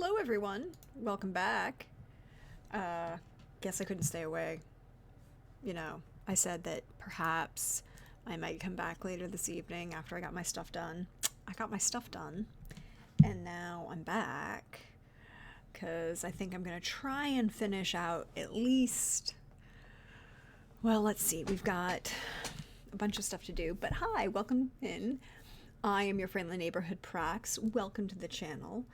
Hello everyone, welcome back. Guess I couldn't stay away. I said that perhaps I might come back later this evening after I got my stuff done. I got my stuff done, and now I'm back because I think I'm going to try and finish out at least, well, let's see, we've got a bunch of stuff to do, but hi, welcome in. I am your friendly neighborhood Prax. Welcome to the channel.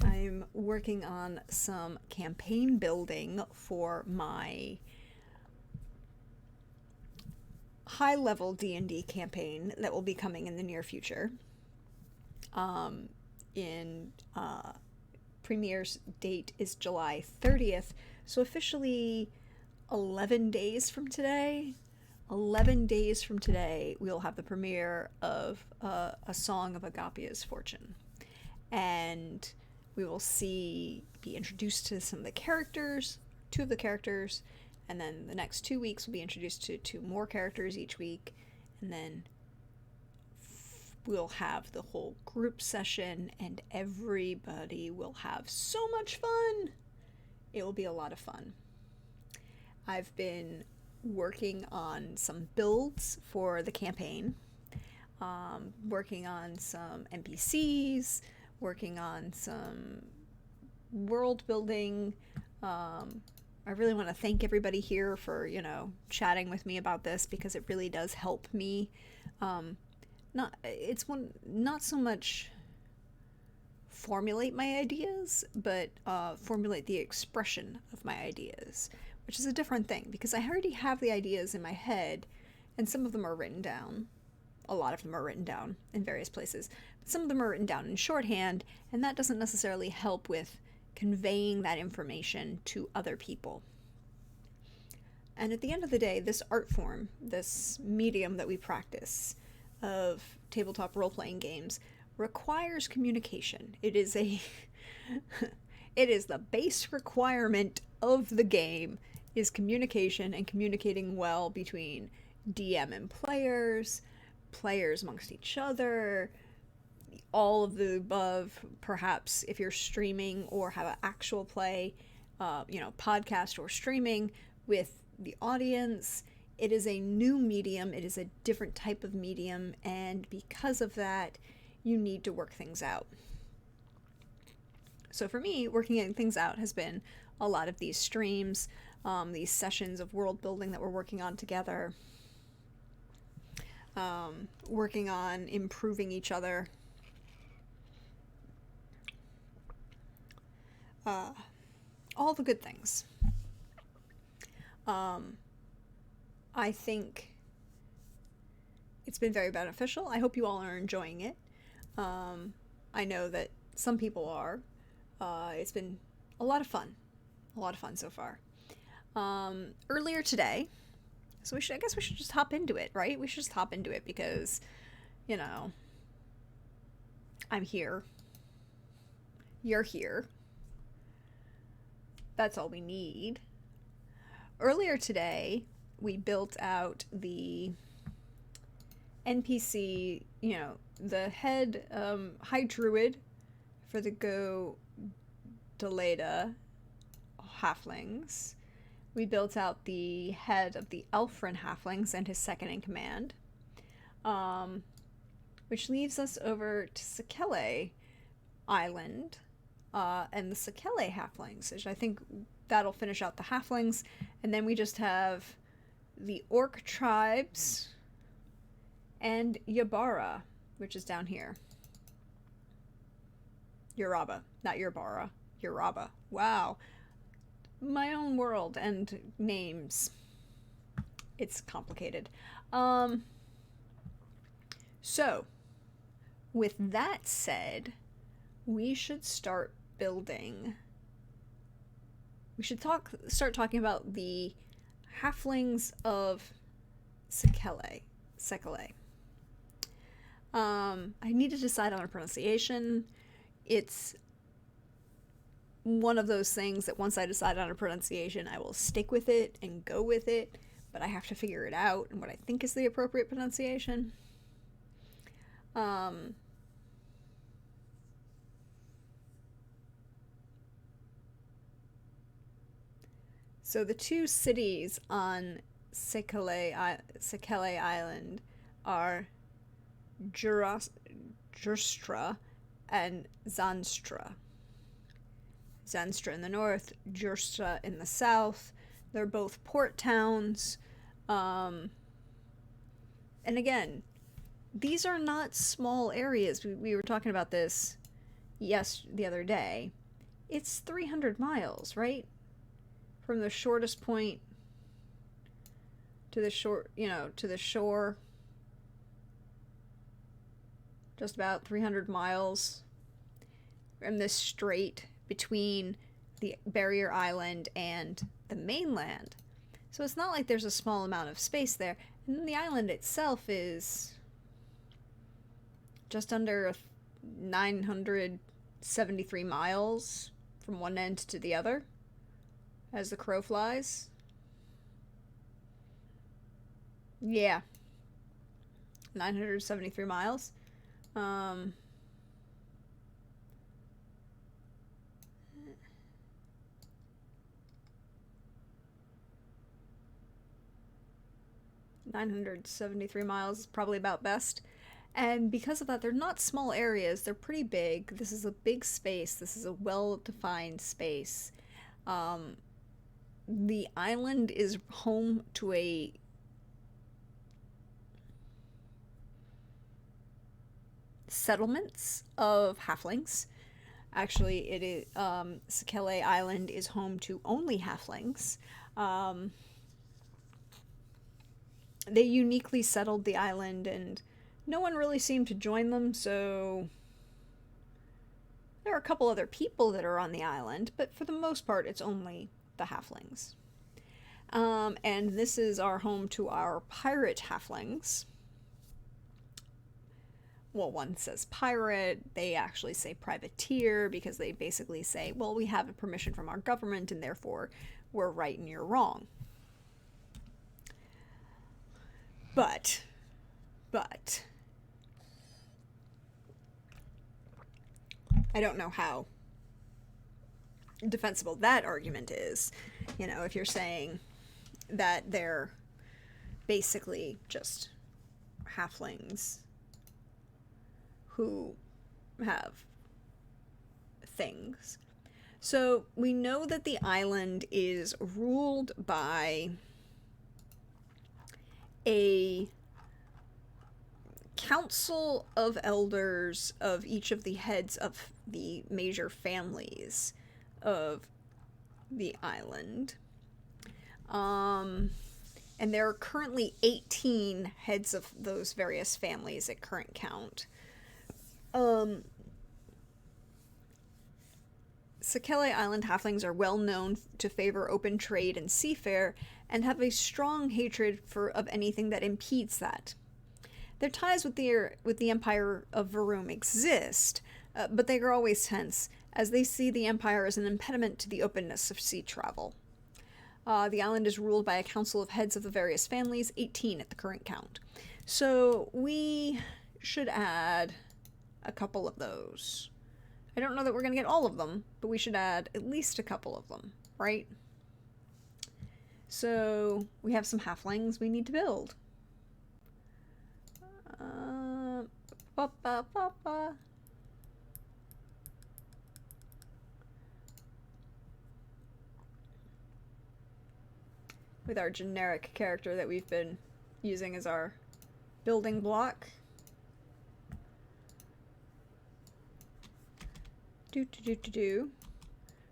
I'm working on some campaign building for my high-level D&D campaign that will be coming in the near future. Premiere's date is July 30th, so officially 11 days from today. 11 days from today, we'll have the premiere of A Song of Agapia's Fortune. And we will be introduced to some of the characters, two of the characters, and then the next 2 weeks we'll be introduced to two more characters each week, and then we'll have the whole group session, and everybody will have so much fun. It will be a lot of fun. I've been working on some builds for the campaign, working on some NPCs, working on some world building. I really want to thank everybody here for, chatting with me about this, because it really does help me. Not so much formulate my ideas, but formulate the expression of my ideas, which is a different thing, because I already have the ideas in my head, and some of them are written down. A lot of them are written down in various places. But some of them are written down in shorthand, and that doesn't necessarily help with conveying that information to other people. And at the end of the day, this art form, this medium that we practice of tabletop role-playing games, requires communication. It is it is the base requirement of the game, is communication, and communicating well between DM and players amongst each other, all of the above. Perhaps if you're streaming or have an actual play, podcast or streaming with the audience. It is a new medium. It is a different type of medium, and because of that, you need to work things out. So for me, working things out has been a lot of these streams, these sessions of world building that we're working on together, working on improving each other, all the good things. I think it's been very beneficial. I hope you all are enjoying it. I know that some people are. It's been a lot of fun so far. Earlier today, so I guess we should just hop into it, right? We should just hop into it because, I'm here. You're here. That's all we need. Earlier today, we built out the NPC, the head High Druid for the Go Deleda halflings. We built out the head of the Elfrin halflings and his second in command, which leaves us over to Sekele Island and the Sekele halflings, which I think that'll finish out the halflings, and then we just have the orc tribes and Yabara, which is down here. Yoraba, not Yabara. Yoraba. Wow. My own world and names. It's complicated. So, with that said, we should start building. We should start talking about the halflings of Sekele. I need to decide on a pronunciation. It's one of those things that once I decide on a pronunciation, I will stick with it and go with it, but I have to figure it out and what I think is the appropriate pronunciation. So the two cities on Sekele Island are Jurstra and Zanstra. Zanstra in the north, Jurstra in the south. They're both port towns. And again, these are not small areas. We were talking about this the other day. It's 300 miles, right? From the shortest point to the shore. Just about 300 miles from this strait between the barrier island and the mainland. So it's not like there's a small amount of space there. And then the island itself is just under 973 miles from one end to the other as the crow flies. Yeah. 973 miles. 973 miles is probably about best. And because of that, they're not small areas. They're pretty big. This is a big space. This is a well-defined space. The island is home to a settlements of halflings. Actually, it is Sekele Island is home to only halflings. They uniquely settled the island, and no one really seemed to join them, so there are a couple other people that are on the island, but for the most part, it's only the halflings. And this is our home to our pirate halflings. Well, one says pirate, they actually say privateer, because they basically say, well, we have a permission from our government, and therefore we're right and you're wrong. But, I don't know how defensible that argument is. You know, if you're saying that they're basically just halflings who have things. So we know that the island is ruled by a council of elders of each of the heads of the major families of the island. And there are currently 18 heads of those various families at current count. Sekele Island halflings are well known to favor open trade and seafare, and have a strong hatred of anything that impedes that. Their ties with the Empire of Varum exist, but they are always tense, as they see the Empire as an impediment to the openness of sea travel. The island is ruled by a council of heads of the various families, 18 at the current count. So we should add a couple of those. I don't know that we're going to get all of them, but we should add at least a couple of them, right? So we have some halflings we need to build. With our generic character that we've been using as our building block.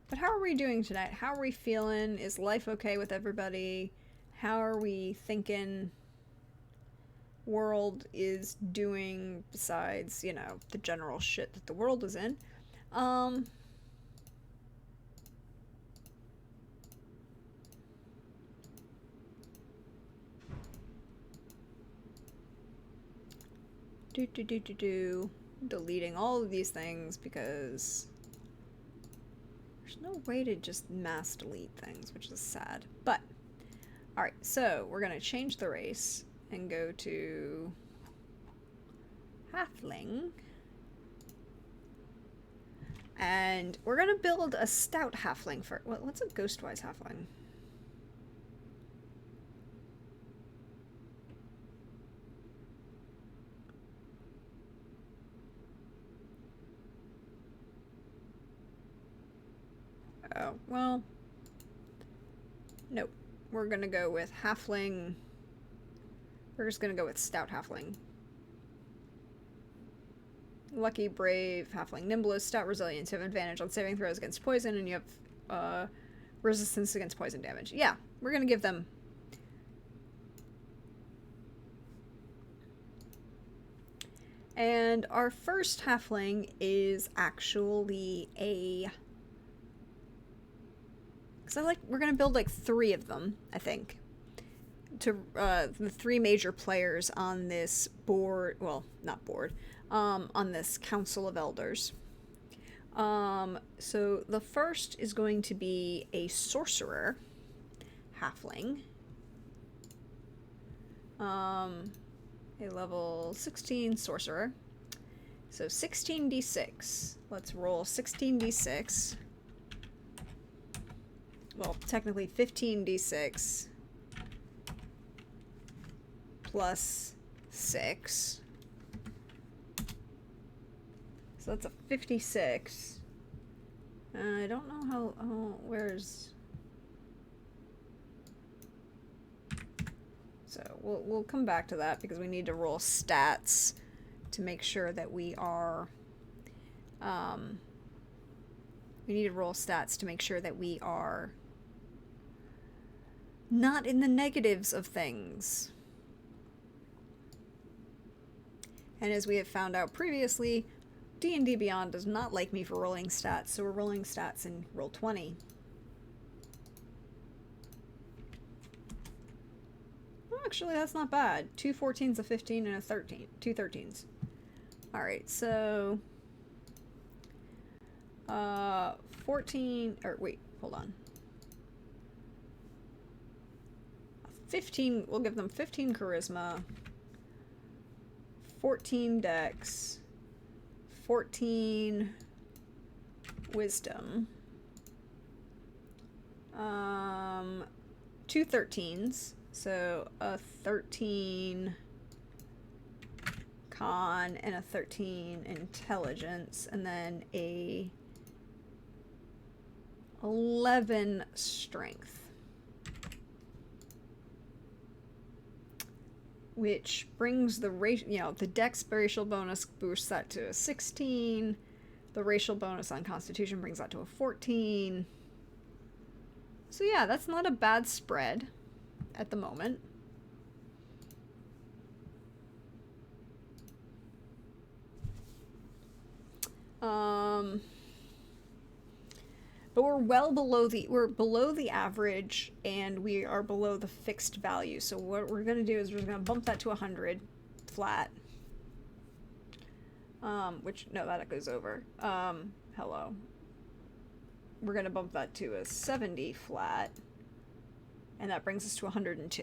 But how are we doing tonight? How are we feeling? Is life okay with everybody? How are we thinking world is doing besides, you know, the general shit that the world is in? Deleting all of these things because there's no way to just mass delete things, which is sad. But, alright, so we're going to change the race and go to halfling. And we're going to build a stout halfling for... What's a ghostwise halfling? Oh, well. Nope. We're gonna go with halfling. We're just gonna go with stout halfling. Lucky, brave, halfling, nimblest, stout, resilience. You have advantage on saving throws against poison, and you have resistance against poison damage. Yeah, we're gonna give them. And our first halfling is actually a. Because we're gonna build like 3 of them, I think. To the 3 major players on this board. Well, not board. On this Council of Elders. So the first is going to be a sorcerer halfling. A level 16 sorcerer. So 16d6. Let's roll 16d6. Well, technically 15d6 plus 6. So that's a 56. I don't know how, where's... So we'll come back to that because we need to roll stats to make sure that we are, we need to roll stats to make sure that we are not in the negatives of things. And as we have found out previously, D&D Beyond does not like me for rolling stats, so we're rolling stats in roll 20. Well, actually, that's not bad. 2 14s, a 15, and a 13. 2 13s. Alright, so... 14... Or, wait, hold on. 15... We'll give them 15 charisma. 14 dex. 14 wisdom. 2 13s. So a 13 con and a 13 intelligence, and then a 11 strength. Which brings the the dex racial bonus boosts that to a 16. The racial bonus on Constitution brings that to a 14. So yeah, that's not a bad spread at the moment. But we're below the average, and we are below the fixed value. So what we're gonna do is we're gonna bump that to 100 flat. Which, no, that goes over. Hello. We're gonna bump that to a 70 flat, and that brings us to 102,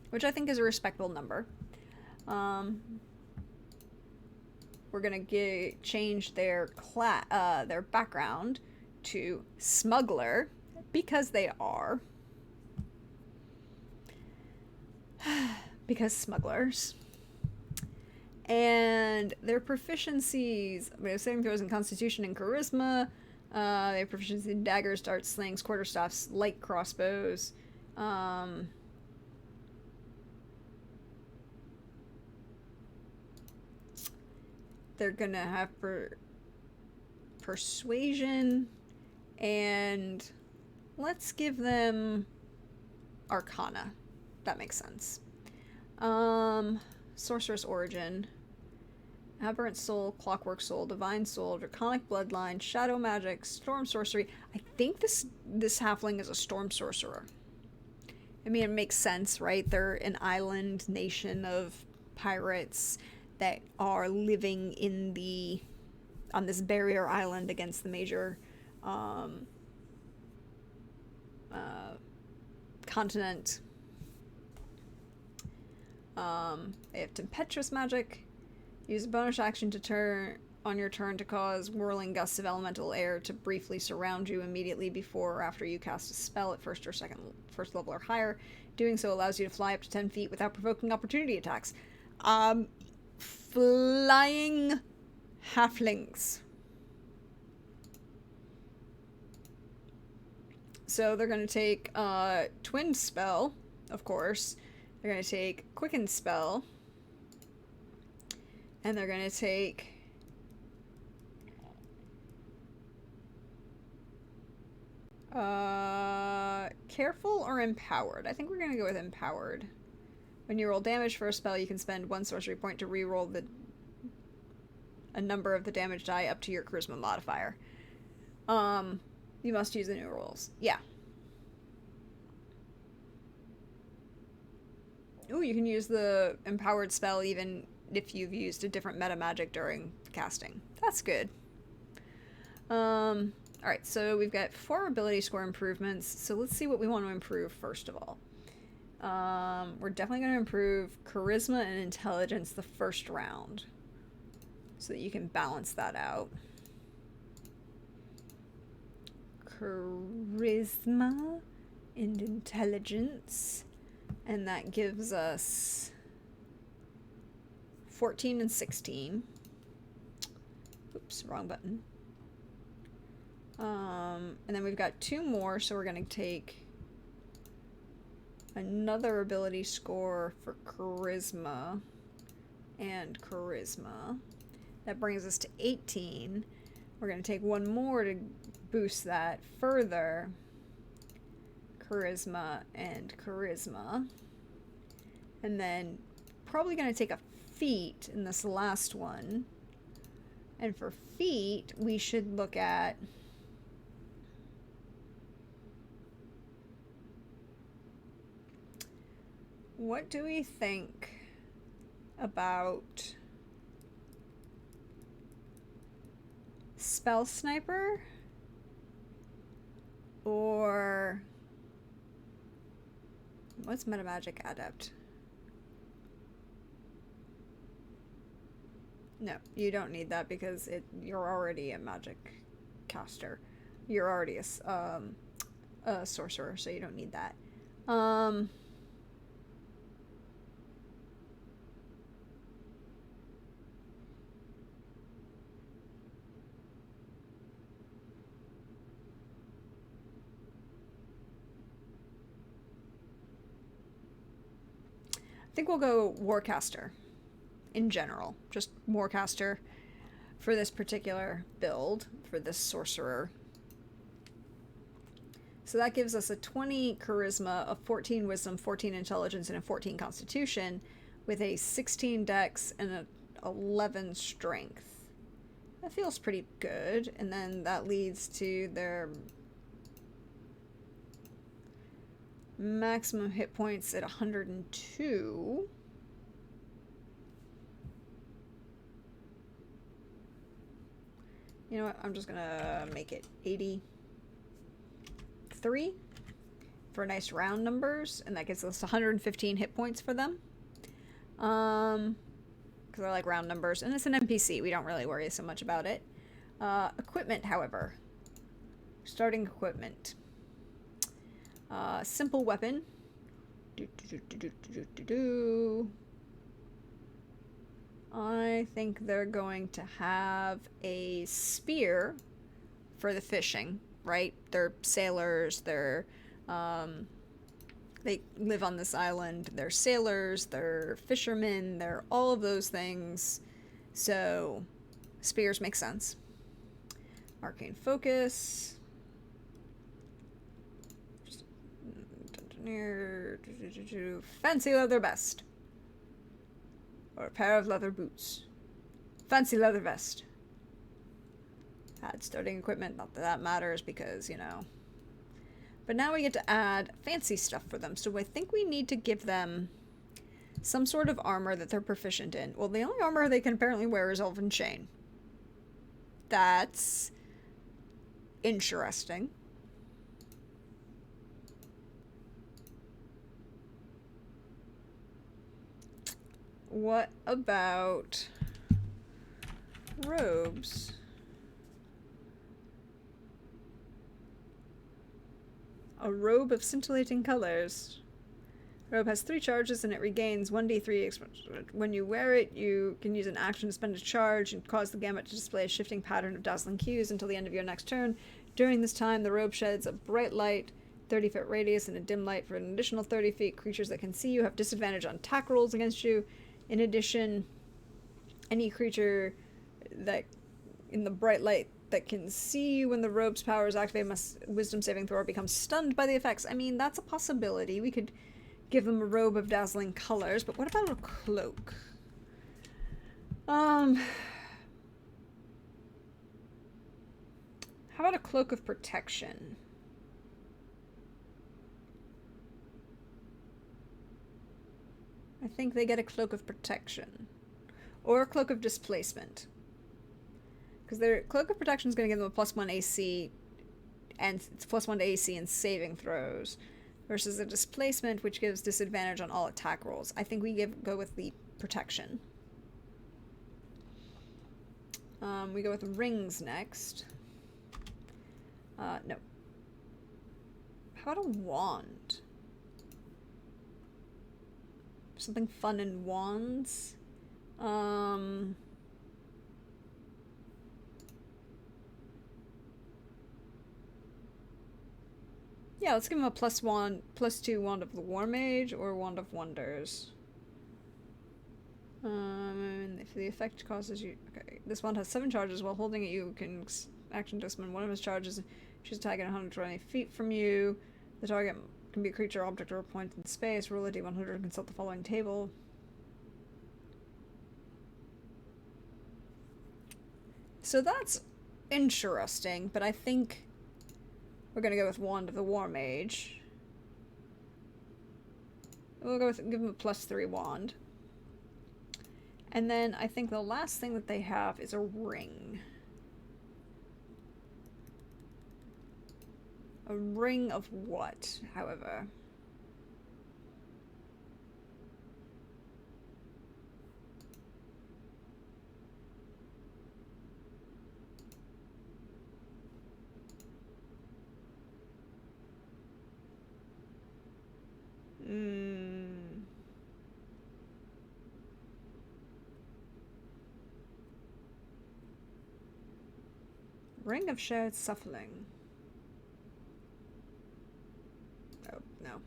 which I think is a respectable number. We're gonna change their background to smuggler, because they are. Because smugglers. And their proficiencies, we have saving throws in Constitution and Charisma. They have proficiency in daggers, darts, slings, quarterstaffs, light crossbows. They're gonna have persuasion, and let's give them Arcana. That makes sense. Sorceress Origin, Aberrant Soul, Clockwork Soul, Divine Soul, Draconic Bloodline, Shadow Magic, Storm Sorcery. I think this halfling is a Storm Sorcerer. I mean, it makes sense, right? They're an island nation of pirates that are living on this barrier island against the major continent. They have Tempestuous Magic. Use a bonus action on your turn to cause whirling gusts of elemental air to briefly surround you immediately before or after you cast a spell at first level or higher. Doing so allows you to fly up to 10 feet without provoking opportunity attacks. Flying halflings. So they're going to take Twin Spell, of course. They're going to take Quicken Spell. And they're going to take... Careful or Empowered? I think we're going to go with Empowered. When you roll damage for a spell, you can spend 1 sorcery point to re-roll a number of the damage die up to your Charisma modifier. You must use the new rules. Yeah. Ooh, you can use the Empowered spell even if you've used a different meta magic during casting. That's good. Alright, so we've got 4 ability score improvements, so let's see what we want to improve first of all. We're definitely going to improve Charisma and Intelligence the first round, so that you can balance that out. Charisma and Intelligence, and that gives us 14 and 16. Oops, wrong button. And then we've got 2 more, so we're going to take another ability score for Charisma and Charisma. That brings us to 18. We're going to take 1 more to boost that further. Charisma and Charisma. And then probably going to take a feat in this last one. And for feat, we should look at... what do we think about Spell Sniper or what's Metamagic Adept? No, you don't need that because you're already a magic caster. You're already a sorcerer, so you don't need that. I think we'll go Warcaster in general. Just Warcaster for this particular build, for this sorcerer. So that gives us a 20 Charisma, a 14 Wisdom, 14 Intelligence, and a 14 Constitution with a 16 Dex and a 11 Strength. That feels pretty good. And then that leads to their maximum hit points at 102. You know what? I'm just gonna make it 83 for nice round numbers, and that gives us 115 hit points for them. Because I like round numbers, and it's an NPC. We don't really worry so much about it. Equipment, however. Starting equipment. Simple weapon. I think they're going to have a spear for the fishing, right? They're sailors, they live on this island, they're sailors, they're fishermen, they're all of those things. So, spears make sense. Arcane focus. Fancy leather vest. Or a pair of leather boots. Fancy leather vest. Add starting equipment. Not that that matters because, you know. But now we get to add fancy stuff for them. So I think we need to give them some sort of armor that they're proficient in. Well, the only armor they can apparently wear is Elven Chain. That's interesting. What about robes? A robe of scintillating colors. Robe has 3 charges and it regains 1d3. When you wear it, you can use an action to spend a charge and cause the gamut to display a shifting pattern of dazzling hues until the end of your next turn. During this time, the robe sheds a bright light 30-foot radius in a dim light for an additional 30 feet. Creatures that can see you have disadvantage on attack rolls against you. In addition, any creature that in the bright light that can see you when the robe's power is activated must wisdom saving throw or become stunned by the effects. I mean, that's a possibility. We could give them a robe of dazzling colors, but what about a cloak? How about a cloak of protection? I think they get a cloak of protection. Or a cloak of displacement. Because their cloak of protection is going to give them a +1 AC, and it's +1 to AC and saving throws, versus a displacement, which gives disadvantage on all attack rolls. I think we go with the protection. We go with rings next. No. How about a wand? Something fun in wands? Yeah, let's give him a +2 Wand of the War Mage or Wand of Wonders. And if the effect causes you... Okay, this wand has 7 charges. While holding it, you can action to summon one of his charges. Choose attack at 120 feet from you. The target can be a creature, object, or a point in space. Roll a d100 and consult the following table. So that's interesting, but I think we're gonna go with Wand of the War Mage. We'll go with give him a +3 wand. And then I think the last thing that they have is a ring. A ring of what, however? Ring of shared suffering. Oh, no.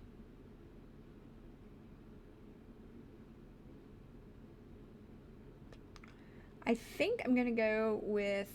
I think I'm gonna go with...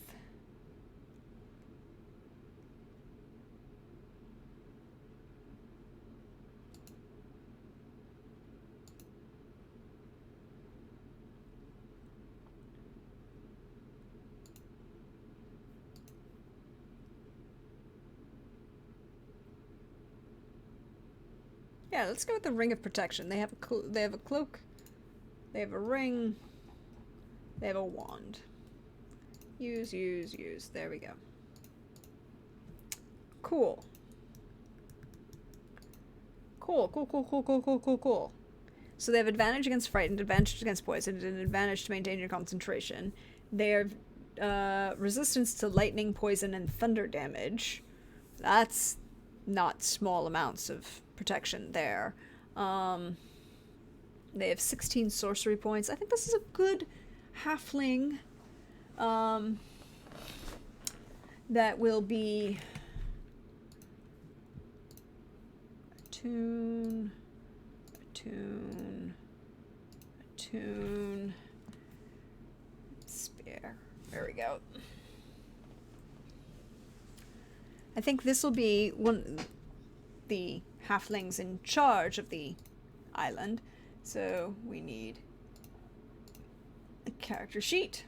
Yeah, let's go with the Ring of Protection. They have a cloak, they have a ring, they have a wand. Use, use, use. There we go. Cool. Cool. So they have advantage against frightened, advantage against poison, and advantage to maintain your concentration. They have resistance to lightning, poison, and thunder damage. That's not small amounts of protection there. They have 16 sorcery points. I think this is a good halfling that will be attune, spear. There we go. I think this will be the halflings in charge of the island. So we need a character sheet.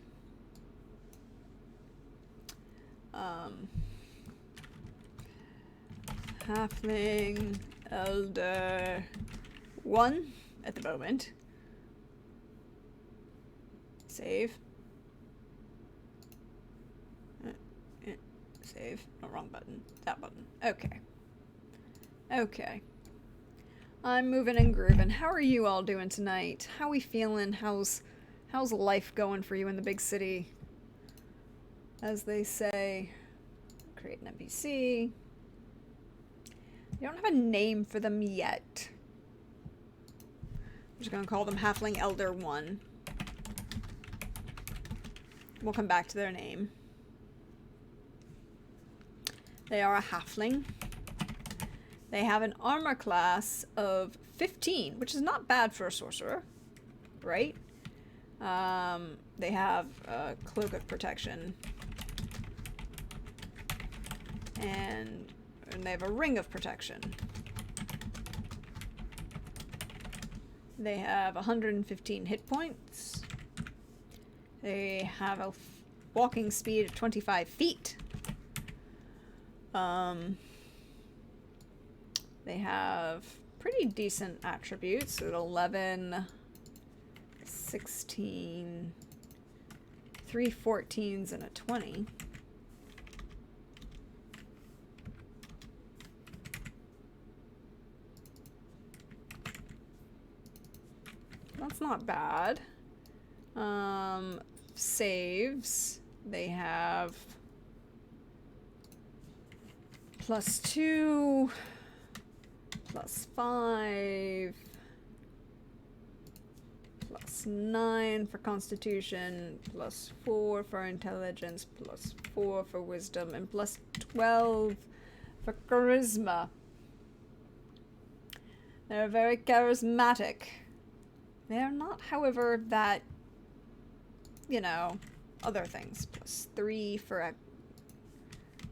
Halfling Elder 1 at the moment. Save. Save. No, wrong button. That button. Okay. Okay. I'm moving and grooving. How are you all doing tonight? How we feeling? How's life going for you in the big city? As they say, create an NPC. You don't have a name for them yet. I'm just gonna call them Halfling Elder 1. We'll come back to their name. They are a halfling. They have an armor class of 15, which is not bad for a sorcerer, right? They have a cloak of protection. And they have a ring of protection. They have 115 hit points. They have a walking speed of 25 feet. They have pretty decent attributes at 11, 16, 3 14s, and a 20. That's not bad. Saves. They have +2, +5, +9 for Constitution, +4 for Intelligence, +4 for Wisdom, and +12 for Charisma. They're very charismatic. They're not, however, that, you know, other things. +3 for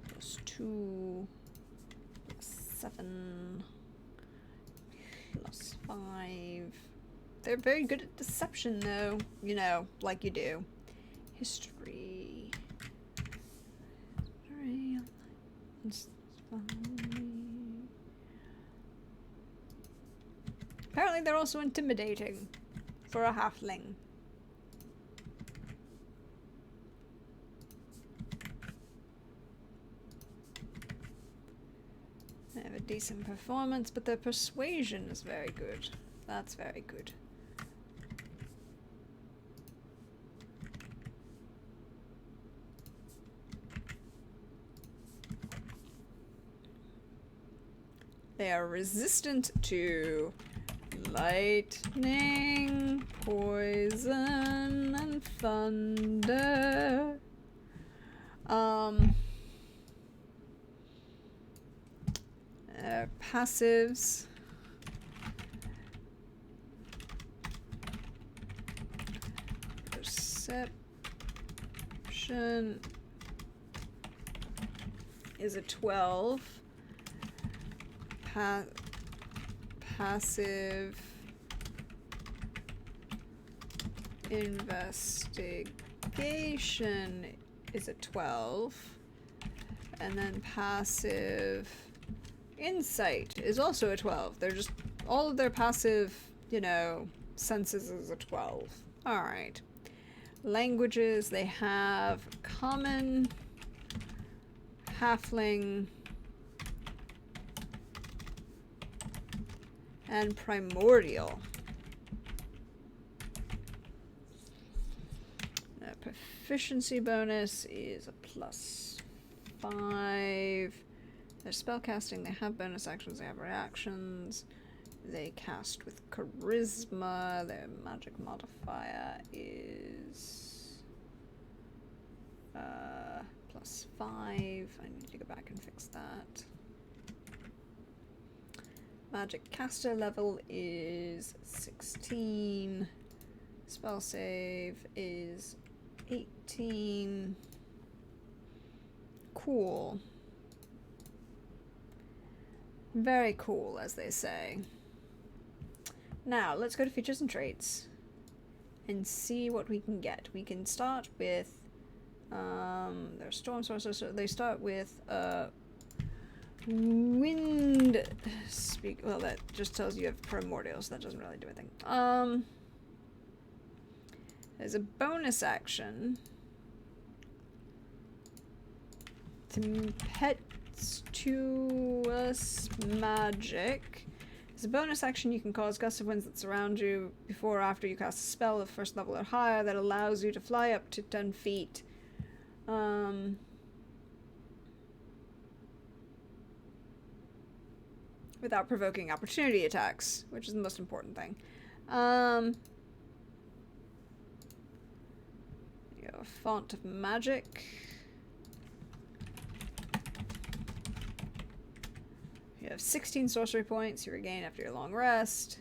+2, +7, +5. They're very good at deception, though. You know, like you do. History. Apparently they're also intimidating for a halfling. They have a decent performance, but their persuasion is very good. That's very good. They are resistant to lightning, poison, and thunder. Passives. Perception is a 12. Passive investigation is a 12. And then passive insight is also a 12. They're just, all of their passive, you know, senses is a 12. Alright. Languages, they have common, halfling, and primordial. The proficiency bonus is a +5. They're spellcasting, they have bonus actions, they have reactions. They cast with charisma. Their magic modifier is +5. I need to go back and fix that. Magic caster level is 16. Spell save is 18. Cool. Very cool, as they say. Now, let's go to features and traits and see what we can get. We can start with their storm sorcerer, so they start with wind speak. Well, that just tells you have primordial, so that doesn't really do anything. There's a bonus action. Tempestuous magic. As a bonus action, you can cause gusts of winds that surround you before or after you cast a spell of first level or higher that allows you to fly up to 10 feet. Without provoking opportunity attacks, which is the most important thing. You have a font of magic. You have 16 sorcery points you regain after your long rest.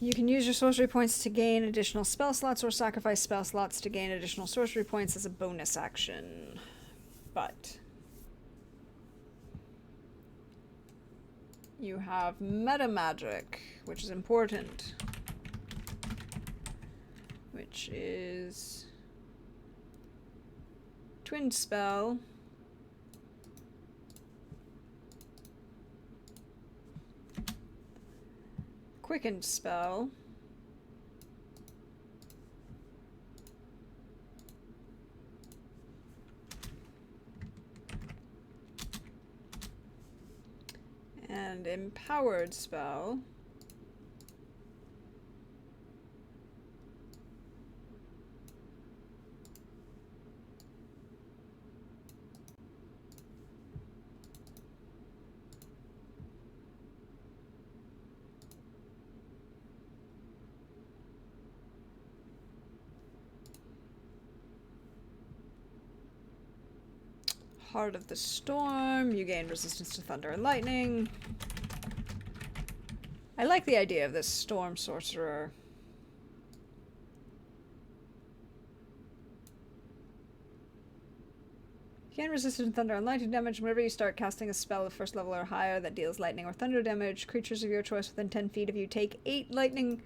You can use your sorcery points to gain additional spell slots or sacrifice spell slots to gain additional sorcery points as a bonus action. But you have meta magic, which is important. Which is Twin Spell. Quickened Spell. And Empowered Spell. Heart of the Storm, you gain resistance to thunder and lightning. I like the idea of this storm sorcerer. You gain resistance to thunder and lightning damage whenever you start casting a spell of first level or higher that deals lightning or thunder damage. Creatures of your choice within 10 feet of you take 8 lightning.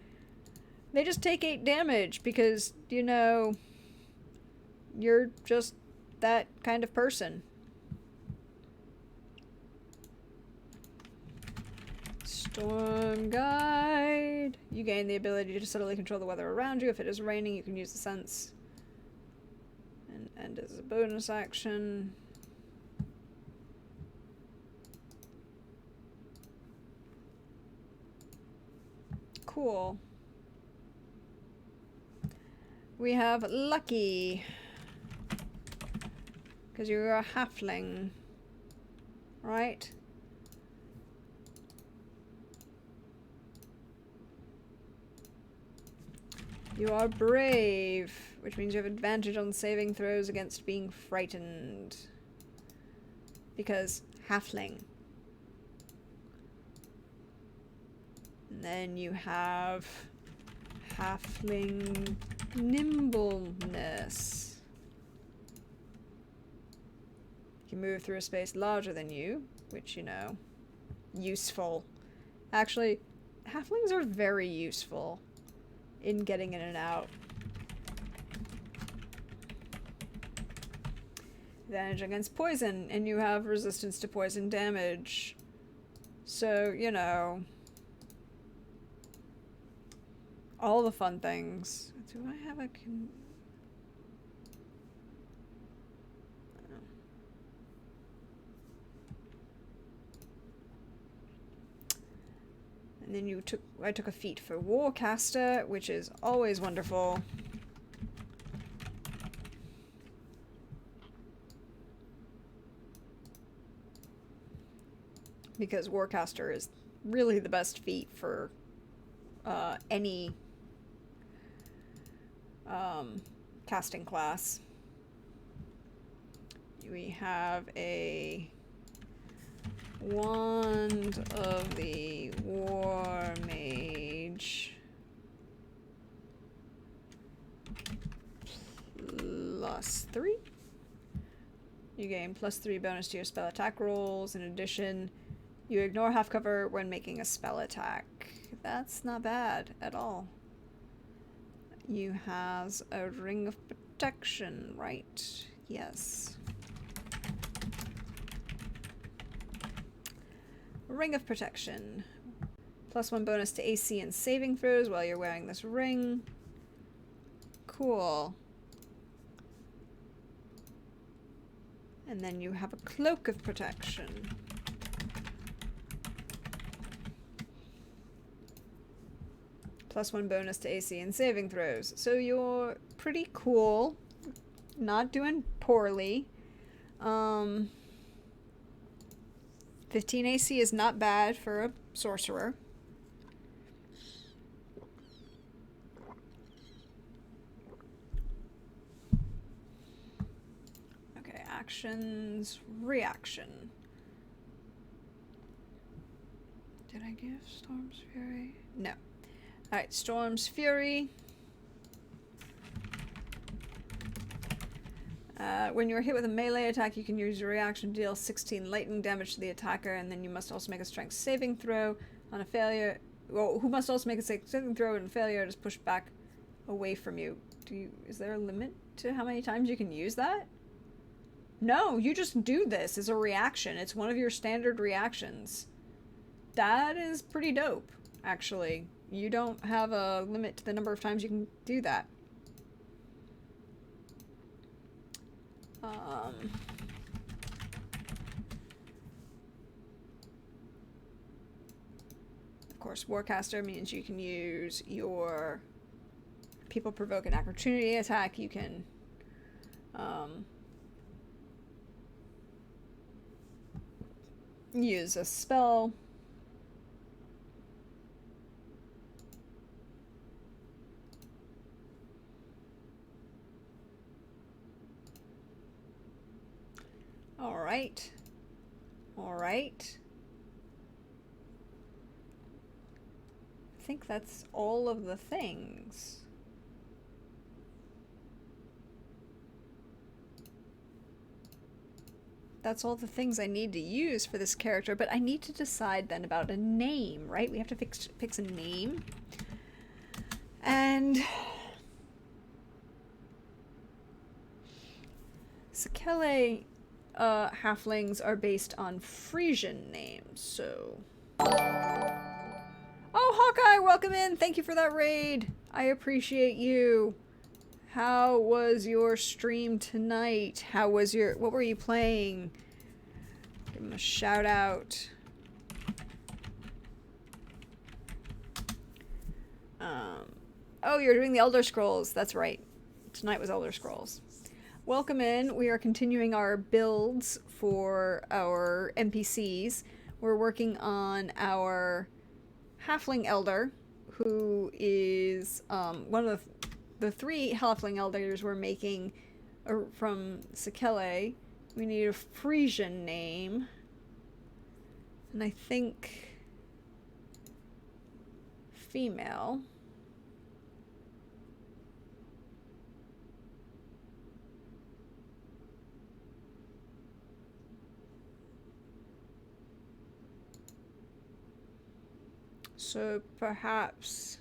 They just take 8 damage because, you know, you're just that kind of person. Storm Guide. You gain the ability to subtly control the weather around you. If it is raining, you can use the sense. And as a bonus action. Cool. We have Lucky. Because you're a halfling. Right? You are brave, which means you have advantage on saving throws against being frightened. Because halfling. And then you have halfling nimbleness. You can move through a space larger than you, which, you know, useful. Actually, halflings are very useful in getting in and out. Advantage against poison, and you have resistance to poison damage. So, you know, all the fun things. Do I have a And then I took a feat for Warcaster, which is always wonderful. Because Warcaster is really the best feat for any casting class. We have a Wand of the War Mage +3. You gain +3 bonus to your spell attack rolls. In addition, you ignore half cover when making a spell attack. That's not bad at all. You has a Ring of Protection, right? Yes. Ring of Protection. +1 bonus to AC and saving throws while you're wearing this ring. Cool. And then you have a Cloak of Protection. +1 bonus to AC and saving throws. So you're pretty cool. Not doing poorly. 15 AC is not bad for a sorcerer. actions, reaction. Did I give Storm's Fury? No. Alright, Storm's Fury. When you are hit with a melee attack, you can use your reaction to deal 16 lightning damage to the attacker, and then you must also make a strength saving throw. On a failure, well, who must also make a saving throw, and failure is pushed back away from you. Is there a limit to how many times you can use that? No, you just do this as a reaction. It's one of your standard reactions. That is pretty dope, actually. You don't have a limit to the number of times you can do that. Of course, Warcaster means you can use your people provoke an opportunity attack. You can use a spell. Alright. Alright. I think that's all of the things. That's all the things I need to use for this character, but I need to decide then about a name, right? We have to pick a name. And Sekele halflings are based on Frisian names, so... Oh, Hawkeye, welcome in! Thank you for that raid! I appreciate you. How was your stream tonight? What were you playing? Give him a shout out. Oh, you're doing the Elder Scrolls. That's right. Tonight was Elder Scrolls. Welcome in. We are continuing our builds for our NPCs. We're working on our Halfling Elder, who is one of the 3 Halfling Elders we're making from Sekele. We need a Frisian name. And I think female. So perhaps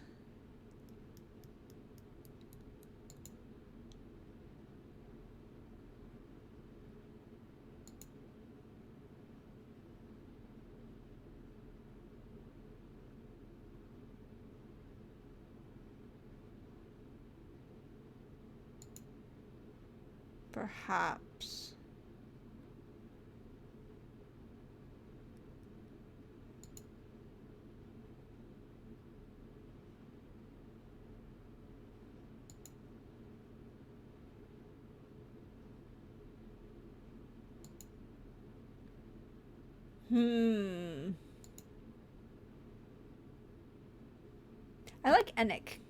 I like Enic.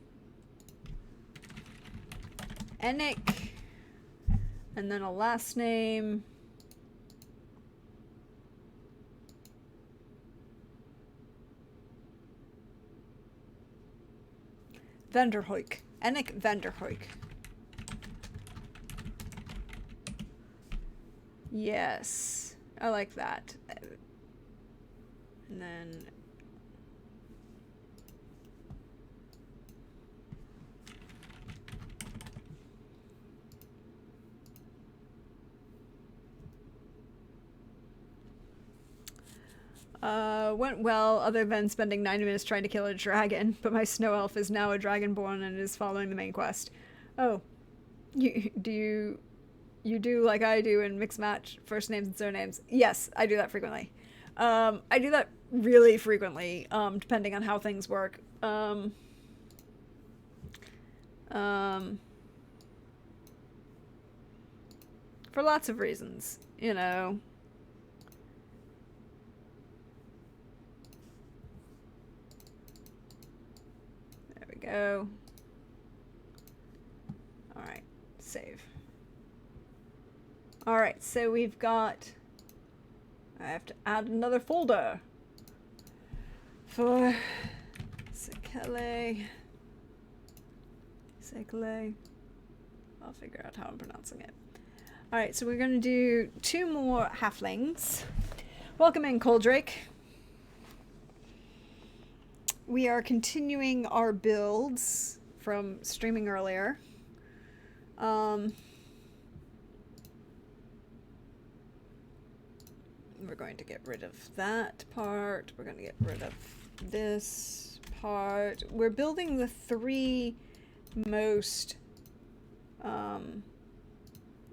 Enic. And then a last name. Vanderhoek. Enic Vanderhoek. Yes. I like that. And then... went well, other than spending 90 minutes trying to kill a dragon, but my snow elf is now a dragonborn and is following the main quest. Oh. You do like I do and mix match first names and surnames? Yes, I do that frequently. I do that really frequently, depending on how things work. For lots of reasons, you know. There we go. Alright, save. Alright, so we've got... I have to add another folder for Sekele. I'll figure out how I'm pronouncing it. Alright, so we're going to do 2 more halflings. Welcome in, Coldrake. We are continuing our builds from streaming earlier. We're going to get rid of that part. We're going to get rid of this part. We're building the 3 most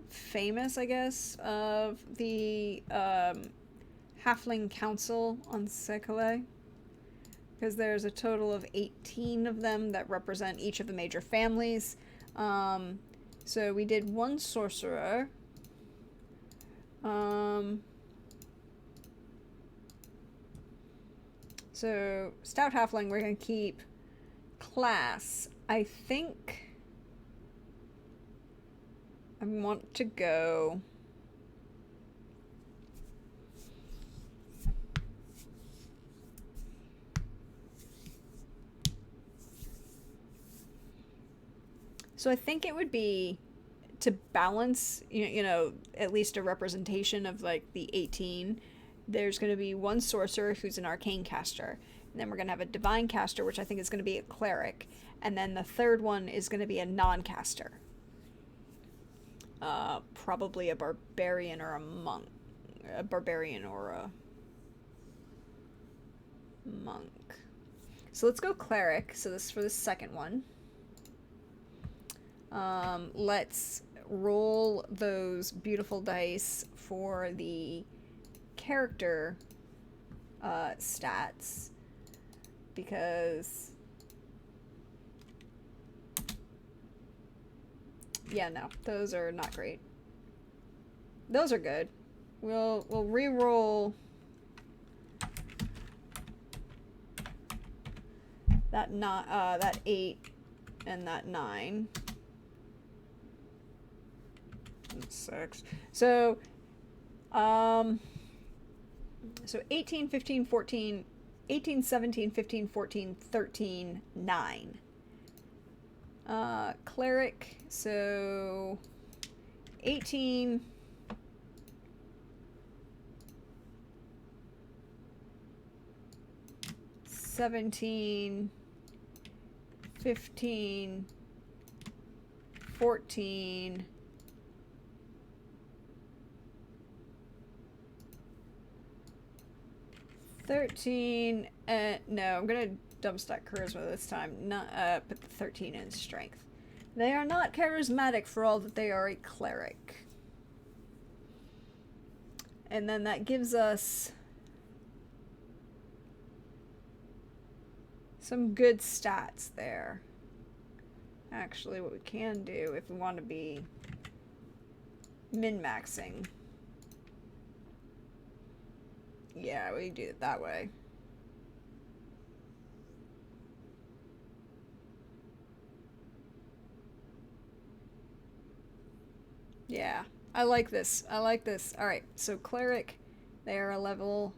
famous, I guess, of the Halfling Council on Sekele. Because there's a total of 18 of them that represent each of the major families. So we did 1 sorcerer. So, Stout Halfling, we're going to keep. Class, I think I want to go... So I think it would be to balance, you know, at least a representation of, like, the 18. There's going to be 1 sorcerer who's an arcane caster. And then we're going to have a divine caster, which I think is going to be a cleric. And then the 3rd one is going to be a non-caster. Probably a barbarian or a monk. A barbarian or a monk. So let's go cleric. So this is for the 2nd one. Let's roll those beautiful dice for the character stats, because yeah, no, those are not great. Those are good. We'll re-roll that that 8 and that 9. 6. So 18, 15, 14, 18, 17, 15, 14, 13, 9. Cleric, so 18, 17, 15, 14, 13, no, I'm gonna dump stack charisma this time, not put the 13 in strength. They are not charismatic for all that they are a cleric. And then that gives us some good stats there. Actually, what we can do if we want to be min-maxing. Yeah, we do it that way. Yeah, I like this. I like this. Alright, so cleric. They are a level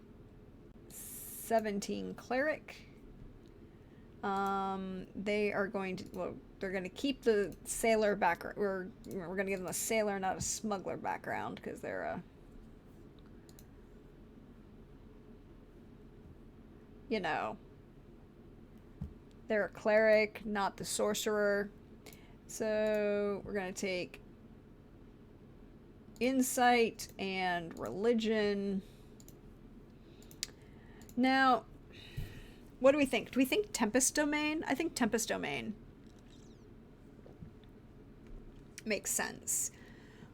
17 cleric. They are going to, well, they're going to keep the sailor background. We're going to give them a sailor, not a smuggler background, because they're a, you know, they're a cleric, not the sorcerer. So we're going to take insight and religion. Now, what do we think? Do we think Tempest Domain? I think Tempest Domain makes sense.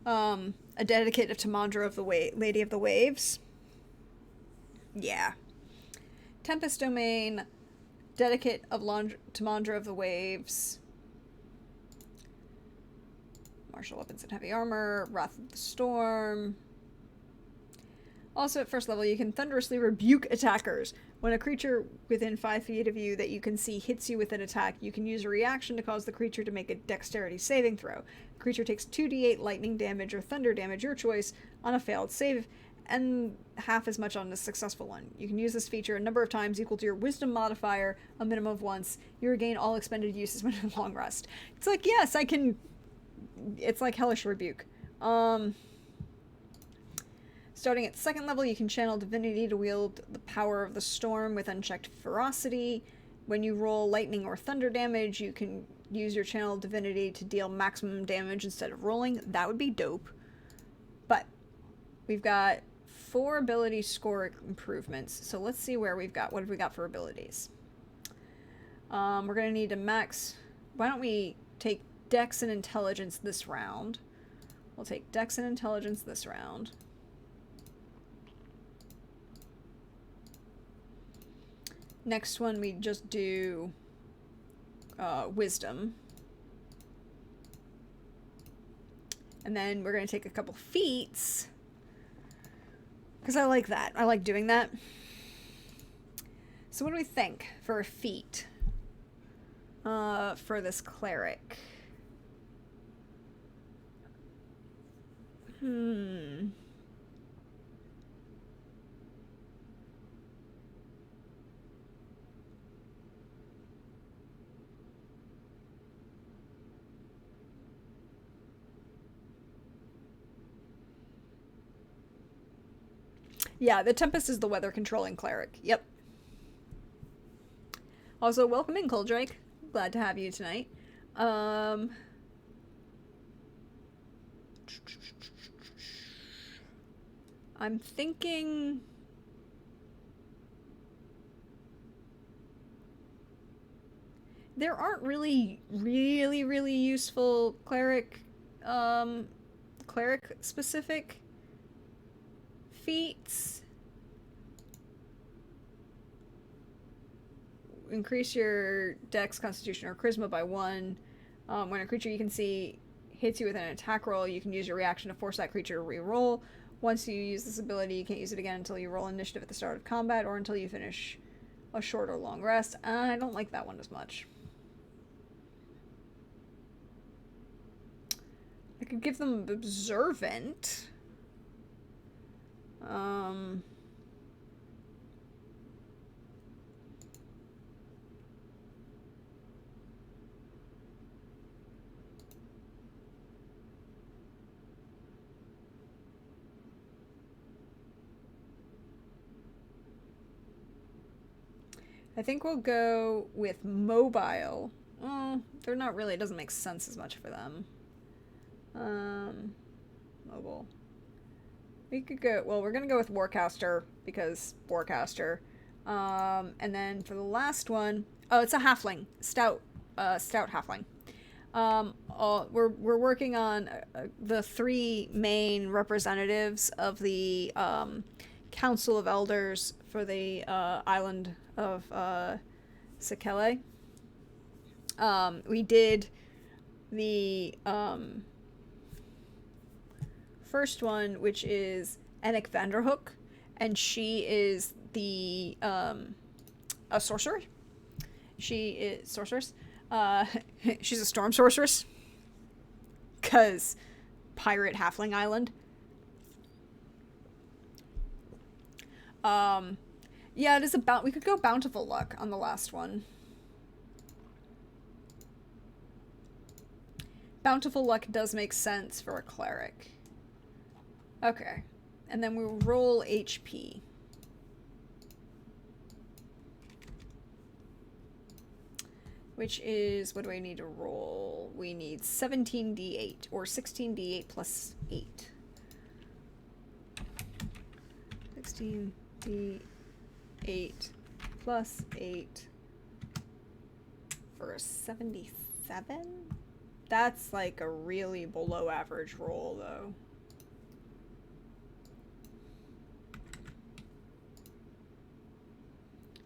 A dedicate of Tamandra of the Lady of the Waves. Yeah. Tempest Domain, dedicate of Tamandra of the Waves. Martial weapons and heavy armor. Wrath of the Storm. Also, at first level, you can thunderously rebuke attackers. When a creature within 5 feet of you that you can see hits you with an attack, you can use a reaction to cause the creature to make a dexterity saving throw. The creature takes 2d8 lightning damage or thunder damage, your choice, on a failed save, and half as much on a successful one. You can use this feature a number of times equal to your wisdom modifier, a minimum of once. You regain all expended uses when in long rest. It's like, yes, I can... It's like Hellish Rebuke. Starting at 2nd level, you can channel Divinity to wield the power of the storm with unchecked ferocity. When you roll lightning or thunder damage, you can use your channel Divinity to deal maximum damage instead of rolling. That would be dope. But we've got 4 ability score improvements. So let's see where we've got. What have we got for abilities? We're going to need to max... Why don't we take Dex and Intelligence this round? We'll take Dex and Intelligence this round. Next one, we just do Wisdom. And then we're going to take a couple feats. Because I like that. I like doing that. So what do we think for a feat? For this cleric. Yeah, the Tempest is the weather controlling cleric. Yep. Also, welcome in, Coldrake. Glad to have you tonight. I'm thinking... There aren't really useful cleric specific feats. Increase your Dex, Constitution, or Charisma by 1. When a creature you can see hits you with an attack roll, you can use your reaction to force that creature to re-roll. Once you use this ability, you can't use it again until you roll initiative at the start of combat or until you finish a short or long rest. I don't like that one as much. I could give them Observant. I think we'll go with Mobile. Oh, they're not really, it doesn't make sense as much for them. Mobile. We could go, well, we're gonna go with Warcaster, because Warcaster. And then for the last one, oh, it's a halfling. Stout halfling. We're working on the 3 main representatives of the Council of Elders for the island of Sekele. We did the first one, which is Enoch Vanderhook, and she is the a sorcerer. She is sorceress. She's a storm sorceress, cause pirate halfling island. Yeah, it is about. We could go Bountiful Luck on the last one. Bountiful Luck does make sense for a cleric. Okay. And then we'll roll HP. Which is, what do I need to roll? We need 17d8, or 16d8 plus 8. 16d8 plus 8 for a 77? That's like a really below average roll, though.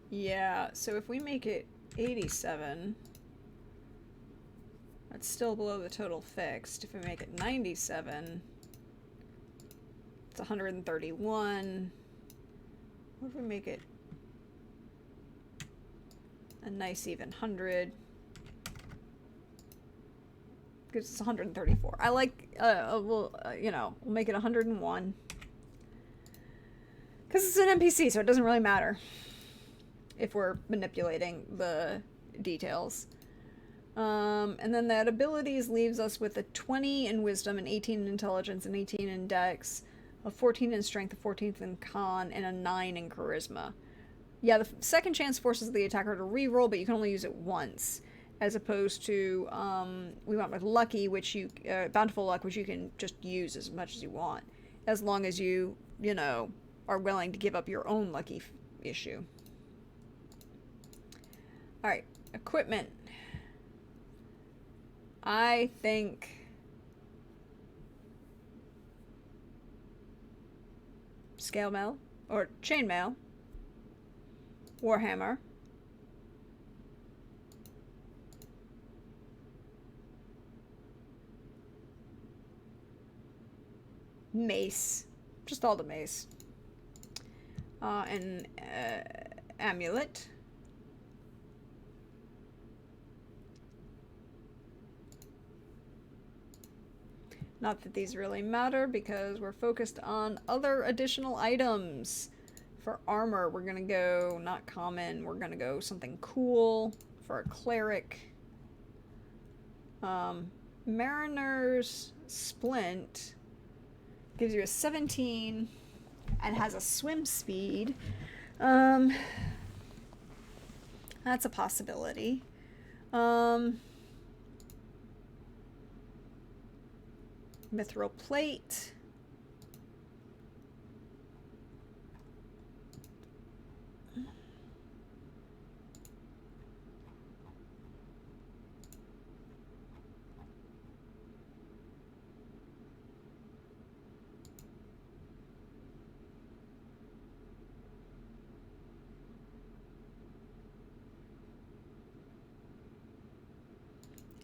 Yeah, so if we make it 87, that's still below the total fixed. If we make it 97, It's 131. What if we make it a nice even 100? Because it's 134. I like, you know, we'll make it 101. Because it's an NPC, so it doesn't really matter if we're manipulating the details. And then that abilities leaves us with a 20 in wisdom, an 18 in intelligence, an 18 in dex, a 14 in strength, a 14th in con, and a 9 in charisma. Yeah, the second chance forces the attacker to reroll, but you can only use it once, as opposed to we went with lucky, which you bountiful luck, which you can just use as much as you want, as long as you know, are willing to give up your own lucky issue. All right, equipment. I think scale mail or chain mail, warhammer, mace, just all the mace, and amulet. Not that these really matter because we're focused on other additional items. For armor, we're gonna go not common, we're gonna go something cool for a cleric. Mariner's Splint gives you a 17 and has a swim speed. That's a possibility. Mithril plate.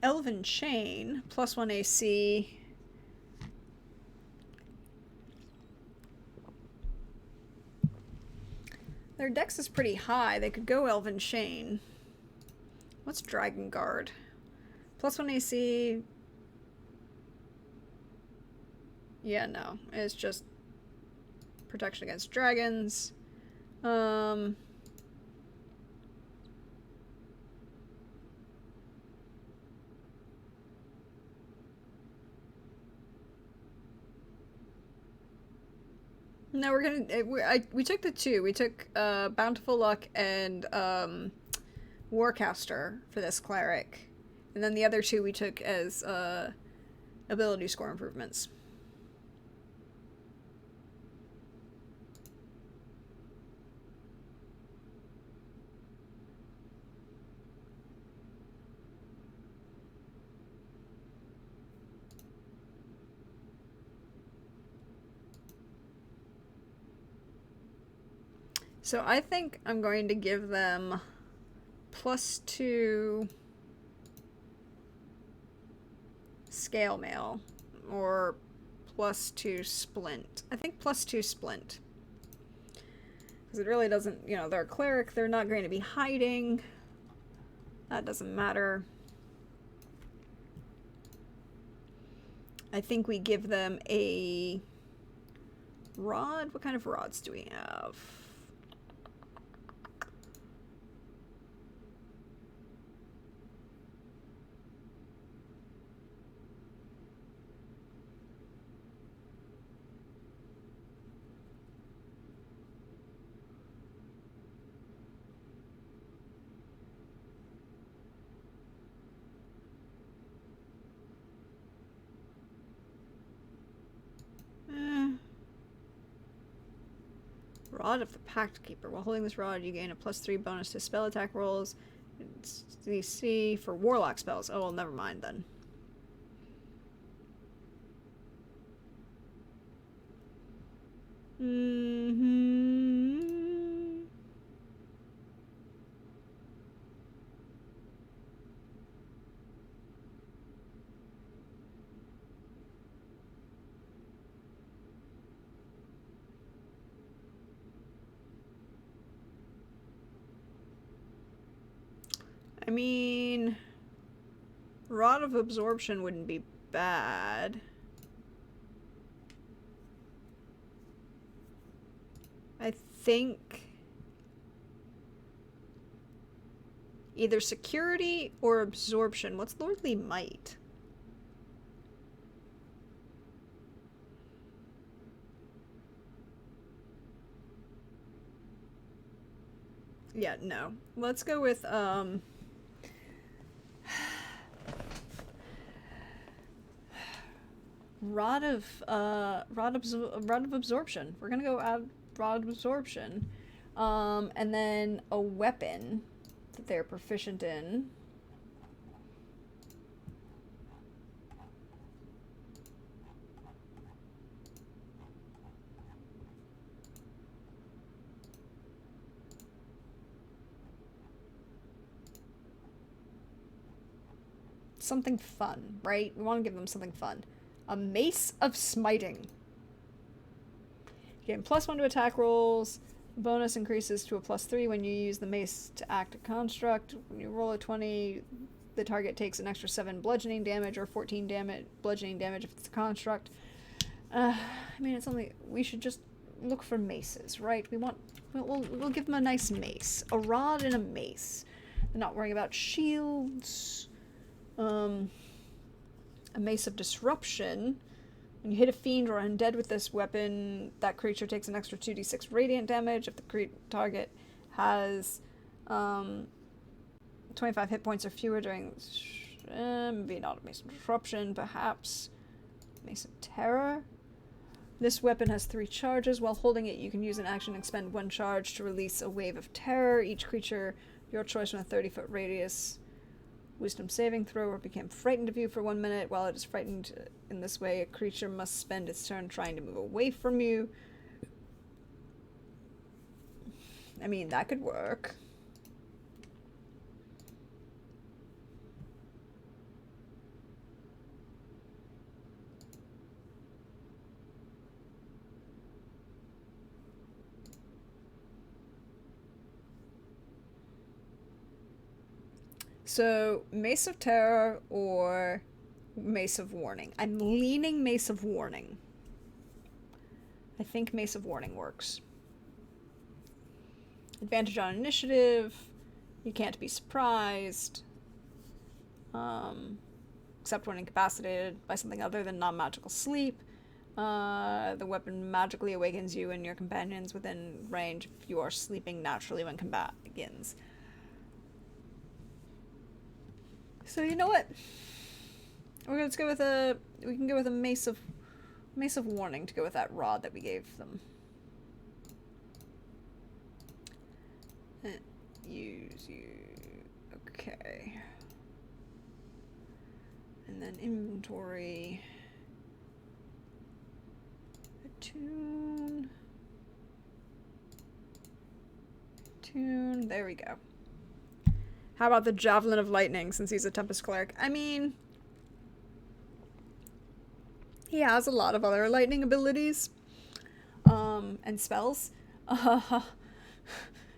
Elven chain, +1 AC. Their dex is pretty high. They could go Elven Chain. What's Dragon Guard? +1 AC. Yeah, no. It's just protection against dragons. No, we're gonna. We took the two. We took Bountiful Luck and Warcaster for this cleric, and then the other two we took as ability score improvements. So I think I'm going to give them +2 scale mail or +2 splint. I think +2 splint. Because it really doesn't, you know, they're a cleric, they're not going to be hiding. That doesn't matter. I think we give them a rod. What kind of rods do we have? Rod of the Pact Keeper. While holding this rod, you gain a +3 bonus to spell attack rolls. It's DC for warlock spells. Oh, well, never mind then. I mean, Rod of Absorption wouldn't be bad. I think either security or absorption. What's Lordly Might? Yeah, no. Let's go with Rod of Absorption. We're gonna go add Rod of Absorption. And then a weapon that they're proficient in. Something fun, right? We want to give them something fun. A Mace of Smiting. Gain +1 to attack rolls. Bonus increases to a +3 when you use the mace to act a construct. When you roll a 20, the target takes an extra 7 bludgeoning damage or 14 bludgeoning damage if it's a construct. I mean, it's only... We should just look for maces, right? We'll give them a nice mace. A rod and a mace. They're not worrying about shields. A Mace of Disruption. When you hit a fiend or undead with this weapon, that creature takes an extra 2d6 radiant damage. If the target has 25 hit points or fewer during... maybe not a Mace of Disruption, perhaps Mace of Terror. This weapon has 3 charges. While holding it, you can use an action and expend 1 charge to release a wave of terror. Each creature, your choice from a 30-foot radius, Wisdom saving throw, or became frightened of you for 1 minute. While it is frightened in this way, a creature must spend its turn trying to move away from you. I mean, that could work. So, Mace of Terror or Mace of Warning. I'm leaning Mace of Warning. I think Mace of Warning works. Advantage on initiative. You can't be surprised. Except when incapacitated by something other than non-magical sleep. The weapon magically awakens you and your companions within range if you are sleeping naturally when combat begins. So you know what? Let's go with a... We can go with a Mace of Warning to go with that rod that we gave them. Use you... Okay. And then inventory... Attune... There we go. How about the Javelin of Lightning, since he's a Tempest Cleric? I mean... He has a lot of other lightning abilities. And spells.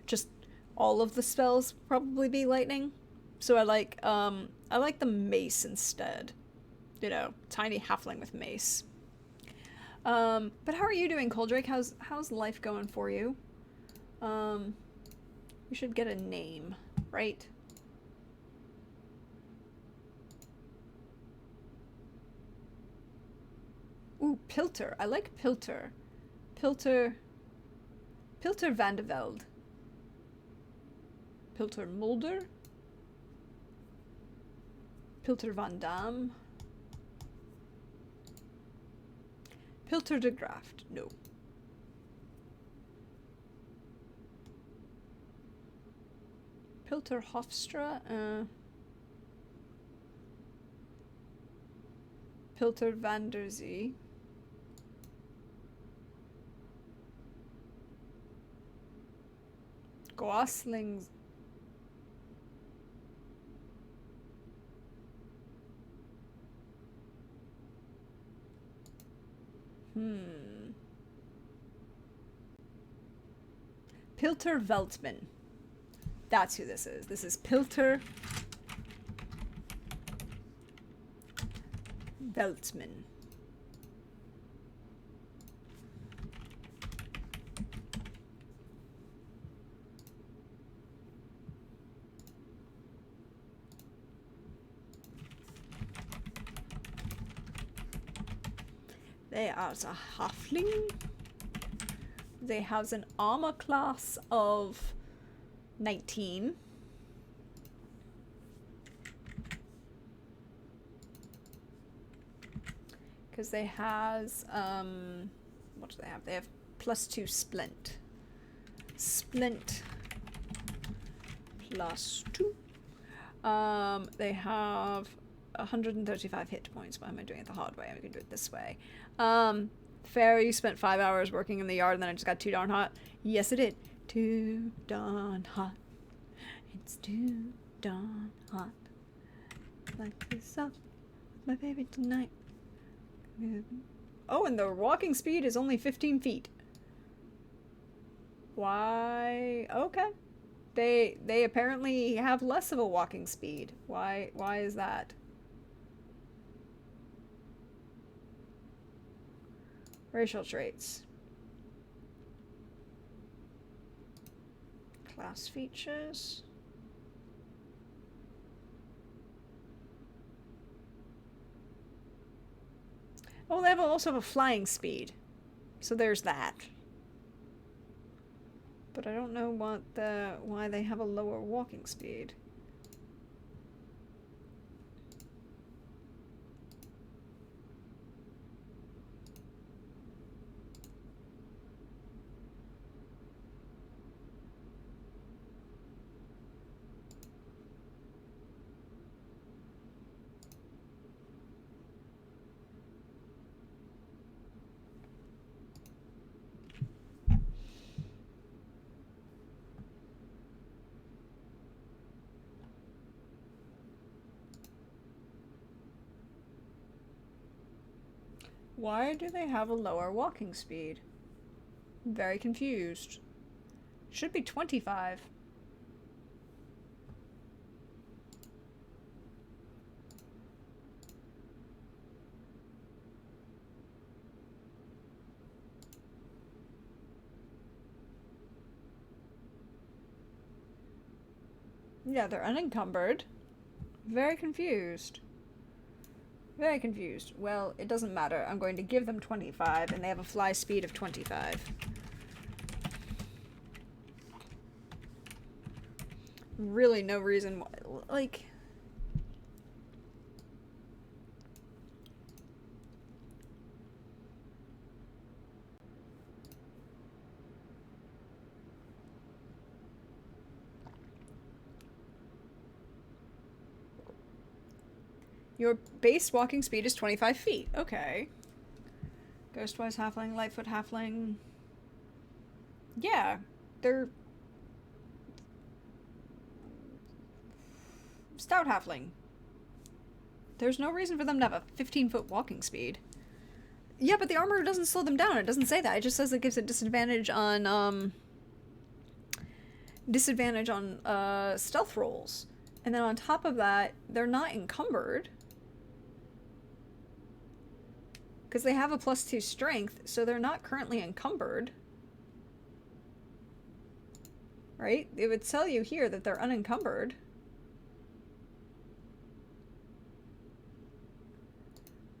Just all of the spells probably be lightning. So I like the mace instead. You know, tiny halfling with mace. But how are you doing, Coldrake? How's life going for you? You should get a name, right? Ooh, Pilter. I like Pilter. Pilter van de Velde. Pilter Mulder. Pilter van Dam. Pilter de Graft. No. Pilter Hofstra. Pilter van der Zee. Goslings. Pilter Veltman. That's who this is. This is Pilter Veltman. They are a halfling. They have an armor class of 19. Because they has, what do they have? They have +2 splint. Splint +2. They have 135 hit points. Why am I doing it the hard way? I'm going to do it this way. Fair, you spent 5 hours working in the yard and then I just got too darn hot. Yes, it did. Too darn hot. It's too darn hot. Like this up with my baby tonight. Oh, and the walking speed is only 15 feet. Why? Okay. They apparently have less of a walking speed. Why is that? Racial traits. Class features. Oh, they also have a flying speed. So there's that. But I don't know why they have a lower walking speed. Why do they have a lower walking speed? I'm very confused. Should be 25. Yeah, they're unencumbered. Very confused. Very confused. Well, it doesn't matter. I'm going to give them 25, and they have a fly speed of 25. Really no reason why, like... Your base walking speed is 25 feet. Okay. Ghostwise halfling, Lightfoot halfling. Yeah, they're... Stout halfling. There's no reason for them to have a 15-foot walking speed. Yeah, but the armor doesn't slow them down. It doesn't say that. It just says it gives a disadvantage on, stealth rolls. And then on top of that, they're not encumbered. Because they have a +2 strength, so they're not currently encumbered. Right? It would tell you here that they're unencumbered.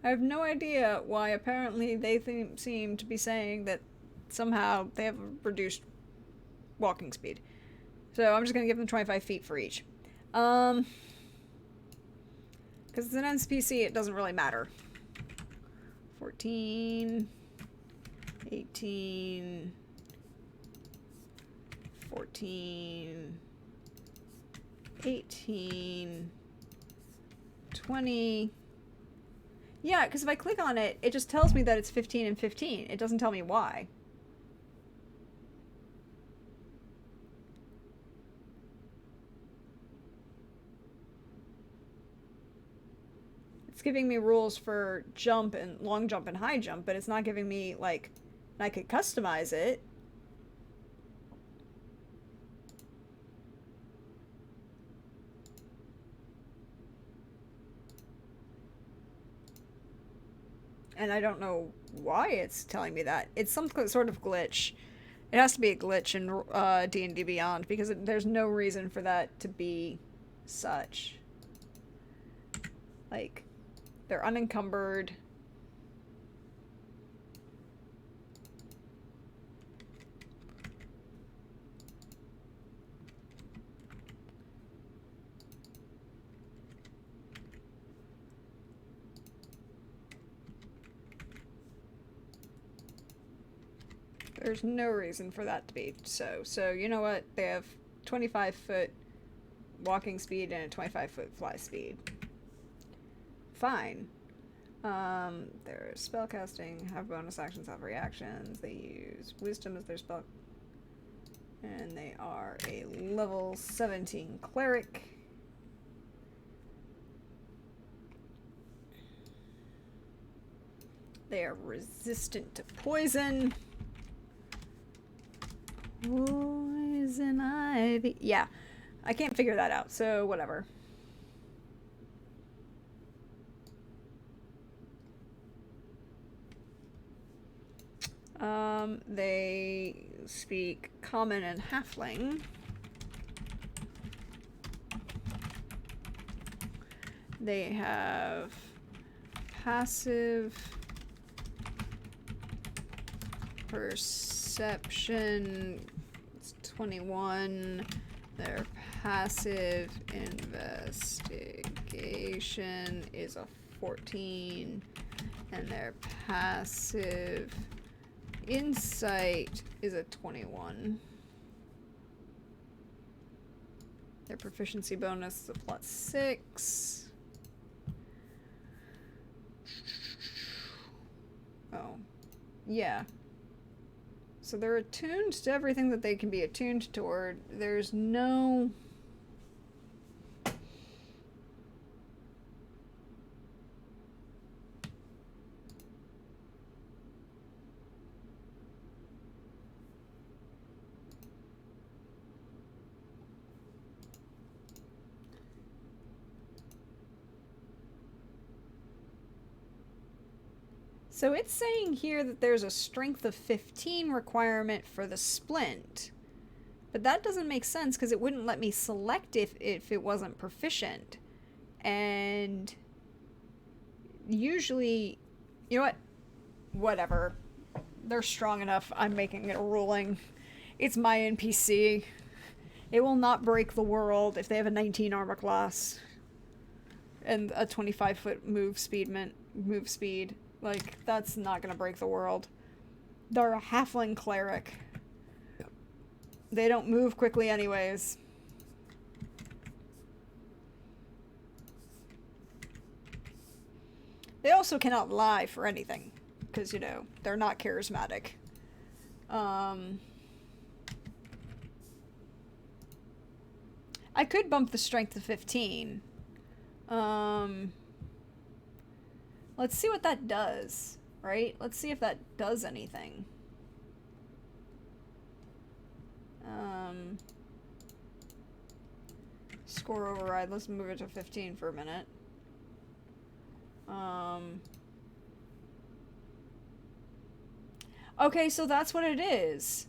I have no idea why apparently they seem to be saying that somehow they have a reduced walking speed. So I'm just going to give them 25 feet for each. Because it's an NPC, it doesn't really matter. 14, 18, 14, 18, 20. Yeah, because if I click on it, it just tells me that it's 15 and 15. It doesn't tell me why. It's giving me rules for jump and long jump and high jump, but it's not giving me, like, I could customize it. and I don't know why it's telling me that. It's some sort of glitch. It has to be a glitch in D&D Beyond, because there's no reason for that to be such. Like, they're unencumbered. There's no reason for that to be so. So, you know what? They have 25-foot walking speed and a 25-foot fly speed. Fine. Their spellcasting, have bonus actions, have reactions. They use wisdom as their spell. And they are a level 17 cleric. They are resistant to poison. Poison ivy. Yeah, I can't figure that out, so whatever. They speak Common and Halfling. They have passive perception, it's 21. Their passive investigation is a 14. And their passive insight is a 21. Their proficiency bonus is a +6. Oh, yeah. So they're attuned to everything that they can be attuned toward. There's no... So it's saying here that there's a strength of 15 requirement for the splint. But that doesn't make sense because it wouldn't let me select if it wasn't proficient. And usually, you know what? Whatever. They're strong enough. I'm making it a ruling. It's my NPC. It will not break the world if they have a 19 armor class and a 25-foot move speed. Like, that's not gonna break the world. They're a halfling cleric. They don't move quickly anyways. They also cannot lie for anything. Because, you know, they're not charismatic. I could bump the strength to 15. Let's see what that does, right? Let's see if that does anything. Score override. Let's move it to 15 for a minute. Okay, so that's what it is.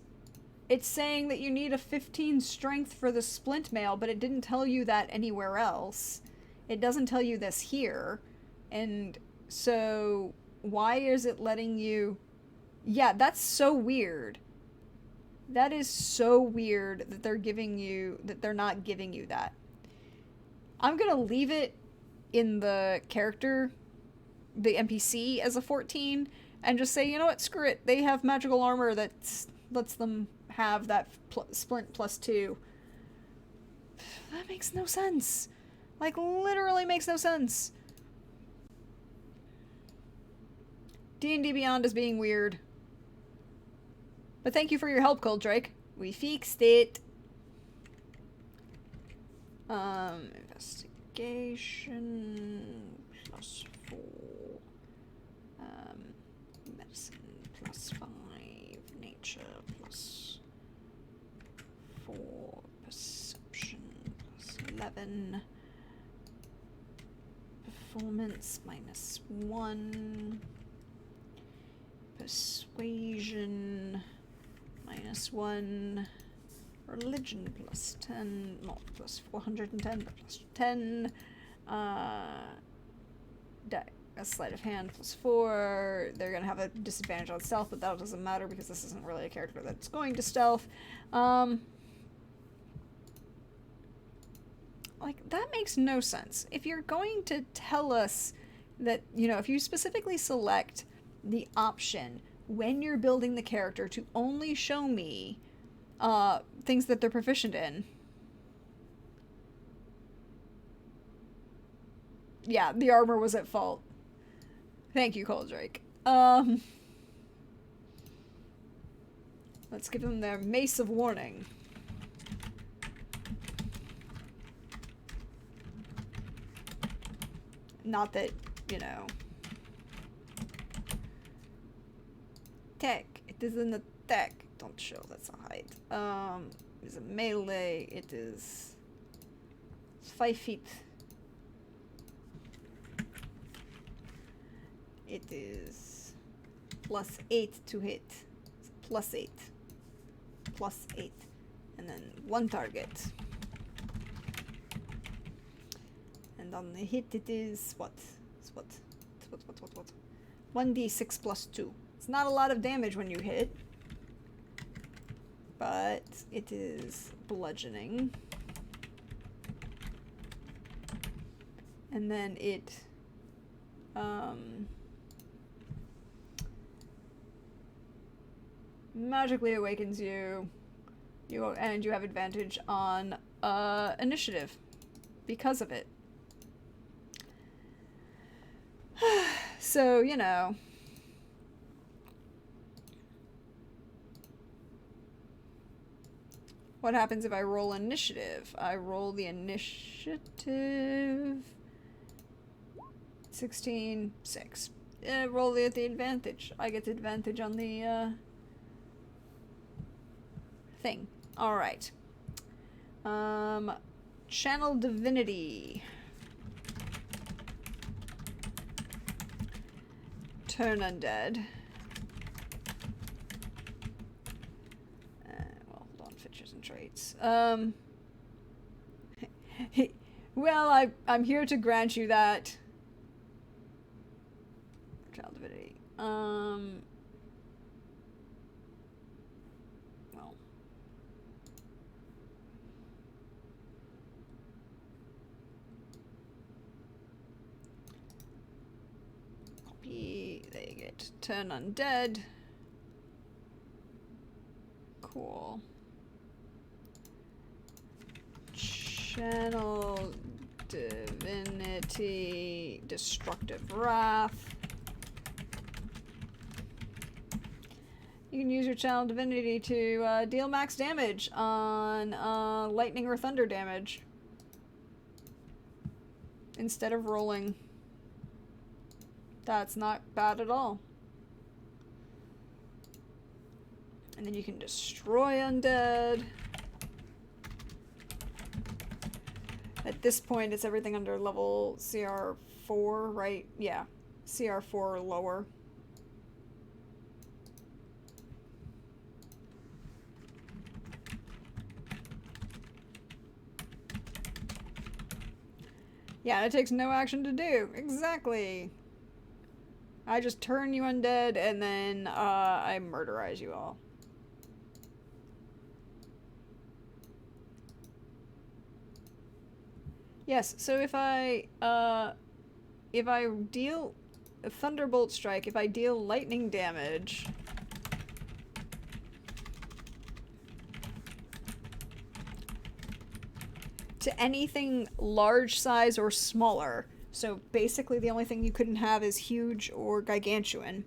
It's saying that you need a 15 strength for the splint mail, but it didn't tell you that anywhere else. It doesn't tell you this here. And so why is it letting you... Yeah, that's so weird. That is so weird that they're giving you... that they're not giving you that. I'm gonna leave it in the character, the NPC, as a 14, and just say, you know what, screw it. They have magical armor that lets them have that splint +2. That makes no sense. Like, literally makes no sense. D&D Beyond is being weird. But thank you for your help, Cold Drake. We fixed it. Investigation +4. Medicine +5. Nature +4. Perception +11. Performance -1. Persuasion -1. Religion +10. No, plus 410, plus 10. A sleight of hand +4. They're gonna have a disadvantage on stealth, but that doesn't matter because this isn't really a character that's going to stealth. Like, that makes no sense. If you're going to tell us that, you know, if you specifically select the option when you're building the character to only show me things that they're proficient in. Yeah, the armor was at fault. Thank you, Coldrake. Let's give them their Mace of Warning. Not that, you know. Tech. It is an attack. Don't show, that's a height. It's a melee. It is 5 feet. It is +8 to hit. It's +8. +8. And then 1 target. And on the hit it is what? It's what? 1d6 +2. It's not a lot of damage when you hit. But it is bludgeoning. And then it magically awakens you. And you have advantage on initiative because of it. So, you know. What happens if I roll initiative? I roll the initiative. 16, 6. Roll it at the advantage. I get the advantage on the thing. Alright. Channel Divinity. Turn Undead. Well, hold on, features and traits. Well, I'm here to grant you that. Child Divinity. Well. Copy. They get Turn Undead. Cool. Channel Divinity. Destructive Wrath. You can use your Channel Divinity to deal max damage on lightning or thunder damage instead of rolling. That's not bad at all. And then you can destroy undead. At this point, it's everything under level CR4, right? Yeah, CR4 or lower. Yeah, it takes no action to do. Exactly. I just turn you undead and then I murderize you all. Yes, so if I deal a Thunderbolt Strike, if I deal lightning damage, to anything large size or smaller, so basically the only thing you couldn't have is huge or gargantuan,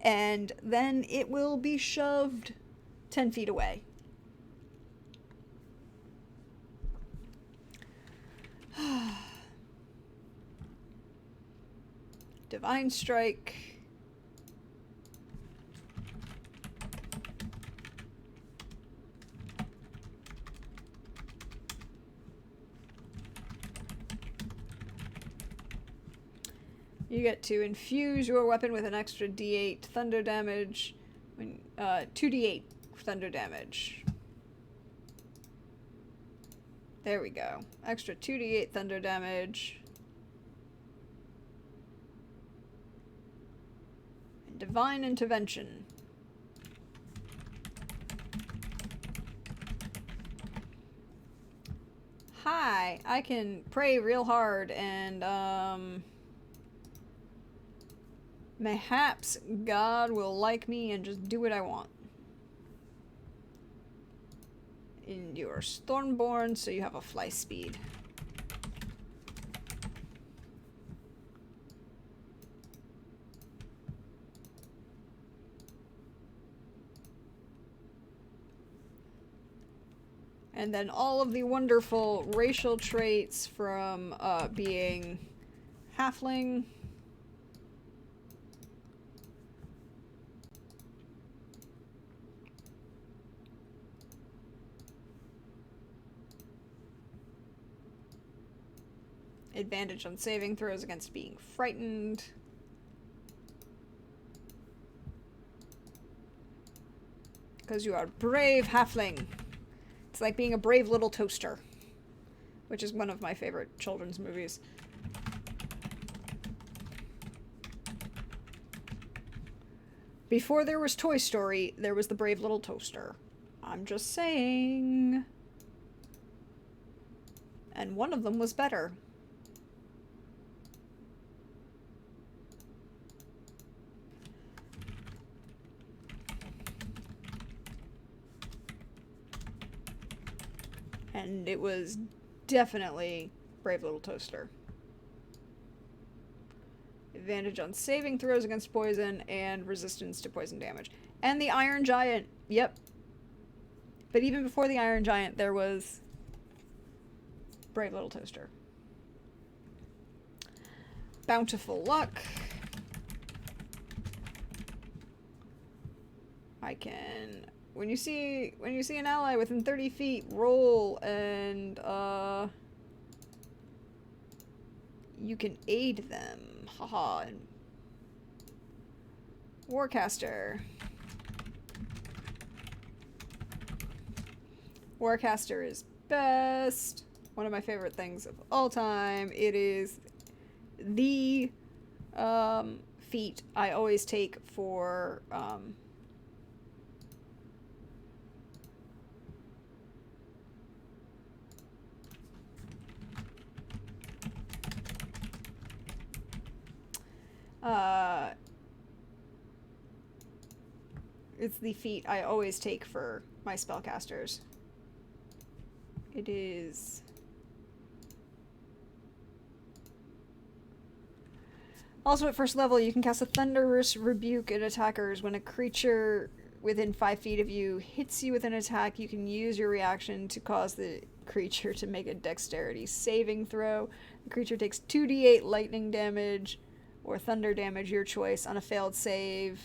and then it will be shoved 10 feet away. Divine Strike. You get to infuse your weapon with an extra d8 thunder damage. 2d8 thunder damage. There we go. Extra 2d8 thunder damage. And divine intervention. Hi, I can pray real hard and mayhaps God will like me and just do what I want. And you're Stormborn, so you have a fly speed. And then all of the wonderful racial traits from being halfling. Advantage on saving throws against being frightened. Because you are brave halfling. It's like being a brave little toaster. Which is one of my favorite children's movies. Before there was Toy Story, there was the brave little toaster. I'm just saying. And one of them was better. And it was definitely Brave Little Toaster. Advantage on saving throws against poison and resistance to poison damage. And the Iron Giant. Yep. But even before the Iron Giant, there was Brave Little Toaster. Bountiful Luck. I can... When you see an ally within 30 feet, roll and you can aid them. Haha. Warcaster. Warcaster is best. One of my favorite things of all time. It is the feat I always take for it's the feat I always take for my spellcasters. It is... Also at first level, you can cast a Thunderous Rebuke at attackers. When a creature within 5 feet of you hits you with an attack, you can use your reaction to cause the creature to make a dexterity saving throw. The creature takes 2d8 lightning damage or thunder damage, your choice, on a failed save,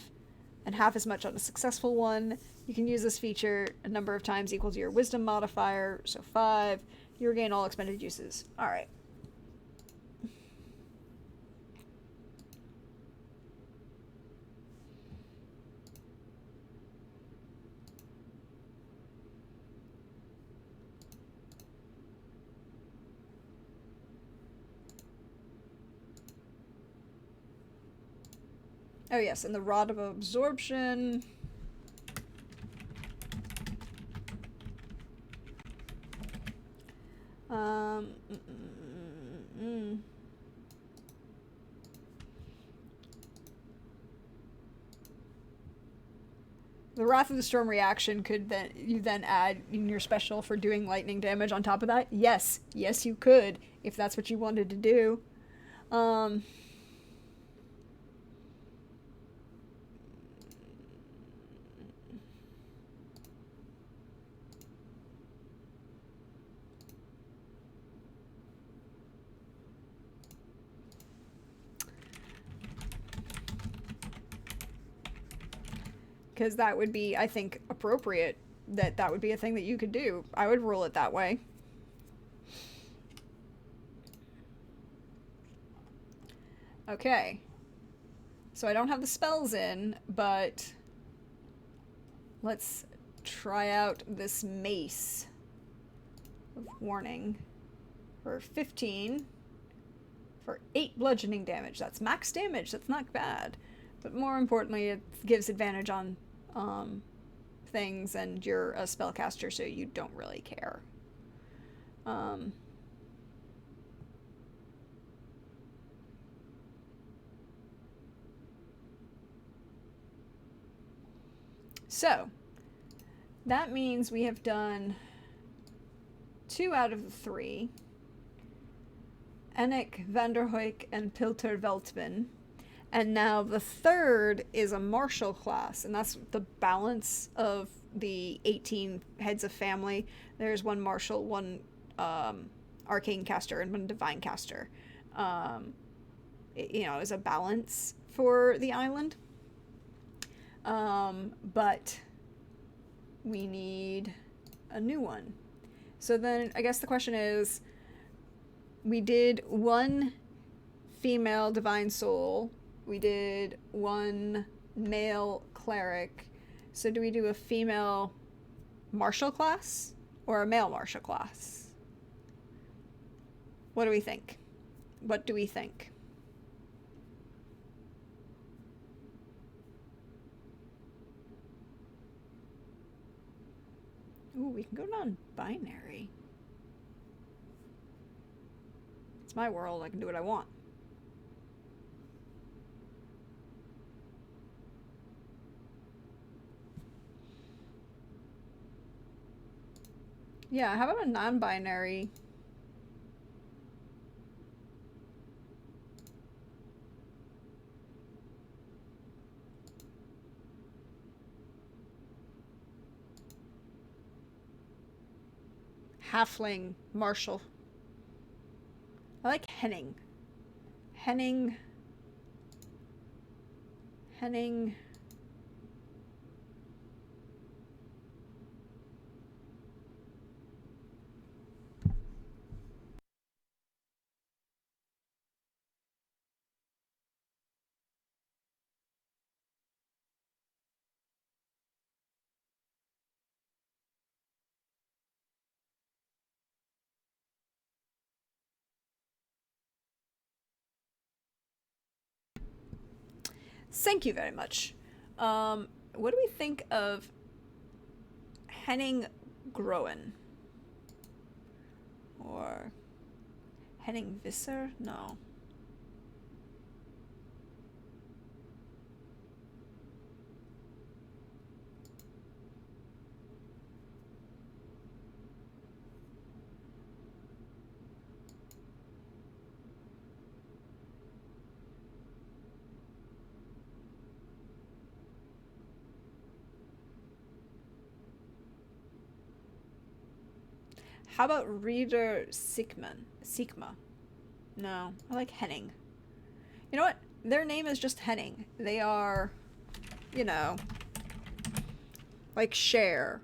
and half as much on a successful one. You can use this feature a number of times equal to your wisdom modifier, so 5. You regain all expended uses. Alright. Oh yes, and the Rod of Absorption. The Wrath of the Storm reaction could then add in your special for doing lightning damage on top of that? Yes. Yes, you could, if that's what you wanted to do. Because that would be, I think, appropriate. That would be a thing that you could do. I would rule it that way. Okay. So I don't have the spells in, but let's try out this mace of warning for 15 for 8 bludgeoning damage. That's max damage. That's not bad. But more importantly, it gives advantage on things, and you're a spellcaster, so you don't really care. So, that means we have done 2 out of the 3. Enik, Vanderhoek, and Pilter Veltman. And now the third is a martial class, and that's the balance of the 18 heads of family. There's one martial, one arcane caster, and one divine caster. It, is a balance for the island. But we need a new one. So then I guess the question is, we did 1 female divine soul. We did 1 male cleric. So do we do a female martial class or a male martial class? What do we think? What do we think? Ooh, we can go non-binary. It's my world. I can do what I want. Yeah, how about a non-binary? Halfling martial. I like Henning. Henning. Thank you very much. What do we think of Henning Groen? Or Henning Visser? No. How about Reader Sigma? No, I like Henning. You know what? Their name is just Henning. They are, like Cher.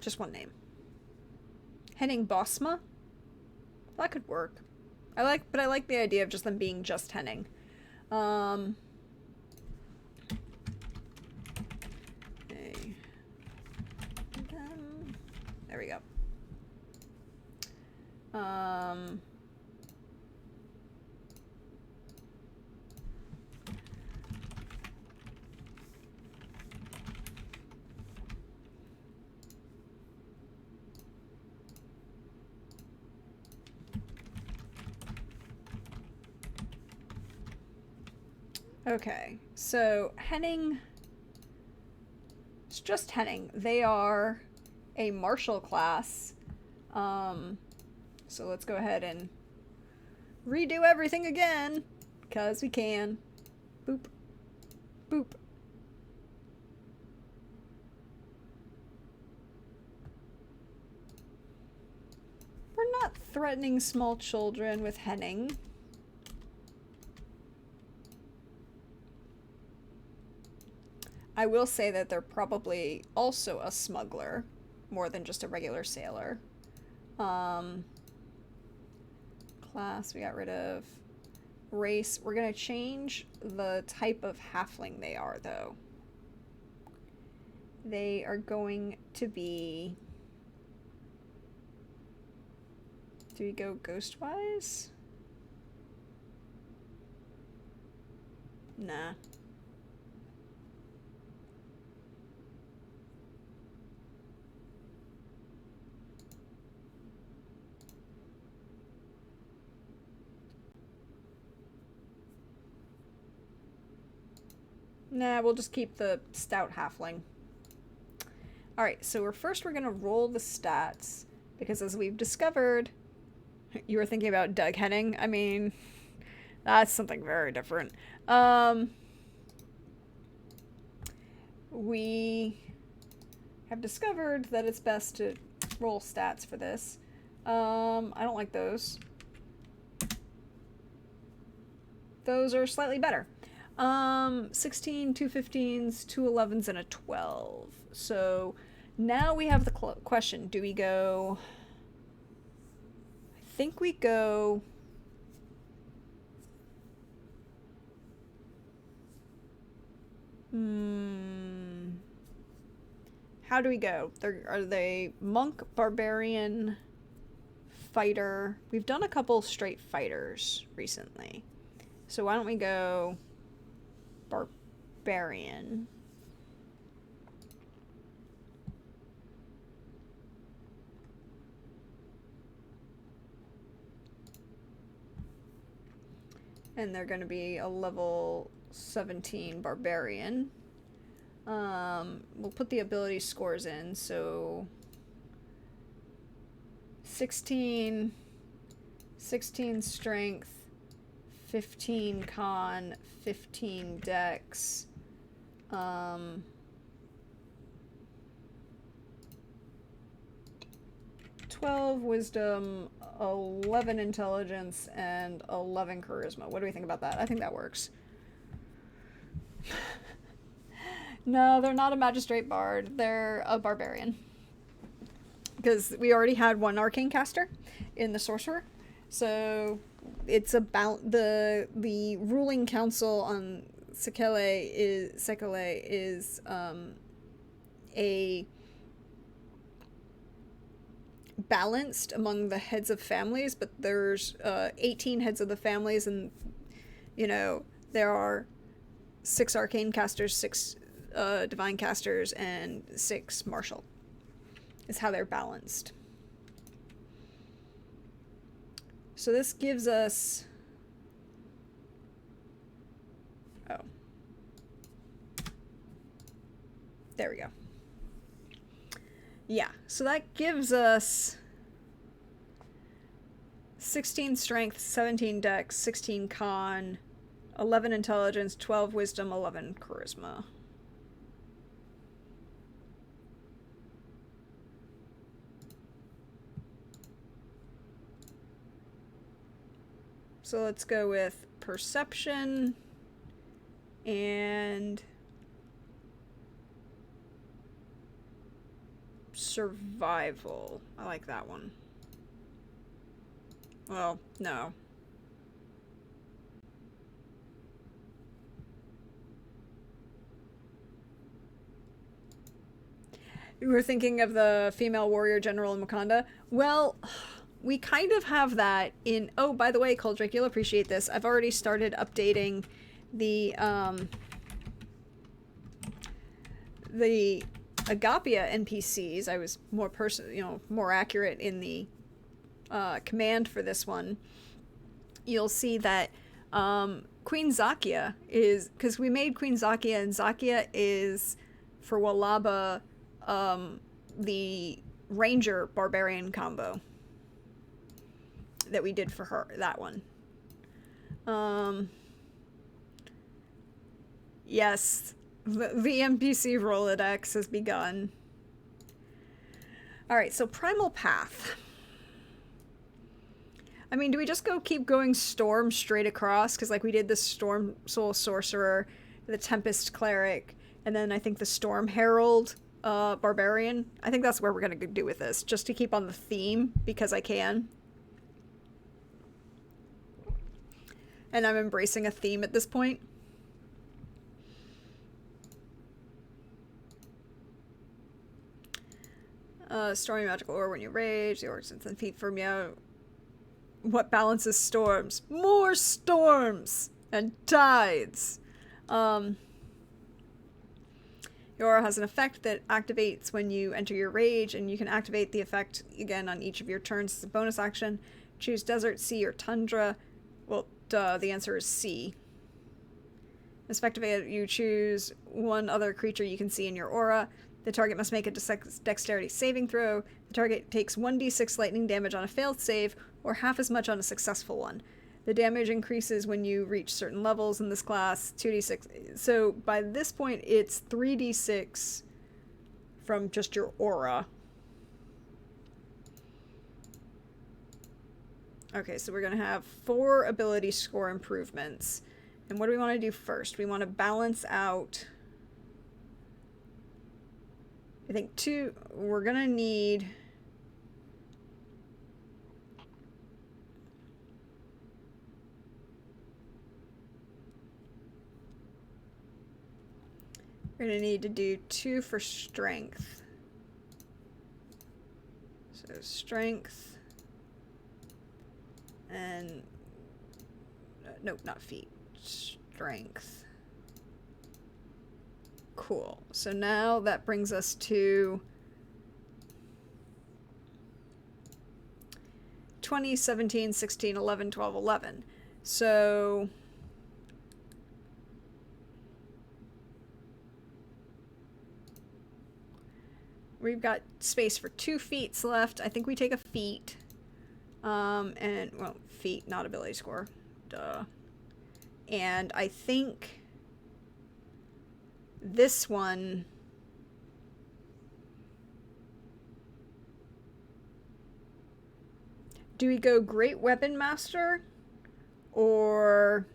Just one name. Henning Bosma? That could work. I like the idea of just them being just Henning. There we go. Okay, so Henning. It's just Henning. They are a martial class. So let's go ahead and redo everything again, because we can. Boop. Boop. We're not threatening small children with Henning. I will say that they're probably also a smuggler, more than just a regular sailor. Class, we got rid of race. We're going to change the type of halfling they are, though. They are going to be... Do we go ghost-wise? Nah. Nah, we'll just keep the stout halfling. Alright, so we're gonna roll the stats, because as we've discovered, you were thinking about Doug Henning. I mean, that's something very different. We have discovered that it's best to roll stats for this. I don't like those. Those are slightly better. 16, 2 15s, 2 11s, and a 12. So now we have the question. Do we go... I think we go... How do we go? Are they monk, barbarian, fighter? We've done a couple straight fighters recently. So why don't we go... Barbarian. And they're going to be a level 17 Barbarian. We'll put the ability scores in, so 16 strength, 15 con, 15 dex, 12 wisdom, 11 intelligence, and 11 charisma. What do we think about that? I think that works. No, they're not a magistrate bard. They're a barbarian. Because we already had one arcane caster in the sorcerer. So it's about the ruling council on Sekele is a balanced among the heads of families, but there's 18 heads of the families, and you know there are 6 arcane casters, 6 divine casters, and 6 martial. Is how they're balanced. So this gives us... Oh. There we go. Yeah, so that gives us 16 strength, 17 dex, 16 con, 11 intelligence, 12 wisdom, 11 charisma. So let's go with perception and survival. I like that one. Well, no. You were thinking of the female warrior general in Wakanda? Well... We kind of have that in... Oh, by the way, Coldrick, you'll appreciate this. I've already started updating the Agapia NPCs. I was more more accurate in the command for this one. You'll see that Queen Zakia is... Because we made Queen Zakia, and Zakia is, for Walaba, the Ranger Barbarian combo that we did for her, that one. Yes, the NPC Rolodex has begun. Alright, so Primal Path. I mean, do we just keep going Storm straight across? Because, like, we did the Storm Soul Sorcerer, the Tempest Cleric, and then I think the Storm Herald Barbarian. I think that's where we're going to do with this, just to keep on the theme, because I can. And I'm embracing a theme at this point. Stormy magical ore when you rage. The orcs within feet from you. What balances storms? More storms and tides. Your aura has an effect that activates when you enter your rage, and you can activate the effect again on each of your turns as a bonus action. Choose desert, sea, or tundra. Well, duh, the answer is sea. This effect, you choose one other creature you can see in your aura. The target must make a dexterity saving throw. The target takes 1d6 lightning damage on a failed save, or half as much on a successful one. The damage increases when you reach certain levels in this class, 2d6. So by this point, it's 3d6 from just your aura. Okay, so we're going to have 4 ability score improvements. And what do we want to do first? We want to balance out... I think 2... We're going to need... We're going to need to do 2 for strength. So strength. And... nope, not feet. Strength. Cool. So now that brings us to 20, 17, 16, 11, 12, 11. So we've got space for 2 feats left. I think we take a feat. And, well, feat, not ability score. Duh. And I think this one... Do we go Great Weapon Master? Or...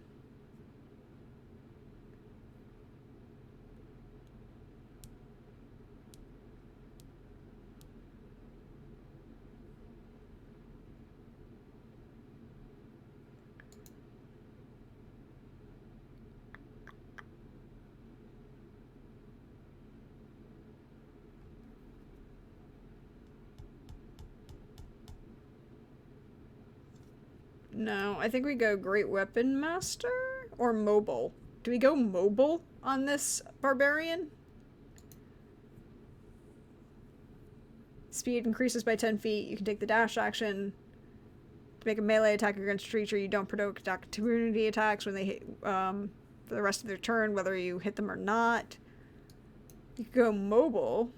No, I think we go Great Weapon Master or Mobile. Do we go Mobile on this Barbarian? Speed increases by 10 feet. You can take the dash action to make a melee attack against a creature. You don't provoke opportunity attacks when they hit for the rest of their turn, whether you hit them or not. You can go Mobile.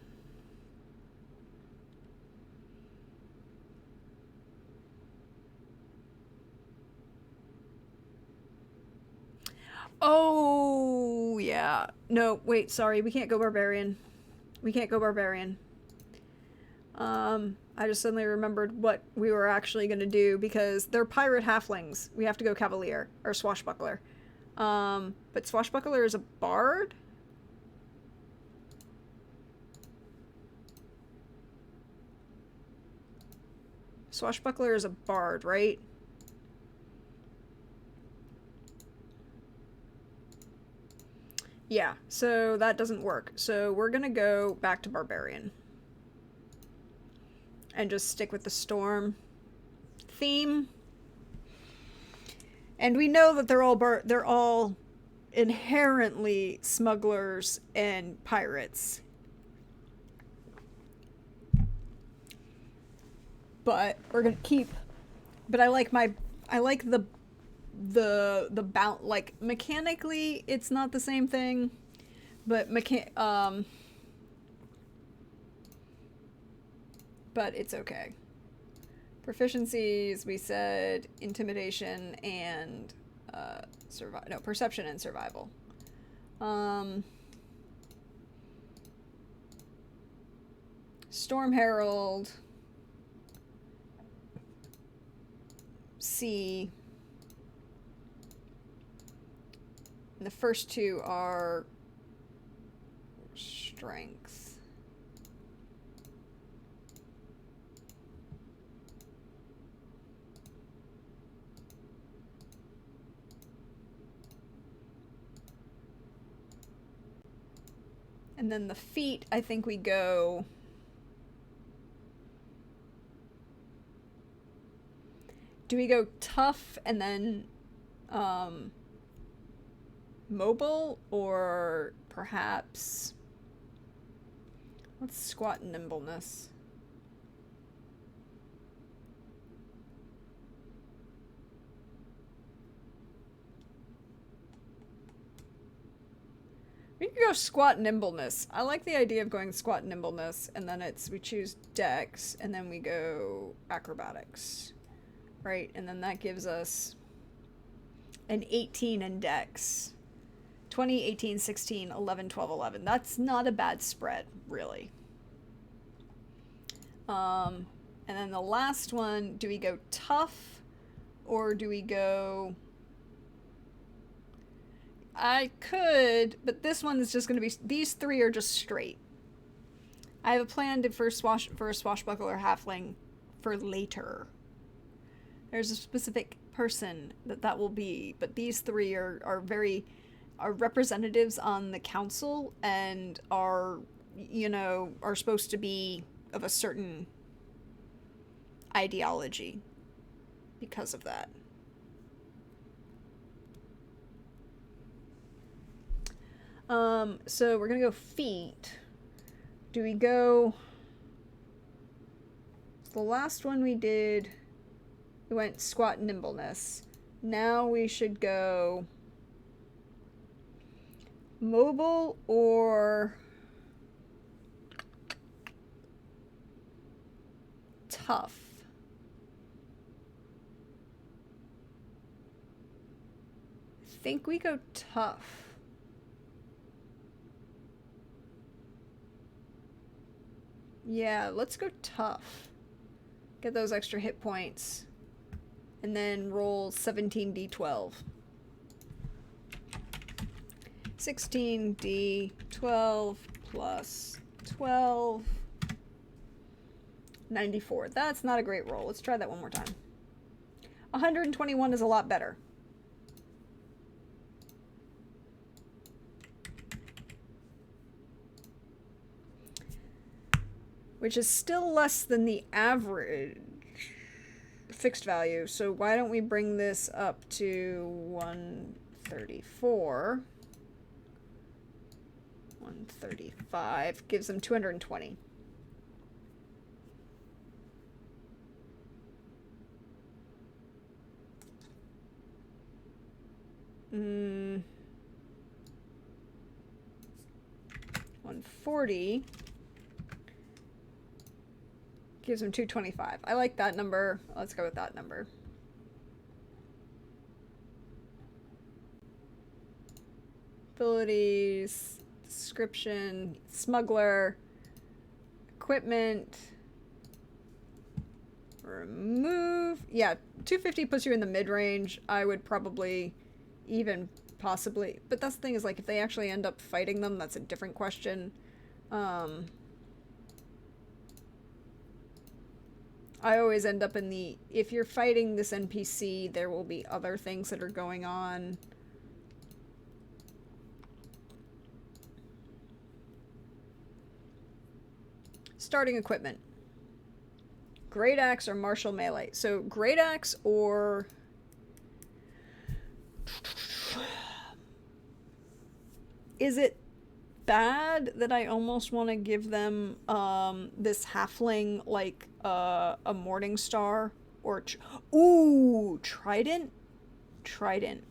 Oh, yeah. No, wait, sorry. We can't go Barbarian. We can't go Barbarian. I just suddenly remembered what we were actually going to do because they're pirate halflings. We have to go Cavalier or Swashbuckler. But Swashbuckler is a bard? Swashbuckler is a bard, right? Yeah, so that doesn't work. So we're gonna go back to Barbarian. And just stick with the storm theme. And we know that they're all inherently smugglers and pirates. But we're gonna keep... But I like the like mechanically it's not the same thing, but but it's okay. Proficiencies, we said intimidation and perception and survival. Storm Herald, Sea. And the first 2 are strength. And then the feet, I think we go... Do we go tough and then mobile, or perhaps... What's squat nimbleness? We can go squat nimbleness. I like the idea of going squat nimbleness, and then we choose dex, and then we go acrobatics. Right, and then that gives us an 18 in dex. 20, 18, 16, 11, 12, 11. That's not a bad spread, really. And then the last one, do we go tough, or do we go... I could, but this one is just going to be... These three are just straight. I have a plan for a swashbuckler halfling for later. There's a specific person that will be, but these three are representatives on the council and are supposed to be of a certain ideology because of that. So we're gonna go feet. Do we go... The last one we did, we went squat nimbleness. Now we should go mobile or tough. I think we go tough. Yeah, let's go tough. Get those extra hit points. And then roll 17d12. 16d12 plus 12. 94. That's not a great roll. Let's try that one more time. 121 is a lot better. Which is still less than the average fixed value. So why don't we bring this up to 134? 135 gives them 220. Mm. 140 gives them 225. I like that number. Let's go with that number. Abilities, description, smuggler, equipment, remove. Yeah, 250 puts you in the mid-range. I would probably even possibly, but that's the thing is, like, if they actually end up fighting them, that's a different question. I always end up in the, if you're fighting this NPC, there will be other things that are going on. Starting equipment. Great Axe or martial melee. So Great Axe or... Is it bad that I almost want to give them this halfling like a Morning Star or ooh, Trident? Trident.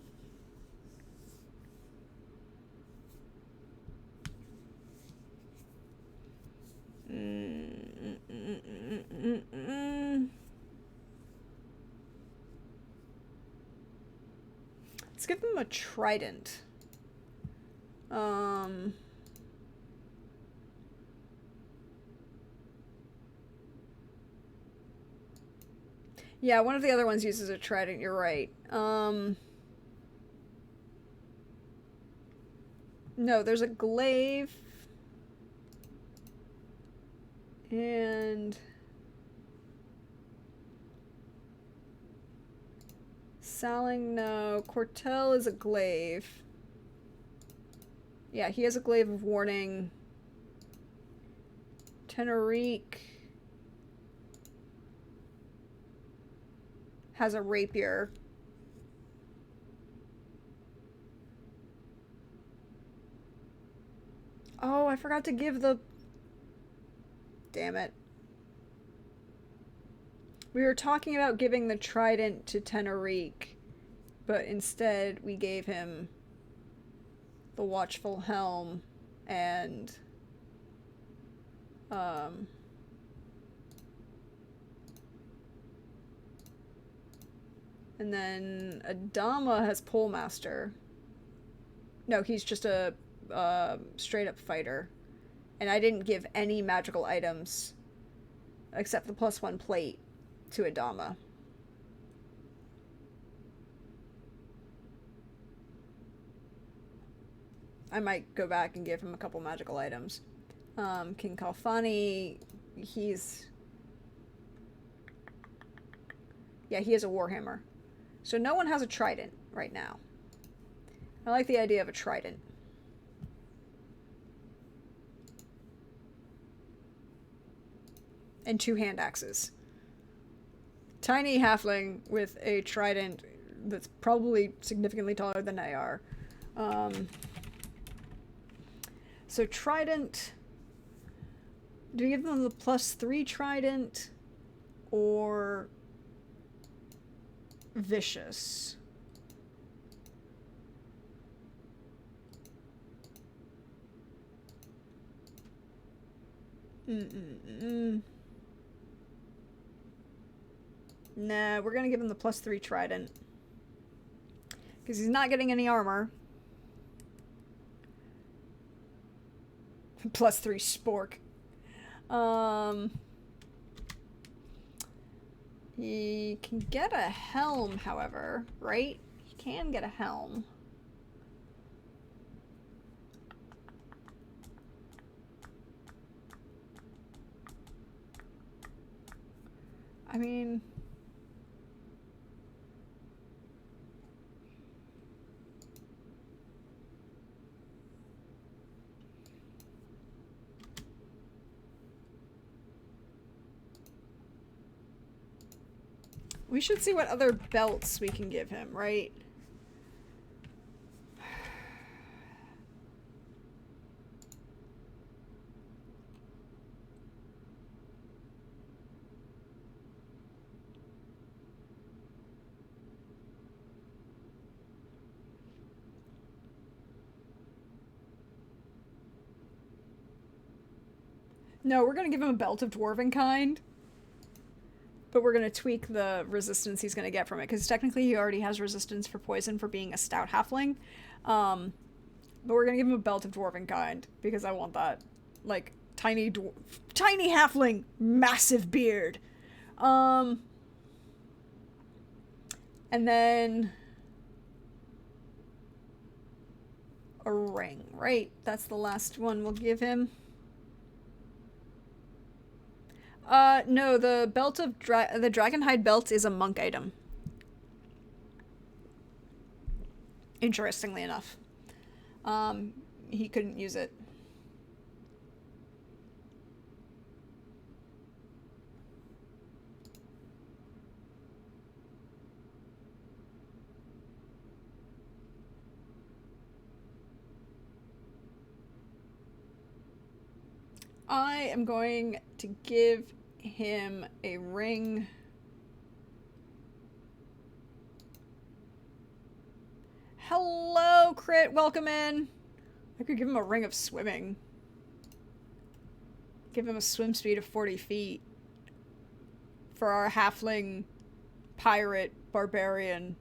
Let's give them a Trident. Yeah, one of the other ones uses a trident, you're right. No, there's a glaive. And... Saling, no. Cortel is a glaive. Yeah, he has a glaive of warning. Tenerique has a rapier. Oh, I forgot to give the... Damn it. We were talking about giving the trident to Tenerique, but instead we gave him the Watchful Helm and then Adama has Polemaster. No, he's just a straight up fighter. And I didn't give any magical items except the +1 plate to Adama. I might go back and give him a couple magical items. King Kalfani, he's... Yeah, he has a Warhammer. So no one has a trident right now. I like the idea of a trident. And 2 hand axes. Tiny halfling with a trident that's probably significantly taller than they are. So trident... Do we give them the +3 trident? Or... vicious? Nah, we're gonna give him the +3 trident. Because he's not getting any armor. +3 spork. He can get a helm, however, right? He can get a helm. I mean... We should see what other belts we can give him, right? No, we're gonna give him a belt of Dwarven kind. But we're going to tweak the resistance he's going to get from it. Because technically he already has resistance for poison for being a stout halfling. But we're going to give him a belt of Dwarven kind. Because I want that. Like, tiny halfling. Massive beard. And then... a ring, right? That's the last one we'll give him. No, the belt of the Dragonhide belt is a monk item. Interestingly enough. He couldn't use it. I am going to give him a ring. Hello, Crit. Welcome in. I could give him a ring of swimming. Give him a swim speed of 40 feet. For our halfling pirate barbarian.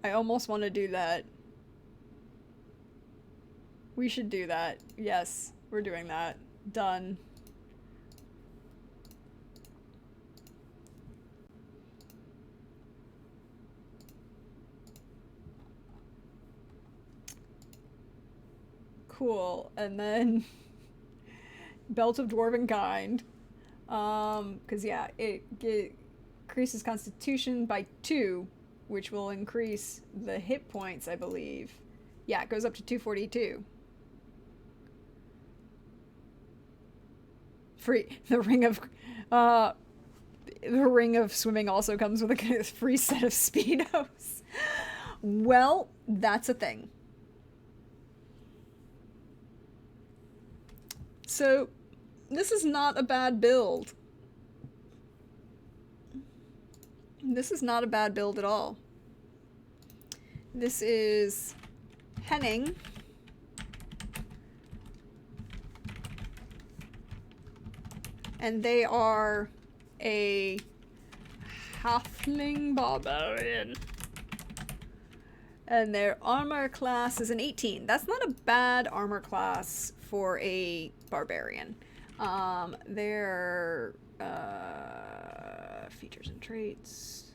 I almost want to do that. We should do that. Yes, we're doing that. Done. Cool. And then Belt of Dwarven Kind. Because yeah, it increases Constitution by 2, which will increase the hit points, I believe. Yeah, it goes up to 242. The ring of, the ring of swimming also comes with a free set of speedos. Well, that's a thing. So, this is not a bad build. This is not a bad build at all. This is Henning. And they are a halfling barbarian. And their armor class is an 18. That's not a bad armor class for a barbarian. Their features and traits.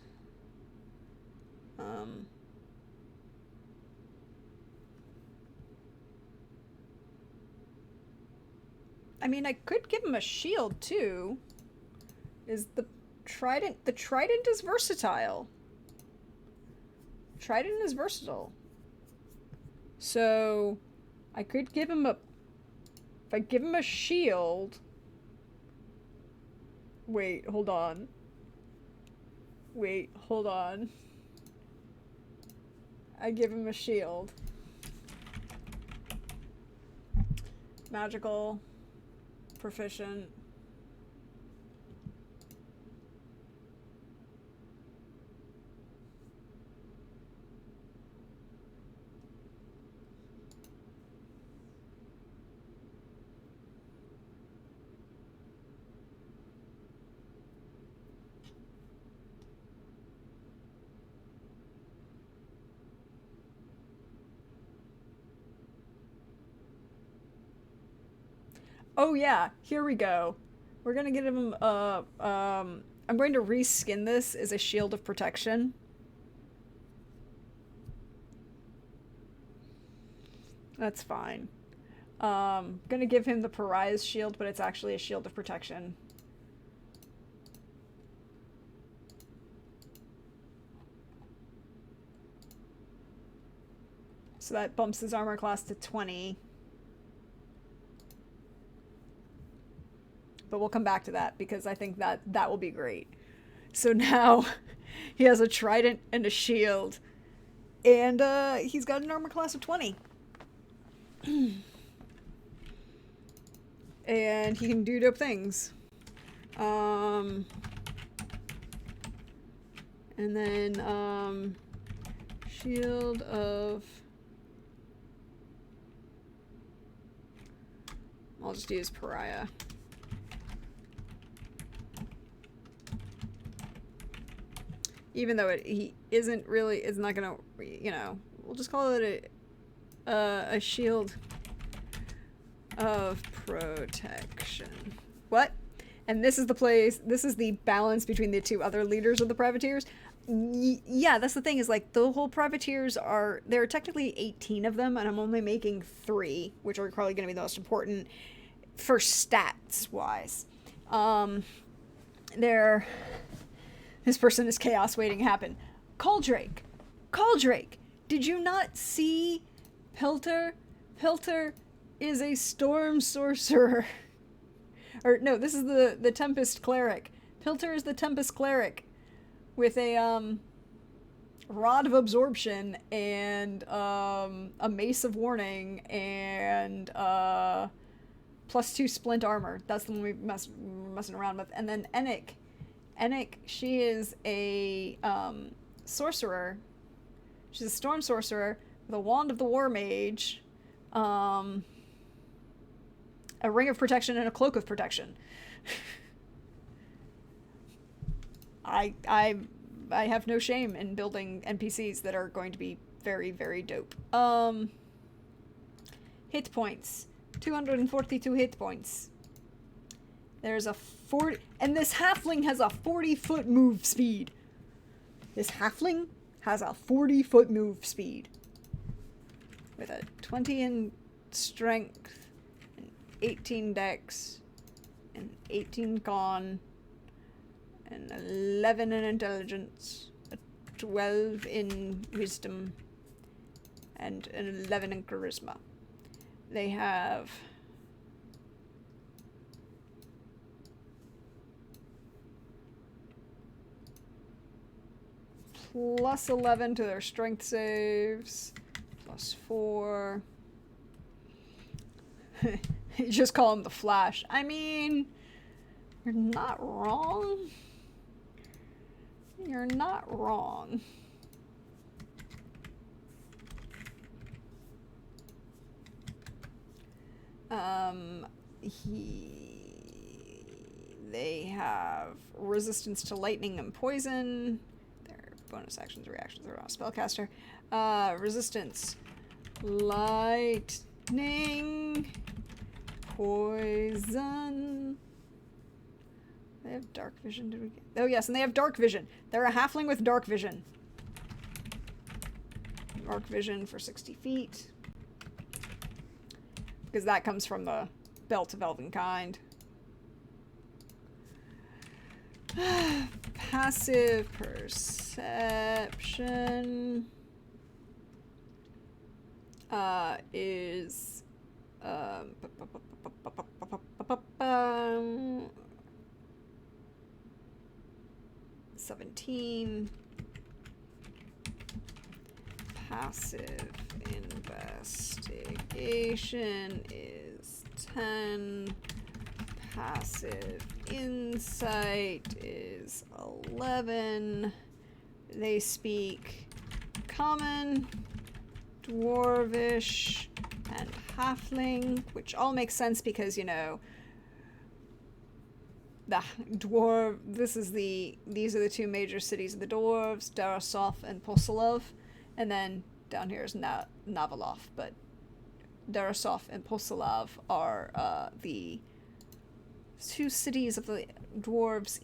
I mean, I could give him a shield too. Is the trident is versatile. Trident is versatile. So I could give him if I give him a shield. Wait, hold on. I give him a shield. Magical. Proficient. Oh yeah, here we go. We're gonna give him I'm going to reskin this as a shield of protection. That's fine. Gonna give him the Pariah's shield, but it's actually a shield of protection. So that bumps his armor class to 20. But we'll come back to that because I think that will be great. So now he has a trident and a shield. And he's got an armor class of 20. And he can do dope things. And then shield of... I'll just use Pariah. Even though he isn't really, it's not gonna, you know, we'll just call it a shield of protection. What? And this is the place, this is the balance between the two other leaders of the privateers. Yeah, that's the thing, is like the whole privateers are, there are technically 18 of them, and I'm only making 3, which are probably going to be the most important for stats wise. This person is chaos waiting to happen. Caldrake! Caldrake! Did you not see Pilter? Pilter is a storm sorcerer. Or no, this is the Tempest cleric. Pilter is the Tempest cleric with a rod of absorption and a mace of warning and +2 splint armor. That's the one we're messing around with. And then Enic, she is a sorcerer. She's a storm sorcerer with a wand of the war mage, a ring of protection, and a cloak of protection. I have no shame in building NPCs that are going to be very, very dope. Hit points. 242 hit points. There's a 40... And this halfling has a 40-foot move speed. This halfling has a 40-foot move speed. With a 20 in strength, and 18 dex, and 18 con, and 11 in intelligence, a 12 in wisdom, and an 11 in charisma. They have plus 11 to their strength saves. Plus 4. You just call him the Flash. I mean, you're not wrong. You're not wrong. They have resistance to lightning and poison. Their bonus actions, reactions, they're not a spellcaster. Resistance, lightning, poison. They have dark vision. Did we get? Oh yes, and they have dark vision. They're a halfling with dark vision. Dark vision for 60 feet. Because that comes from the Belt of Elvenkind. Passive perception is 17. Passive investigation is 10. Passive insight is 11. They speak Common, Dwarvish, and Halfling, which all makes sense because, you know, the dwarf. These are the two major cities of the dwarves, Darasov and Posilov, and then down here is Navalov. But Darasov and Posilov are the two cities of the dwarves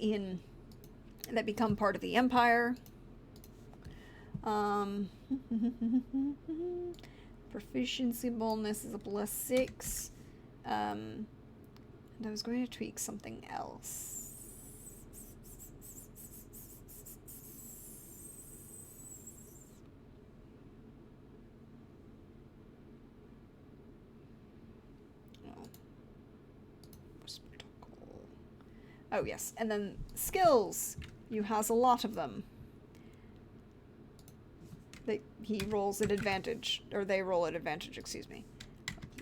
that become part of the empire. Proficiency bonus is a +6. And I was going to tweak something else. Oh yes, and then skills. You has a lot of them. He rolls at advantage, or they roll at advantage, excuse me.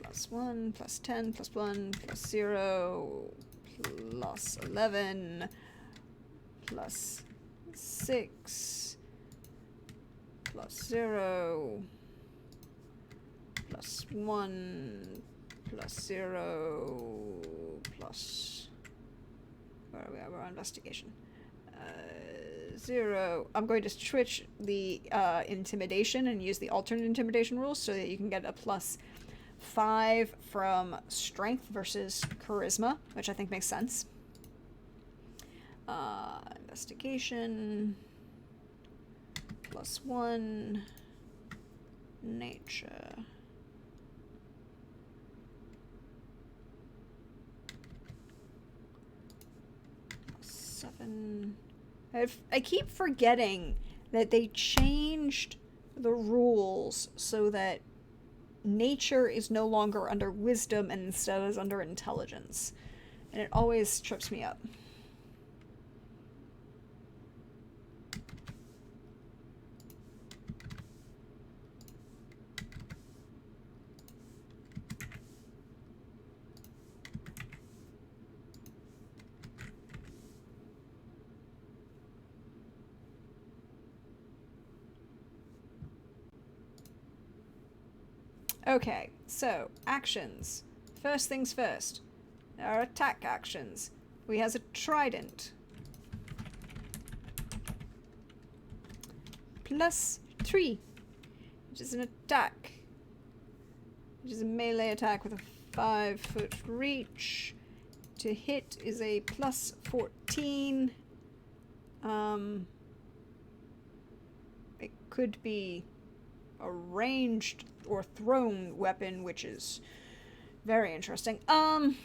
+1, +10, +1, +0, +11, +6, +0, +1, +0, where are we at? We're on investigation. 0. I'm going to switch the intimidation and use the alternate intimidation rules so that you can get a +5 from strength versus charisma, which I think makes sense. Investigation, +1, nature. +7. I keep forgetting that they changed the rules so that nature is no longer under wisdom and instead is under intelligence. And it always trips me up. Okay, so actions. First things first. Our attack actions. We has a trident. +3, which is an attack. Which is a melee attack with a 5-foot reach. To hit is a +14. It could be a ranged or thrown weapon, which is very interesting. One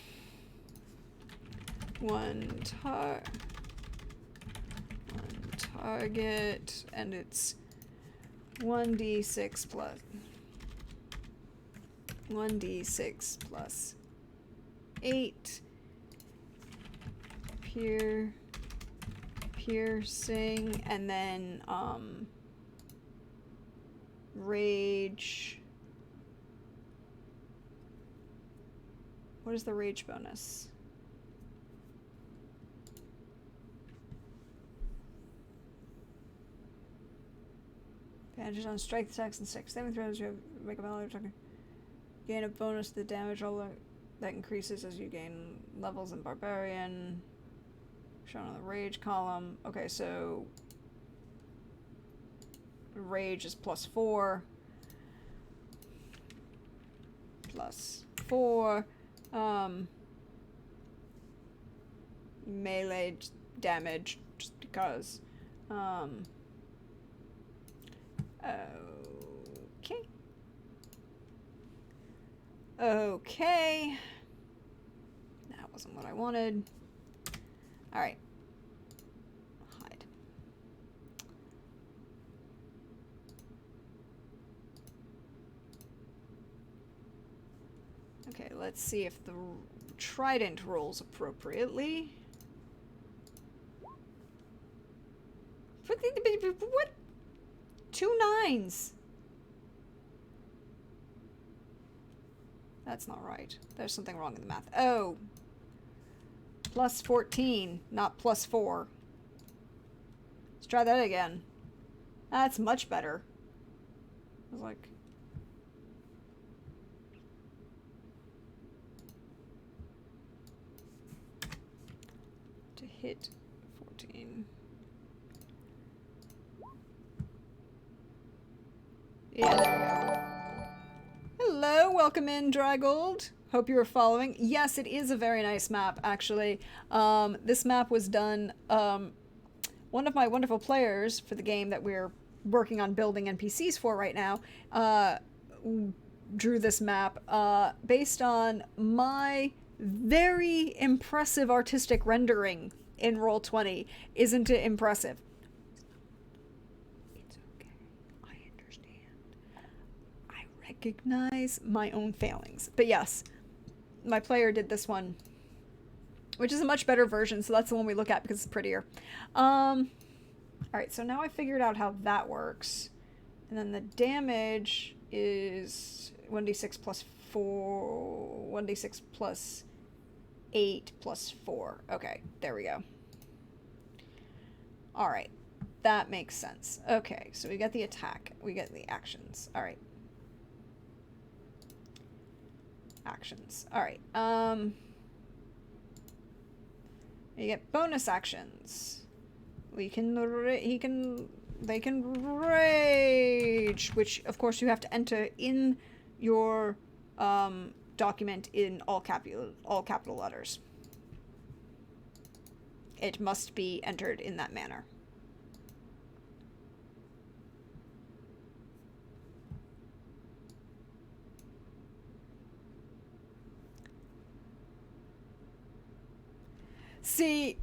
target, and it's 1d6 plus 8 piercing, and then rage. What is the rage bonus? Advantage on strike attacks and 6 saving throws. You make a value attacker. Gain a bonus to the damage roll that increases as you gain levels in Barbarian. Shown on the rage column. Okay, so rage is +4. +4. Melee damage, just because. Okay. Okay. That wasn't what I wanted. Alright. Hide. Okay, let's see if the trident rolls appropriately. What? 2 9s. That's not right. There's something wrong in the math. Oh. +14, not +4. Let's try that again. That's much better. I was like... to hit 14. Yeah, there we go. Hello, welcome in, Drygold. Hope you were following. Yes, it is a very nice map, actually. This map was done, one of my wonderful players for the game that we're working on building NPCs for right now, drew this map, based on my very impressive artistic rendering in Roll20. Isn't it impressive? Recognize my own failings. But yes, my player did this one, which is a much better version, so that's the one we look at because it's prettier. Alright, so now I figured out how that works. And then the damage is 1d6 plus 4, 1d6 plus 8 plus 4. Okay, there we go. Alright, that makes sense. Okay, so we got the attack, we get the actions. Alright. Actions. Alright, you get bonus actions. They can rage, which of course you have to enter in your document in all capital letters. It must be entered in that manner. See,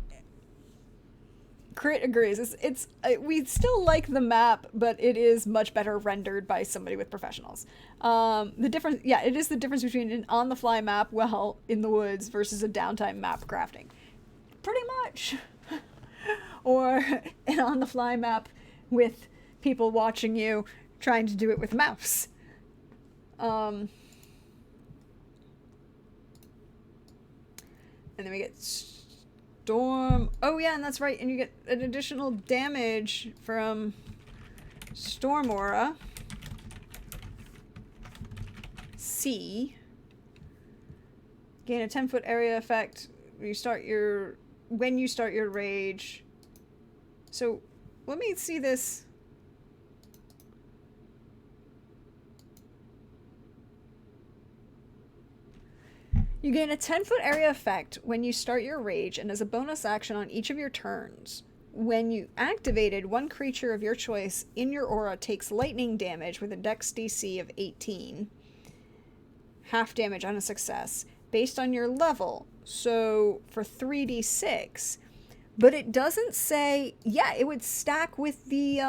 Crit agrees. It's we still like the map, but it is much better rendered by somebody with professionals. The difference, yeah, it is the difference between an on-the-fly map, well, in the woods, versus a downtime map crafting. Pretty much. Or an on-the-fly map with people watching you trying to do it with a mouse. And then we get Storm. Oh yeah, and that's right. And you get an additional damage from Storm Aura. C. Gain a 10-foot area effect when you start your rage. So let me see this. You gain a 10-foot area effect when you start your rage, and as a bonus action on each of your turns. When you activated, one creature of your choice in your aura takes lightning damage with a Dex DC of 18. Half damage on a success, based on your level. So for 3d6. But it doesn't say... Yeah, it would stack with the...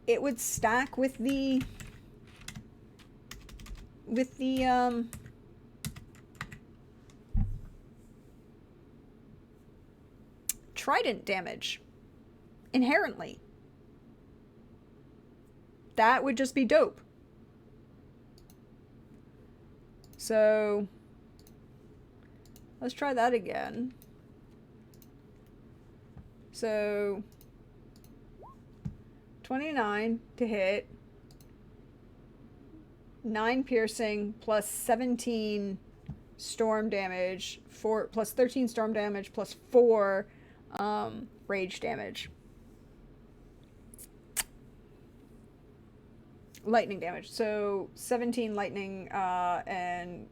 It would stack with the... trident damage. Inherently. That would just be dope. So, let's try that again. So, 29 to hit. 9 piercing plus 17 storm damage. Plus 13 storm damage plus 4 rage damage. Lightning damage. So 17 lightning, and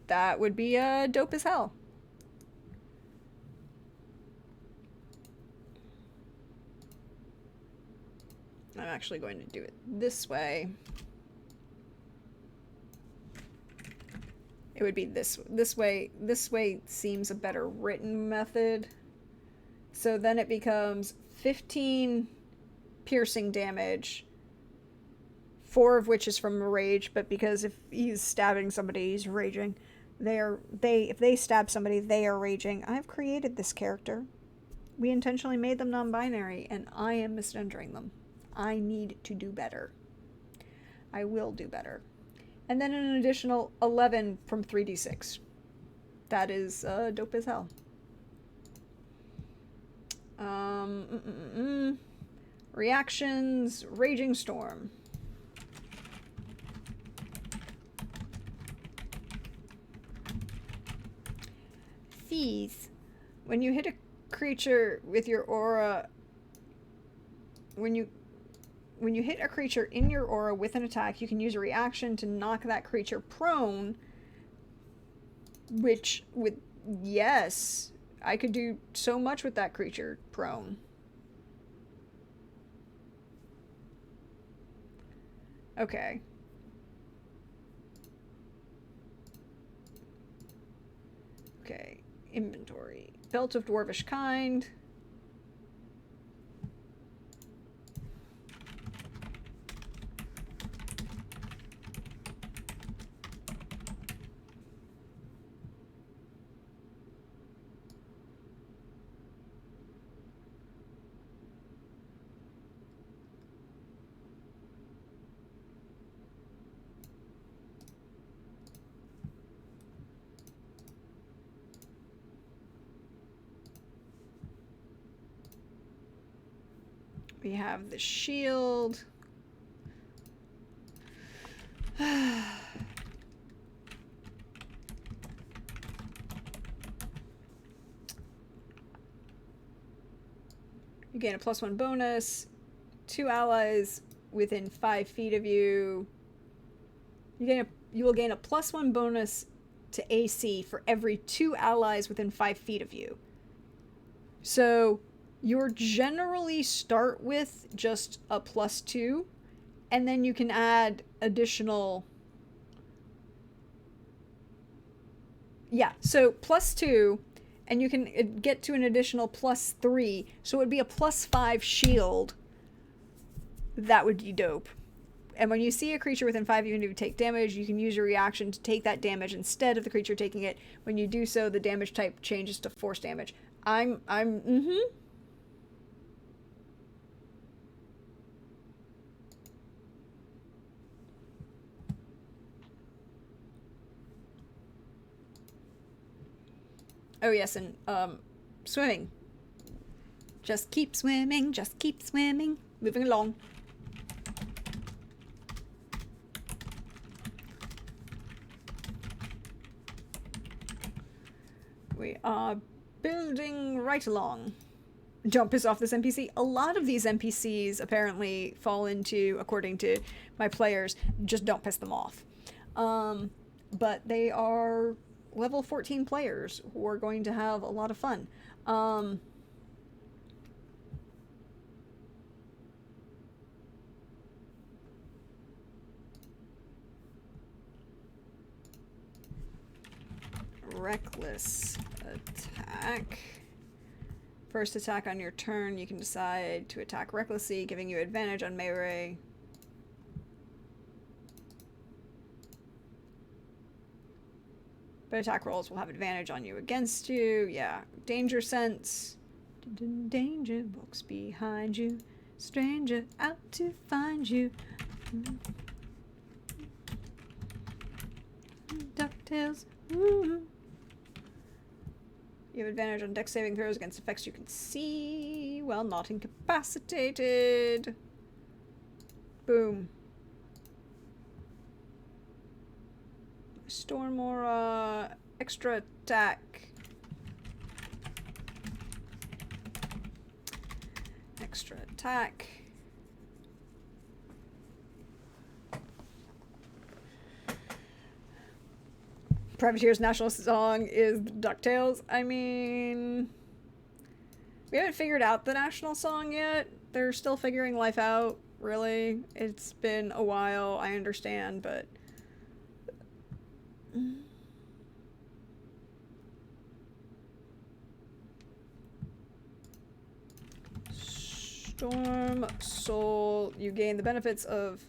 that would be dope as hell. I'm actually going to do it this way. It would be this way. This way seems a better written method. So then it becomes 15 piercing damage, 4 of which is from rage, but because if he's stabbing somebody, he's raging. If they stab somebody, they are raging. I've created this character. We intentionally made them non-binary, and I am misgendering them. I need to do better. I will do better. And then an additional 11 from 3d6. That is dope as hell. Reactions, Raging Storm. Fees. When you hit a creature with your aura, when you hit a creature in your aura with an attack, you can use a reaction to knock that creature prone, which with, yes, I could do so much with that creature prone. Okay. Okay, inventory. Belt of Dwarvish Kind. We have the shield. You gain a +1 bonus. 2 allies within 5 feet of you. You will gain a +1 bonus to AC for every 2 allies within 5 feet of you. So you'll generally start with just a +2, and then you can add additional. Yeah, so +2, and you can get to an additional +3, so it would be a +5 shield. That would be dope. And when you see a creature within 5 feet of you take damage, you can use your reaction to take that damage instead of the creature taking it. When you do so, the damage type changes to force damage. Oh yes, and swimming. Just keep swimming, just keep swimming. Moving along. We are building right along. Don't piss off this NPC. A lot of these NPCs apparently fall into, according to my players, just don't piss them off. But they are level 14 players who are going to have a lot of fun. Reckless attack. First attack on your turn, you can decide to attack recklessly, giving you advantage on melee. but attack rolls will have advantage on you against you. Yeah. Danger sense. Danger walks behind you. Stranger out to find you. DuckTales. Woo. You have advantage on dex saving throws against effects you can see while not incapacitated. Boom. Storm Aura. Extra attack. Extra attack. Privateer's national song is DuckTales. I mean, we haven't figured out the national song yet. They're still figuring life out, really. It's been a while, I understand, but... Storm Soul. You gain the benefits of...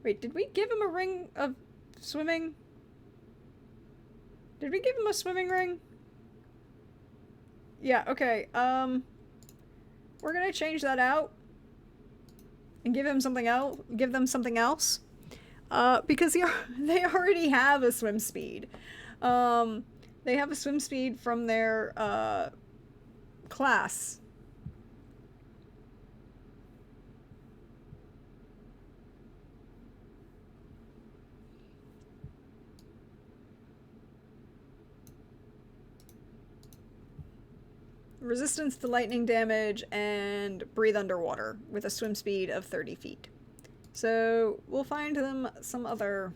Wait, did we give him a ring of swimming? Did we give him a swimming ring? Yeah, okay. We're gonna change that out and give him something else. Give them something else. Because they already have a swim speed. They have a swim speed from their class. Resistance to lightning damage and breathe underwater with a swim speed of 30 feet. So we'll find them some other...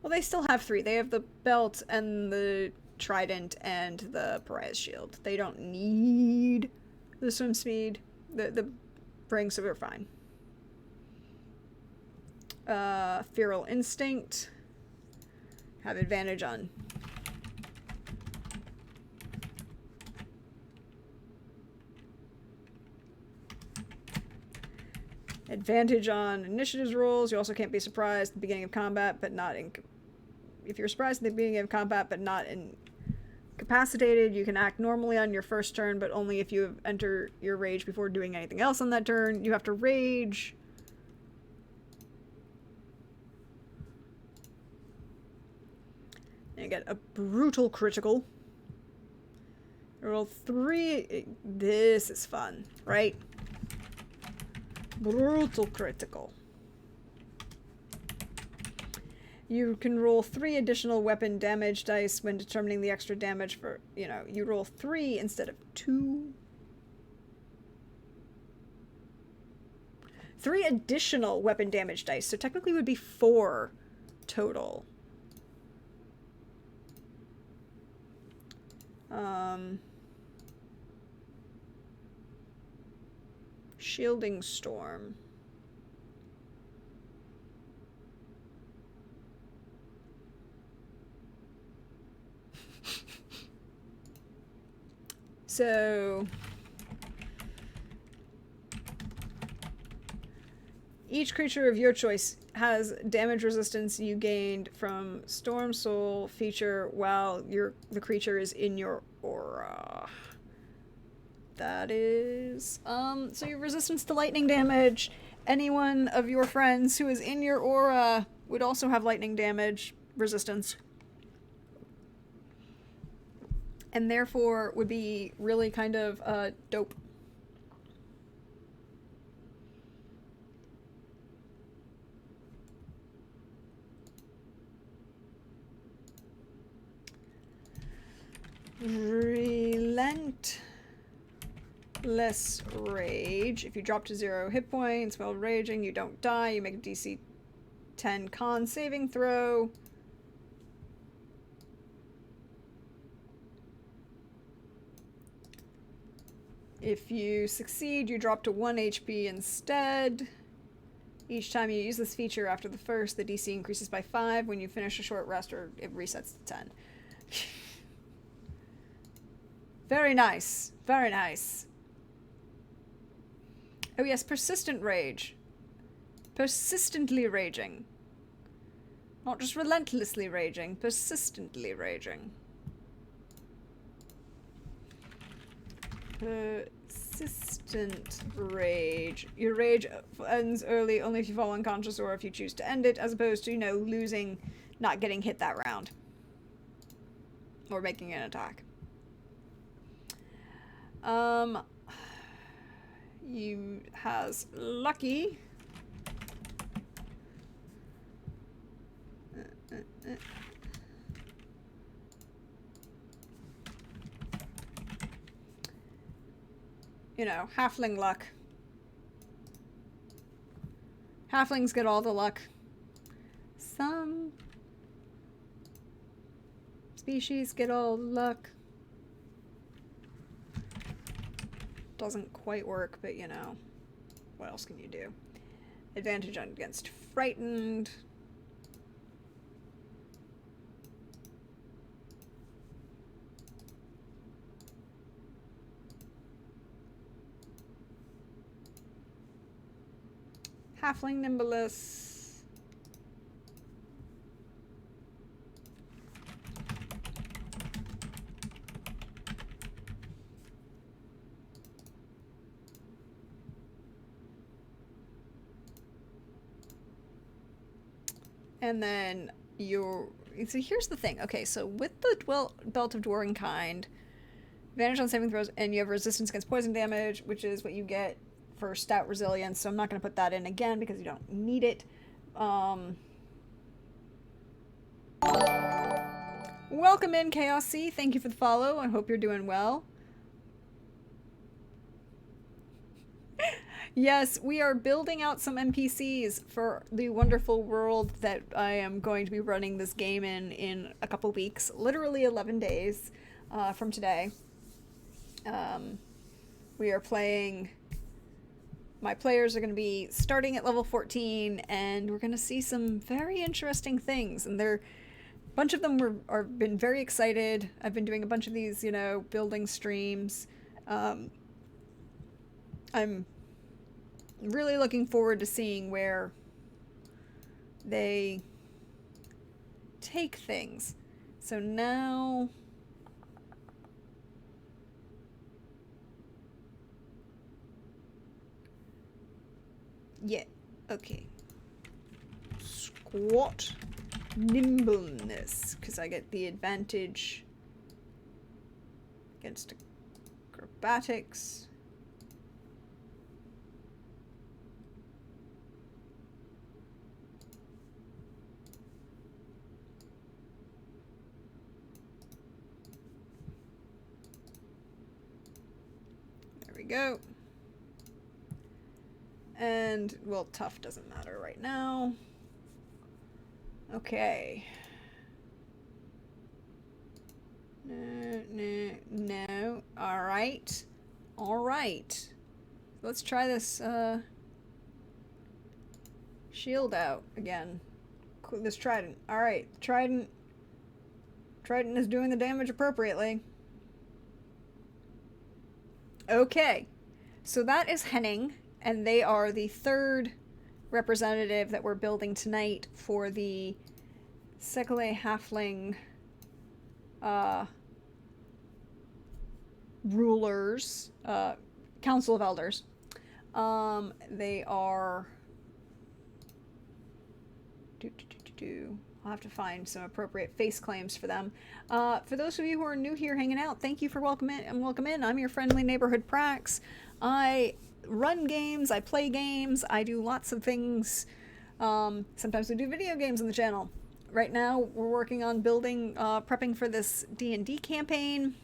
Well, they still have 3. They have the belt and the trident and the pariah's shield. They don't need the swim speed, the ring, so we're fine. Feral Instinct. Have advantage on... Advantage on initiatives rolls. You also can't be surprised at the beginning of combat, but not in... If you're surprised at the beginning of combat, but not incapacitated, you can act normally on your first turn, but only if you enter your rage before doing anything else on that turn. You have to rage. And you get a brutal critical. Roll 3. This is fun, right? Brutal critical. You can roll 3 additional weapon damage dice when determining the extra damage for, you know, you roll 3 instead of 2. 3 additional weapon damage dice, so technically it would be 4 total. Shielding Storm. So each creature of your choice has damage resistance you gained from Storm Soul feature while the creature is in your aura. That is, so your resistance to lightning damage. Anyone of your friends who is in your aura would also have lightning damage resistance. And therefore would be really kind of, dope. Relent. Less rage. If you drop to 0 hit points while raging, you don't die. You make a DC 10 con saving throw. If you succeed, you drop to 1 HP instead. Each time you use this feature after the first, the DC increases by 5. When you finish a short rest, or it resets to 10. Very nice. Very nice. Oh yes, persistent rage. Persistently raging. Not just relentlessly raging, persistently raging. Persistent rage. Your rage ends early only if you fall unconscious or if you choose to end it, as opposed to, you know, losing, not getting hit that round. Or making an attack. You has lucky. You know, halfling luck. Halflings get all the luck. Some species get all the luck. Doesn't quite work, but you know, what else can you do? Advantage against frightened. Halfling Nimbulus. And then your... So here's the thing. Okay, so with the Belt of Dwarven Kind, advantage on saving throws, and you have resistance against poison damage, which is what you get for stout resilience, so I'm not going to put that in again because you don't need it. Welcome in, Chaos C. Thank you for the follow. I hope you're doing well. Yes, we are building out some NPCs for the wonderful world that I am going to be running this game in a couple weeks. Literally 11 days from today. We are playing... My players are going to be starting at level 14, and we're going to see some very interesting things. And a bunch of them are been very excited. I've been doing a bunch of these, you know, building streams. I'm really looking forward to seeing where they take things. So now... Yeah, okay. Squat nimbleness, because I get the advantage against acrobatics. There we go. And, well, tough doesn't matter right now. Okay. No. Alright. Alright. Let's try this, shield out again. This trident. Alright. Trident is doing the damage appropriately. Okay. So that is Henning. And they are the third representative that we're building tonight for the Sekele Halfling rulers, Council of Elders. They are... I'll have to find some appropriate face claims for them. For those of you who are new here hanging out, thank you for welcome in. I'm your friendly neighborhood Prax. I run games, I play games, I do lots of things. Sometimes we do video games on the channel. Right now we're working on building, prepping for this D&D campaign.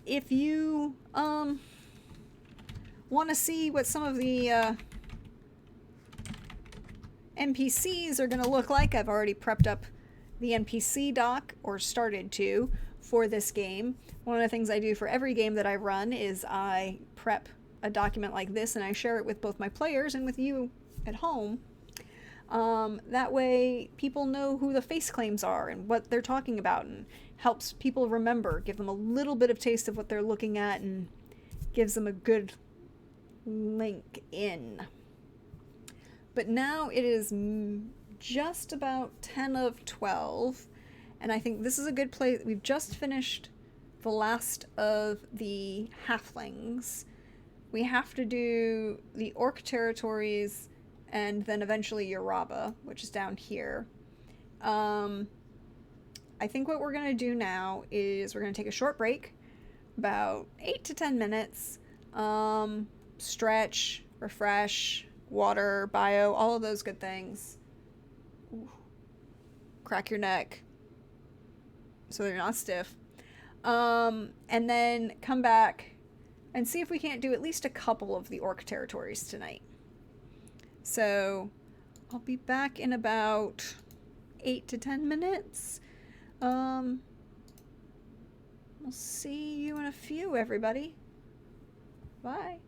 If you want to see what some of the NPCs are going to look like, I've already prepped up the NPC doc, or started to, for this game. One of the things I do for every game that I run is I prep a document like this and I share it with both my players and with you at home. That way people know who the face claims are and what they're talking about, and helps people remember, give them a little bit of taste of what they're looking at, and gives them a good link in. But now it is just about 10 of 12, and I think this is a good place. We've just finished the last of the halflings. We have to do the orc territories and then eventually Yoraba, which is down here. I think what we're going to do now is we're going to take a short break, about 8 to 10 minutes, stretch, refresh, water, bio, all of those good things. Ooh. Crack your neck so they're not stiff. And then come back and see if we can't do at least a couple of the orc territories tonight. So I'll be back in about 8 to 10 minutes. We'll see you in a few, everybody. Bye.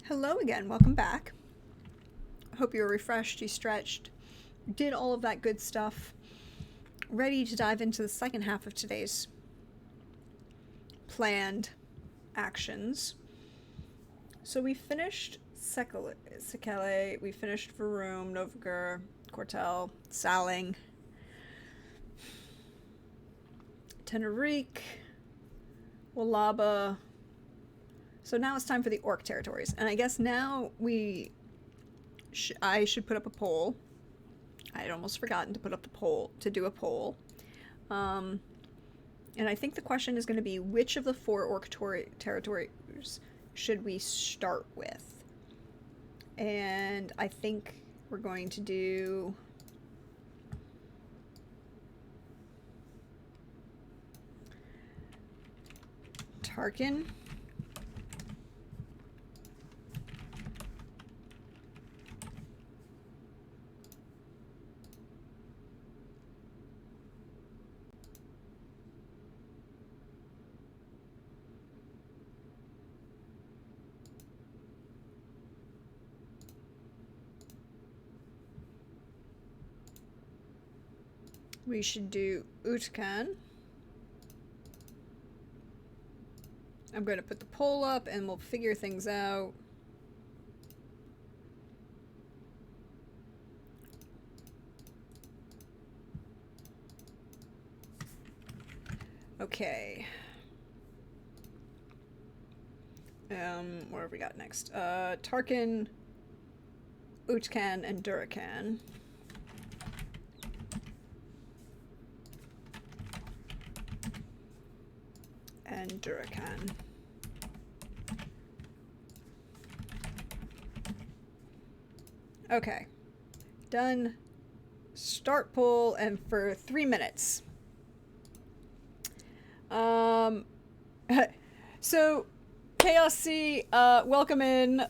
Hello again, welcome back. Hope you're refreshed, you stretched, did all of that good stuff. Ready to dive into the second half of today's planned actions. So we finished Sekele, we finished Varum, Novigur, Cortel, Saling, Tenerique, Wallaba. So now it's time for the orc territories. And I guess now I should put up a poll. I had almost forgotten to put up to do a poll. And I think the question is going to be, which of the 4 orc territories should we start with? And I think we're going to do Tarkin, we should do Utkan. I'm going to put the poll up and we'll figure things out. Okay. What have we got next? Tarkin, Utkan, and Durakan. And Durakan. Okay. Done. Start poll, and for 3 minutes. So, Chaos C, welcome in.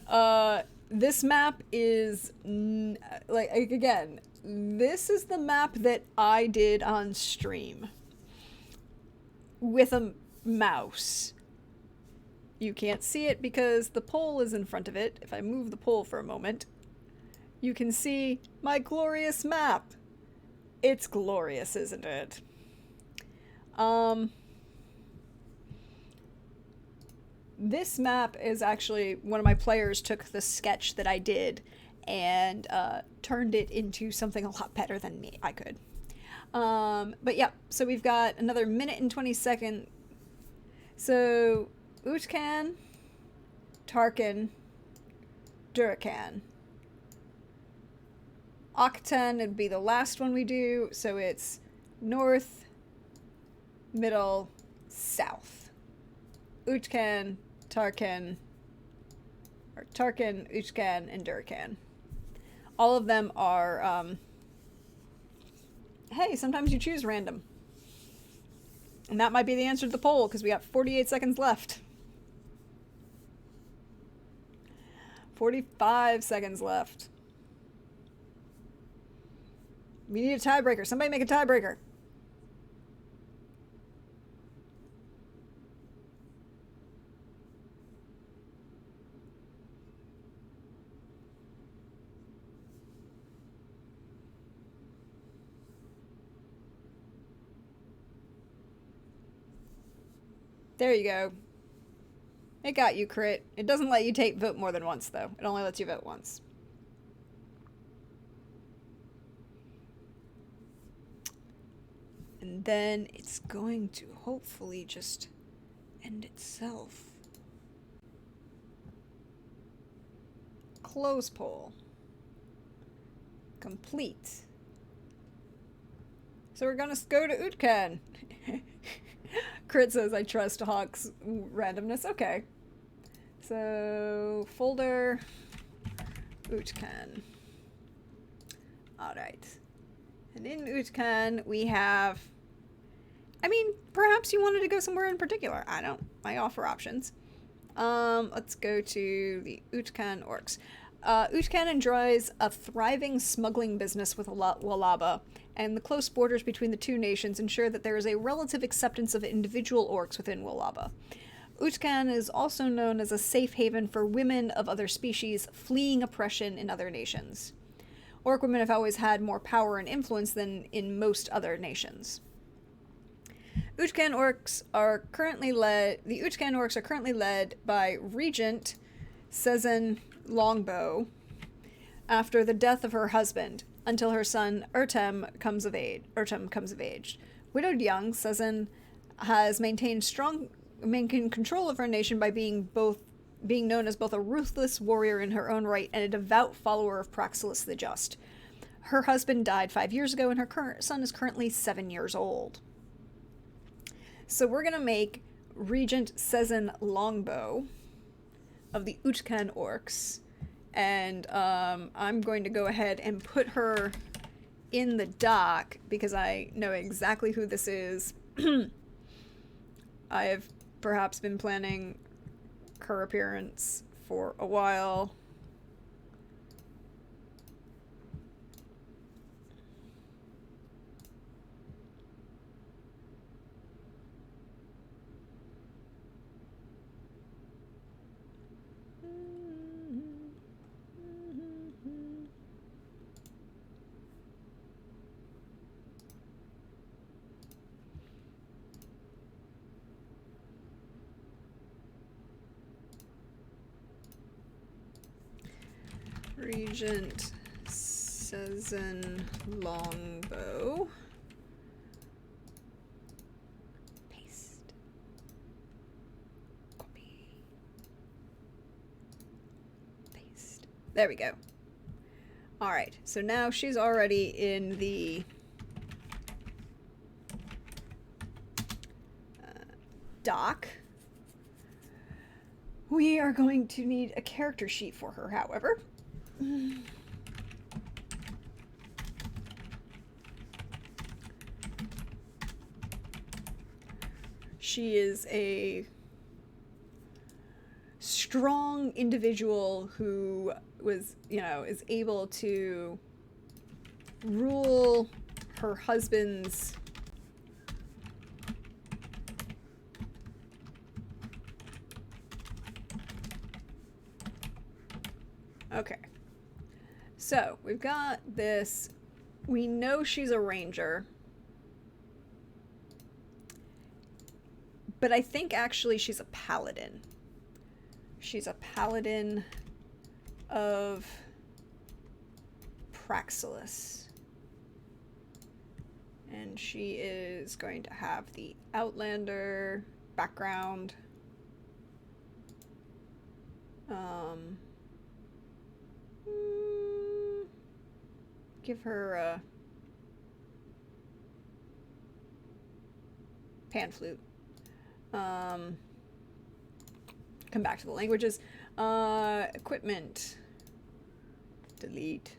This map is, again, this is the map that I did on stream. With a mouse. You can't see it because the pole is in front of it. If I move the pole for a moment, you can see my glorious map. It's glorious, isn't it? This map is actually, one of my players took the sketch that I did and turned it into something a lot better than I could. But yeah, so we've got another minute and 20 seconds. So, Utkan, Tarkin, Durakan. Octan would be the last one we do, so it's north, middle, south. Utkan, Tarkin, Utkan, and Durakan. All of them are, hey, sometimes you choose random. And that might be the answer to the poll, because we got 48 seconds left. 45 seconds left. We need a tiebreaker. Somebody make a tiebreaker. There you go. It got you, crit. It doesn't let you vote more than once, though. It only lets you vote once. And then it's going to hopefully just end itself. Close poll. Complete. So we're gonna go to Utkan. Crit says, I trust Hawk's randomness. Okay. So, folder, Utkan. Alright. And in Utkan, we have... I mean, perhaps you wanted to go somewhere in particular. I offer options. Let's go to the Utkan Orcs. Utkan enjoys a thriving smuggling business with Wallaba, and the close borders between the two nations ensure that there is a relative acceptance of individual orcs within Wallaba. Utkan is also known as a safe haven for women of other species fleeing oppression in other nations. Orc women have always had more power and influence than in most other nations. Utkan Orcs are currently led. The Utkan Orcs are currently led by Regent Sezen Longbow after the death of her husband, until her son Urtem comes of age. Widowed young, Sezen has maintained control of her nation by being known as both a ruthless warrior in her own right and a devout follower of Praxilus the Just. Her husband died 5 years ago, and her current son is currently 7 years old. So we're gonna make Regent Sezen Longbow of the Utkan Orcs, and I'm going to go ahead and put her in the dock because I know exactly who this is. I have perhaps been planning her appearance for a while. Regent Sezen Longbow. Paste. Copy. Paste. There we go. Alright, so now she's already in the dock. We are going to need a character sheet for her, however. She is a strong individual who was, is able to rule her husband's okay. So, we've got this. We know she's a ranger. But I think actually she's a paladin. She's a paladin of Praxilus. And she is going to have the Outlander background. Give her a pan flute. Come back to the languages. Equipment. Delete.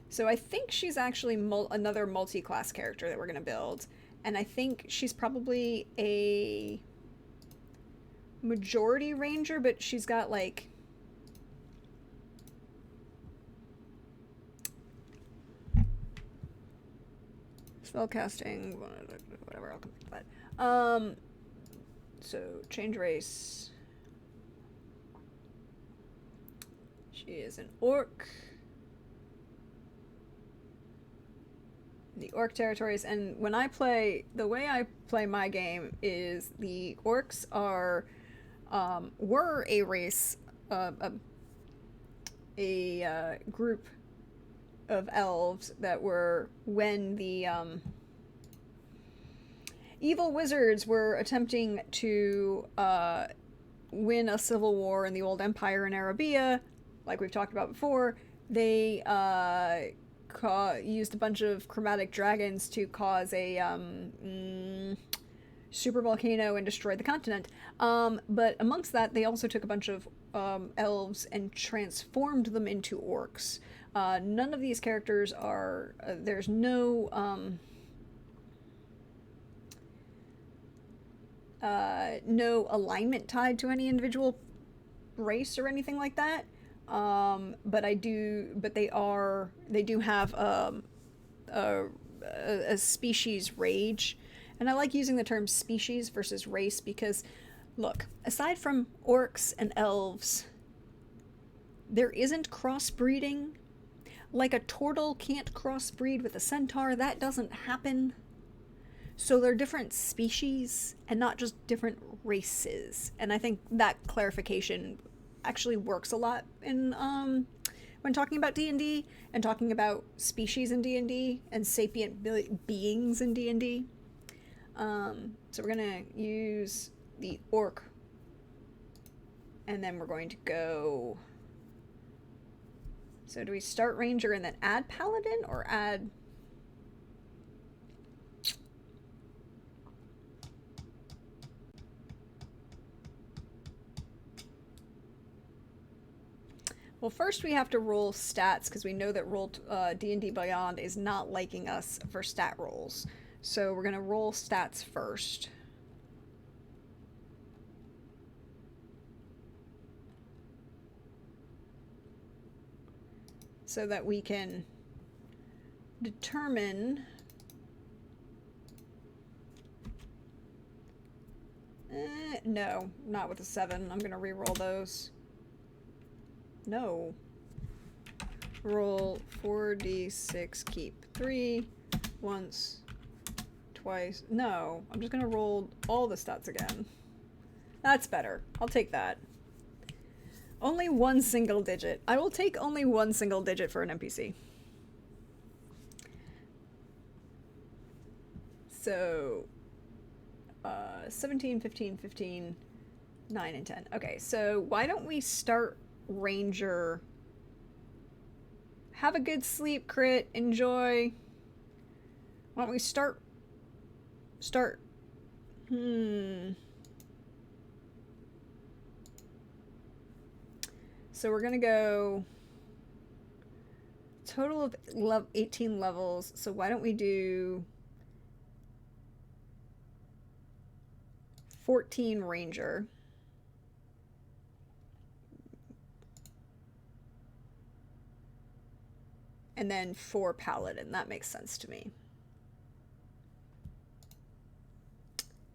So I think she's actually another multi-class character that we're going to build. And I think she's probably a majority ranger, but she's got like spellcasting, whatever, I'll come back to that. So change race. She is an orc. The orc territories, and when I play, the way I play my game is the orcs are, were a race, a group of elves that were when the evil wizards were attempting to win a civil war in the old empire in Arabia, like we've talked about before. They used a bunch of chromatic dragons to cause a super volcano and destroy the continent. But amongst that, they also took a bunch of elves and transformed them into orcs. None of these characters are, there's no alignment tied to any individual race or anything like that. But they do have a a species rage. And I like using the term species versus race because, look, aside from orcs and elves, there isn't crossbreeding. Like a turtle can't crossbreed with a centaur, that doesn't happen. So they're different species and not just different races. And I think that clarification actually works a lot in when talking about D&D and talking about species in D&D and sapient beings in D&D. So we're going to use the orc, and then we're going to go... So do we start ranger and then add paladin, or add... Well, first we have to roll stats, because we know that D&D Beyond is not liking us for stat rolls. So we're going to roll stats first. So that we can determine... no, not with a 7. I'm going to re-roll those. No. Roll 4d6, keep 3 once, twice. No, I'm just gonna roll all the stats again. That's better. I'll take that. Only one single digit. I will take only one single digit for an NPC. So, 17, 15, 15, 9, and 10. Okay, so why don't we start Ranger? Have a good sleep, crit, enjoy. Why don't we start... So we're gonna go total of 18 levels. So why don't we do 14 Ranger. And then 4 Paladin. That makes sense to me.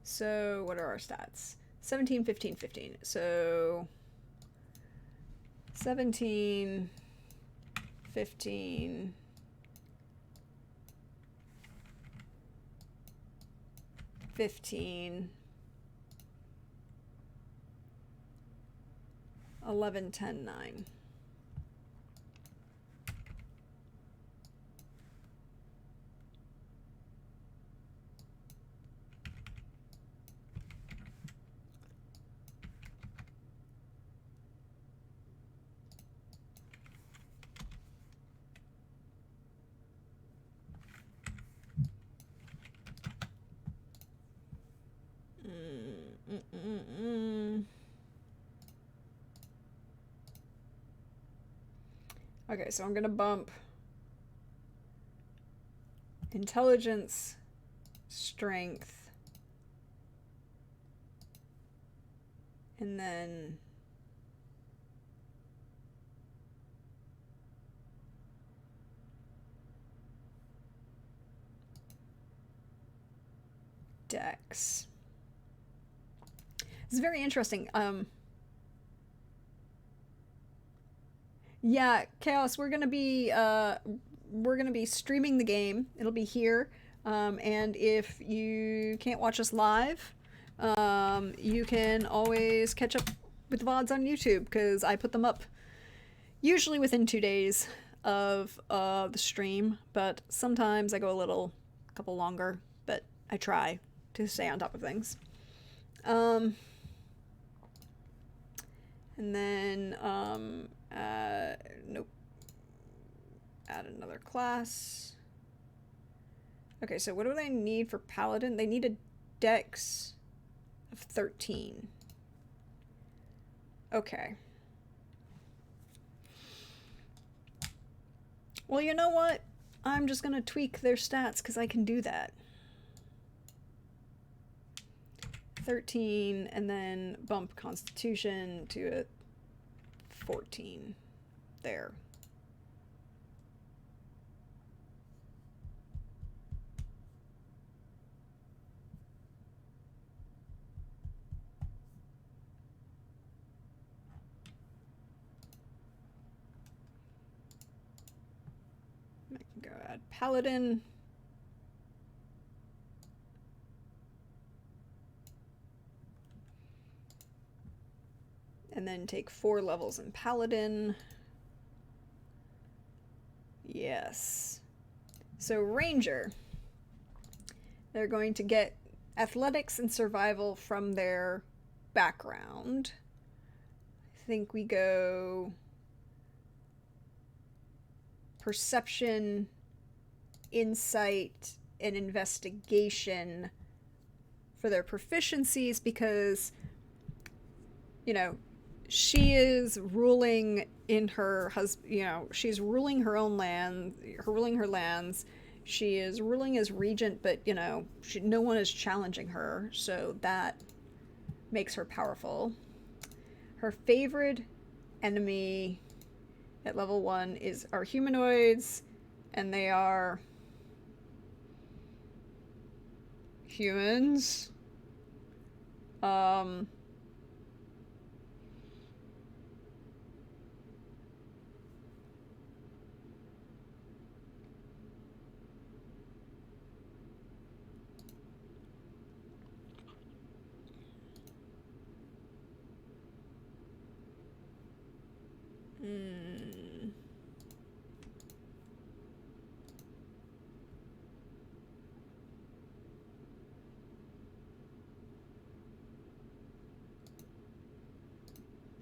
So what are our stats? 17, 15, 15. So 17, 15, 15, 11, 10, 9. Okay, so I'm gonna bump intelligence, strength, and then dex. It's very interesting. Yeah, Chaos, we're gonna be streaming the game. It'll be here. And if you can't watch us live, you can always catch up with VODs on YouTube, because I put them up usually within 2 days of the stream, but sometimes I go a couple longer, but I try to stay on top of things. And then, nope. Add another class. Okay, so what do they need for Paladin? They need a dex of 13. Okay. Well, you know what? I'm just gonna tweak their stats, because I can do that. 13, and then bump Constitution to a 14. There. I can go add Paladin. And then take 4 levels in Paladin. Yes. So Ranger. They're going to get athletics and survival from their background. I think we go perception, insight, and investigation for their proficiencies because, you know, she is ruling in her husband, you know, she's ruling her own land, ruling her lands. She is ruling as regent, but, you know, no one is challenging her, so that makes her powerful. Her favorite enemy at level 1 are humanoids, and they are humans.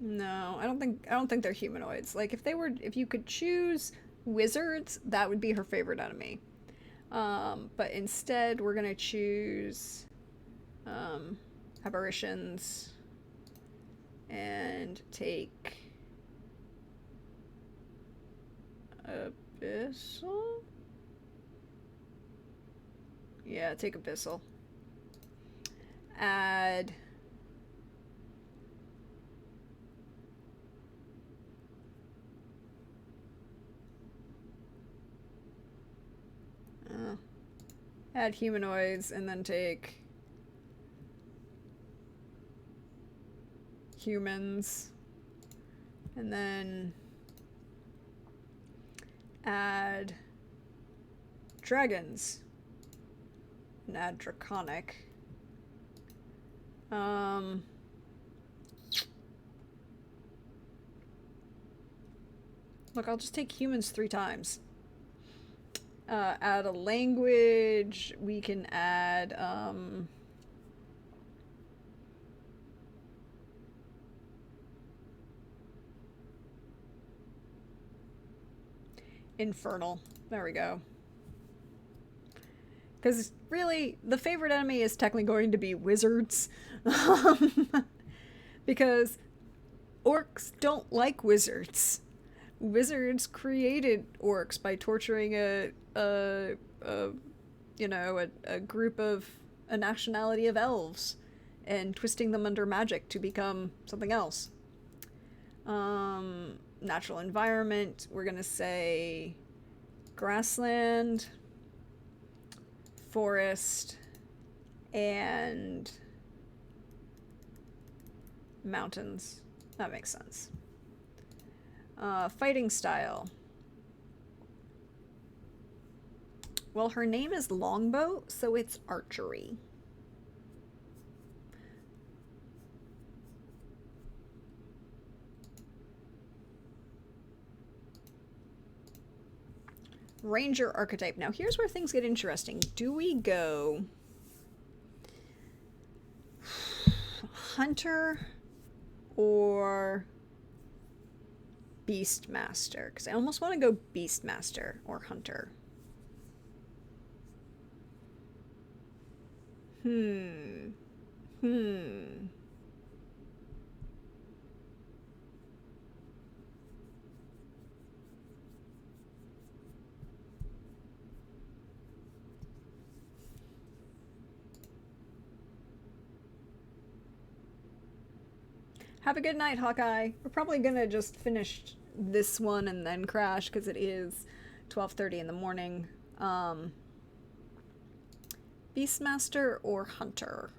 No, I don't think they're humanoids. Like if you could choose wizards, that would be her favorite enemy. But instead we're gonna choose apparitions and take Abyssal? Yeah, take Abyssal. Add add humanoids and then take humans and then add dragons and add draconic. Look, I'll just take humans 3 times. Add a language. We can add infernal. There we go. Because really, the favorite enemy is technically going to be wizards. Because orcs don't like wizards. Wizards created orcs by torturing a group of a nationality of elves and twisting them under magic to become something else. Natural environment, we're gonna say grassland, forest, and mountains. That makes sense. Fighting style. Well, her name is Longbow, so it's archery. Ranger archetype. Now, here's where things get interesting. Do we go hunter or beastmaster? Because I almost want to go beastmaster or hunter. Have a good night, Hawkeye. We're probably gonna just finish this one and then crash because it is 12:30 in the morning. Beastmaster or hunter?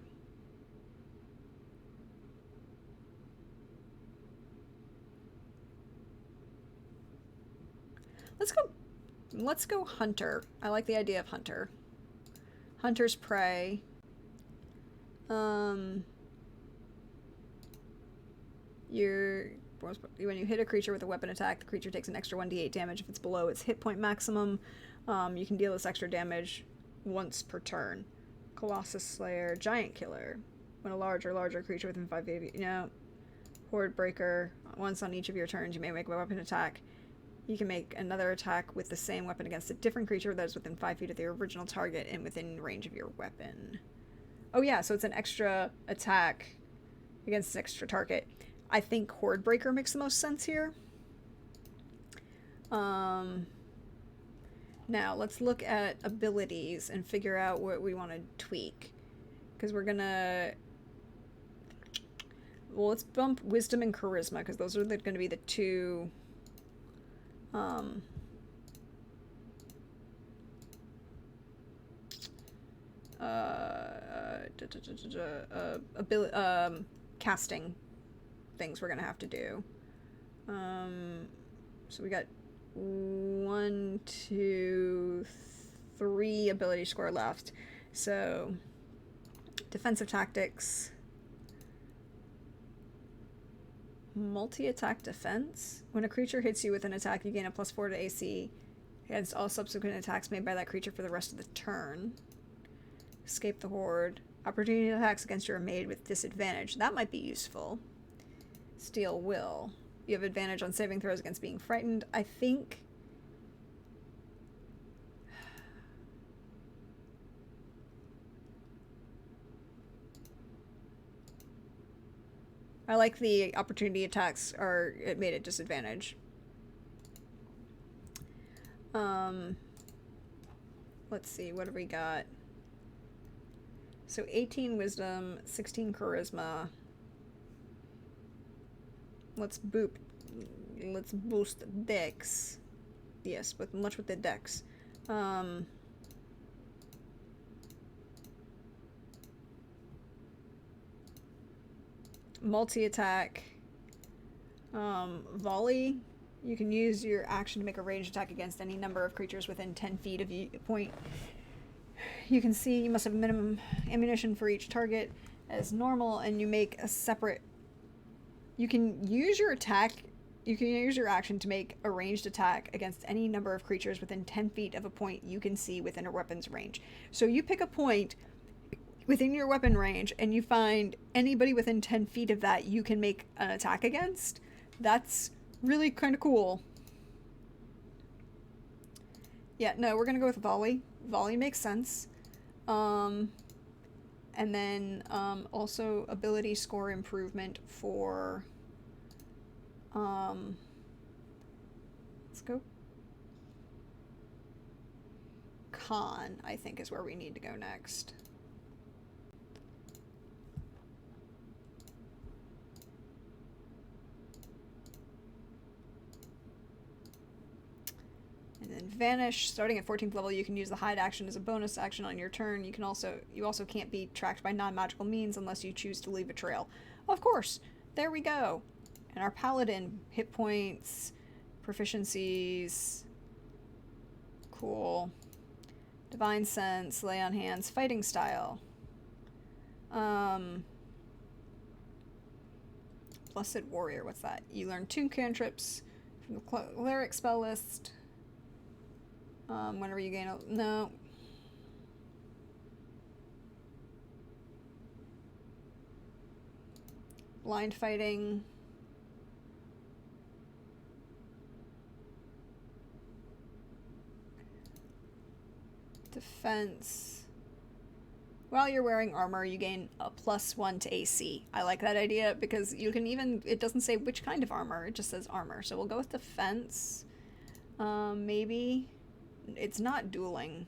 Let's go Let's go hunter. I like the idea of hunter. Hunter's prey. When you hit a creature with a weapon attack, the creature takes an extra 1d8 damage if it's below its hit point maximum. You can deal this extra damage once per turn. Colossus Slayer, Giant Killer. When a large or larger creature within 5 feet, Horde Breaker. Once on each of your turns, you may make a weapon attack. You can make another attack with the same weapon against a different creature that is within 5 feet of the original target and within range of your weapon. Oh yeah, so it's an extra attack against an extra target. I think Horde Breaker makes the most sense here. Now, let's look at abilities and figure out what we want to tweak. Because we're gonna... Well, let's bump Wisdom and Charisma, because those are going to be the two... casting things we're gonna have to do. So we got 1, 2, 3 ability score left. So defensive tactics, multi-attack defense. When a creature hits you with an attack, you gain a +4 to AC against all subsequent attacks made by that creature for the rest of the turn. Escape the Horde. Opportunity attacks against you are made with disadvantage. That might be useful. Steel Will. You have advantage on saving throws against being frightened. I think... I like the opportunity attacks are made at disadvantage. Let's see, what have we got? So 18 Wisdom, 16 Charisma. Let's boost Dex. Yes, with much with the Dex. Multi-attack. Volley. You can use your action to make a ranged attack against any number of creatures within 10 feet of you point. You can see you must have minimum ammunition for each target as normal, and you make a separate... You can use your action to make a ranged attack against any number of creatures within 10 feet of a point you can see within a weapon's range. So you pick a point within your weapon range, and you find anybody within 10 feet of that you can make an attack against. That's really kind of cool. Yeah, no, we're gonna go with Volley. Volley makes sense. And then also ability score improvement for... let's go. Con, I think, is where we need to go next. And then Vanish, starting at 14th level, you can use the hide action as a bonus action on your turn. You also can't be tracked by non-magical means unless you choose to leave a trail. Of course, there we go. And our Paladin, hit points, proficiencies, cool. Divine Sense, Lay on Hands, Fighting Style. Blessed Warrior, what's that? You learn 2 cantrips from the Cleric spell list. Whenever you gain a... No. Blind Fighting. Defense. While you're wearing armor, you gain a +1 to AC. I like that idea because you can even... It doesn't say which kind of armor. It just says armor. So we'll go with defense. Maybe... It's not dueling.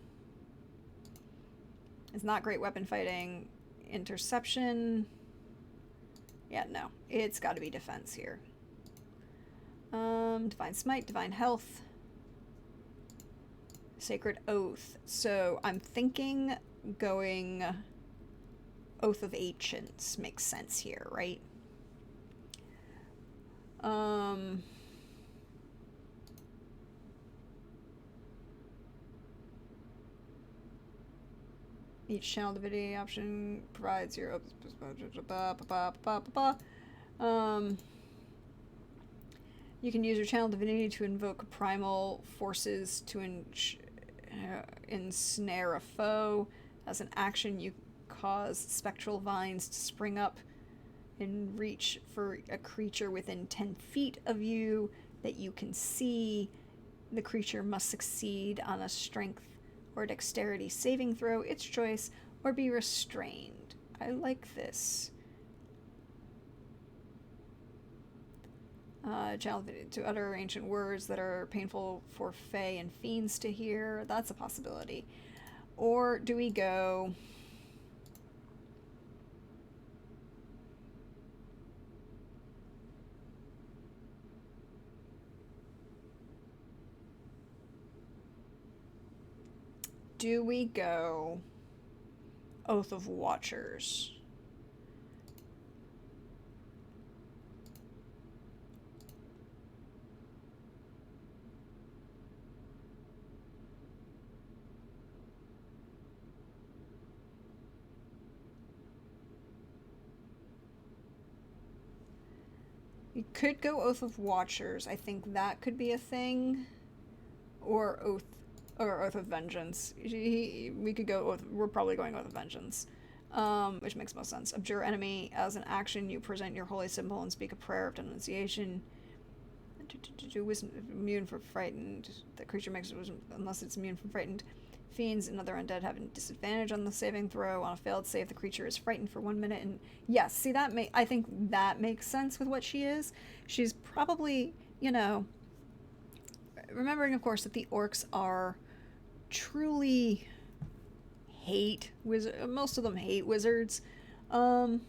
It's not great weapon fighting. Interception. Yeah, no. It's got to be defense here. Divine Smite, Divine Health. Sacred Oath. So I'm thinking going Oath of Ancients makes sense here, right? Each channel divinity option provides your you can use your channel divinity to invoke primal forces to ensnare a foe. As an action, you cause spectral vines to spring up in reach for a creature within 10 feet of you that you can see. The creature must succeed on a strength or dexterity saving throw, its choice, or be restrained. I like this. Channel to utter ancient words that are painful for fae and fiends to hear. That's a possibility. Or do we go... Do we go Oath of Watchers? We could go Oath of Watchers. I think that could be a thing. Or Oath of Vengeance. We could go we're probably going Oath of Vengeance. Which makes most sense. Abjure enemy. As an action, you present your holy symbol and speak a prayer of denunciation. Immune for frightened. The creature makes it unless it's immune from frightened. Fiends and other undead have a disadvantage on the saving throw. On a failed save, the creature is frightened for 1 minute. And yes, see that I think that makes sense with what she is. She's probably, you know, remembering of course that the orcs are truly most of them hate wizards. Oath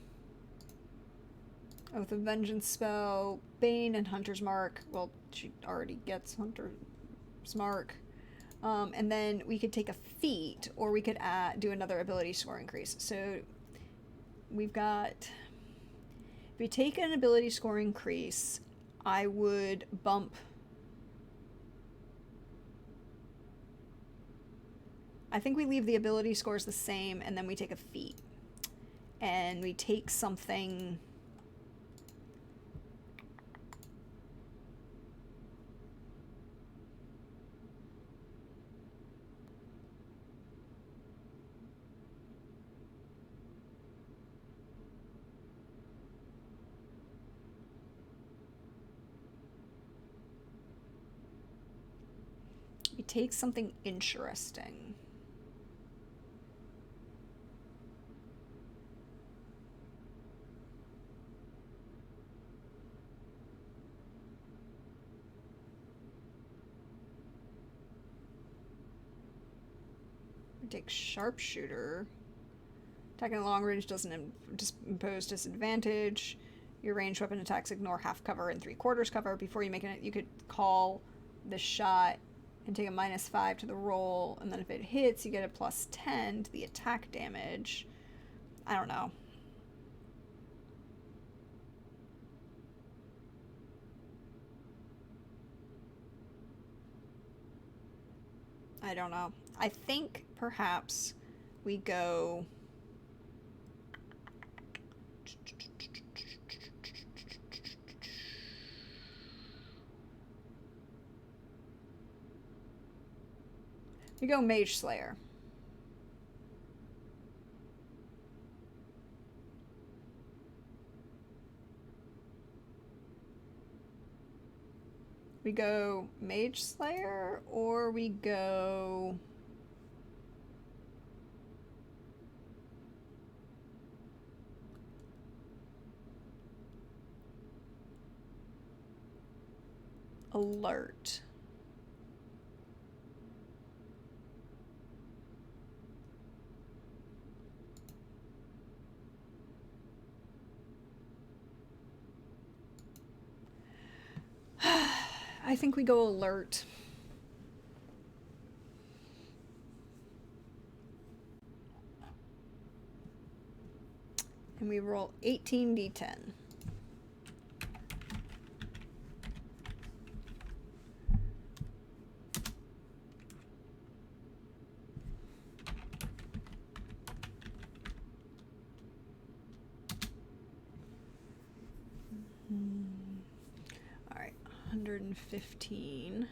of Vengeance spell, Bane and Hunter's Mark. Well, she already gets Hunter's Mark. And then we could take a feat, or we could do another ability score increase. So we've got... If we take an ability score increase, I would bump... I think we leave the ability scores the same, and then we take a feat. And we take something... We take something interesting. We take Sharpshooter. Attacking at long range doesn't impose disadvantage. Your ranged weapon attacks ignore half cover and 3/4 cover. Before you make it, you could call the shot and take a -5 to the roll, and then if it hits, you get a +10 to the attack damage. I don't know. I don't know. I think perhaps we go... We go Mage Slayer. We go Mage Slayer, or we go... Alert. I think we go Alert. And we roll 18d10. 115.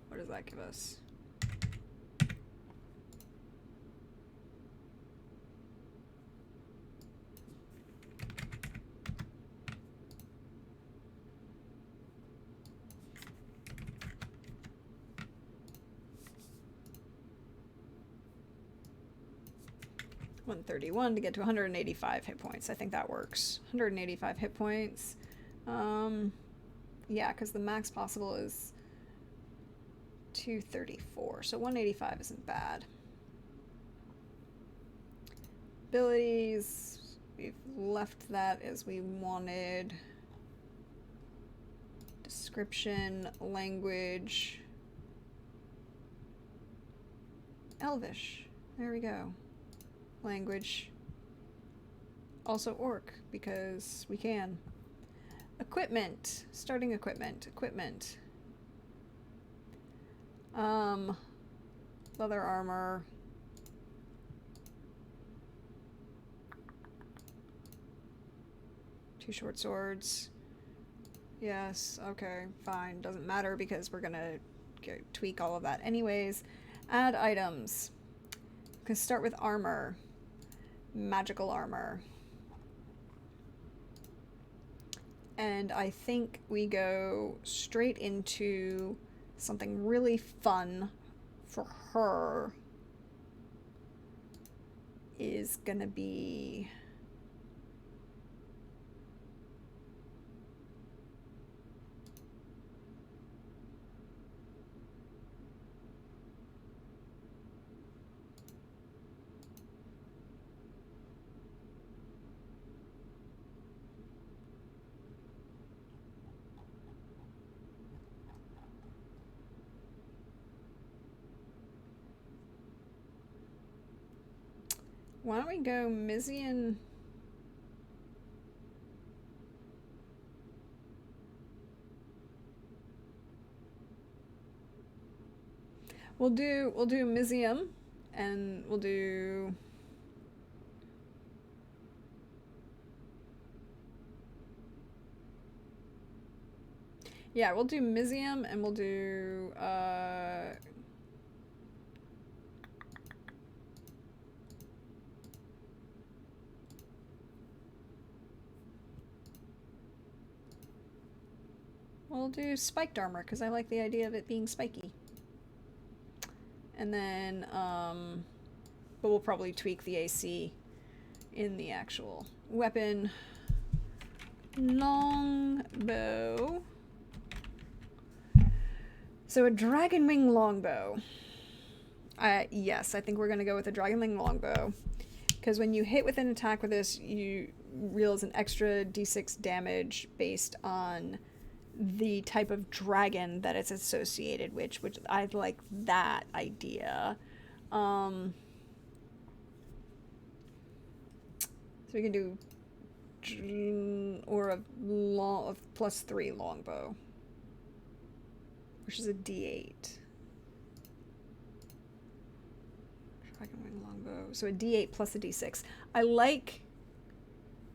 What does that give us? $131 to get to 185 hit points. I think that works. 185 hit points. Yeah, because the max possible is 234, so 185 isn't bad. Abilities, we've left that as we wanted. Description, language, Elvish, there we go. Language, also Orc, because we can. Equipment, starting equipment. Leather armor. Two short swords. Yes, okay, fine. Doesn't matter because we're gonna tweak all of that anyways. Add items. We can start with armor. Magical armor. And I think we go straight into something really fun for her is gonna be why don't we go Mizian? We'll do Mizium, and we'll do we'll do Mizium, and we'll do we'll do spiked armor, because I like the idea of it being spiky. And then, but we'll probably tweak the AC in the actual weapon. Longbow. So a dragon wing longbow. Yes, I think we're going to go with a dragon wing longbow. Because when you hit with an attack with this, you realize an extra d6 damage based on the type of dragon that it's associated with, which I like that idea. So we can do or a +3 longbow, which is a d8. Dragon wing longbow. So a d8 plus a d6. I like.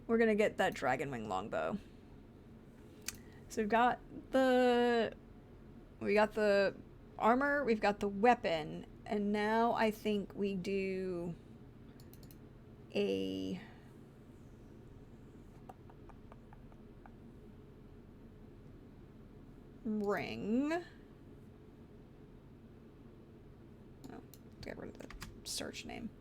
We're gonna get that dragon wing longbow. So we've got the armor, we've got the weapon, and now I think we do a ring. Oh, get rid of the search name.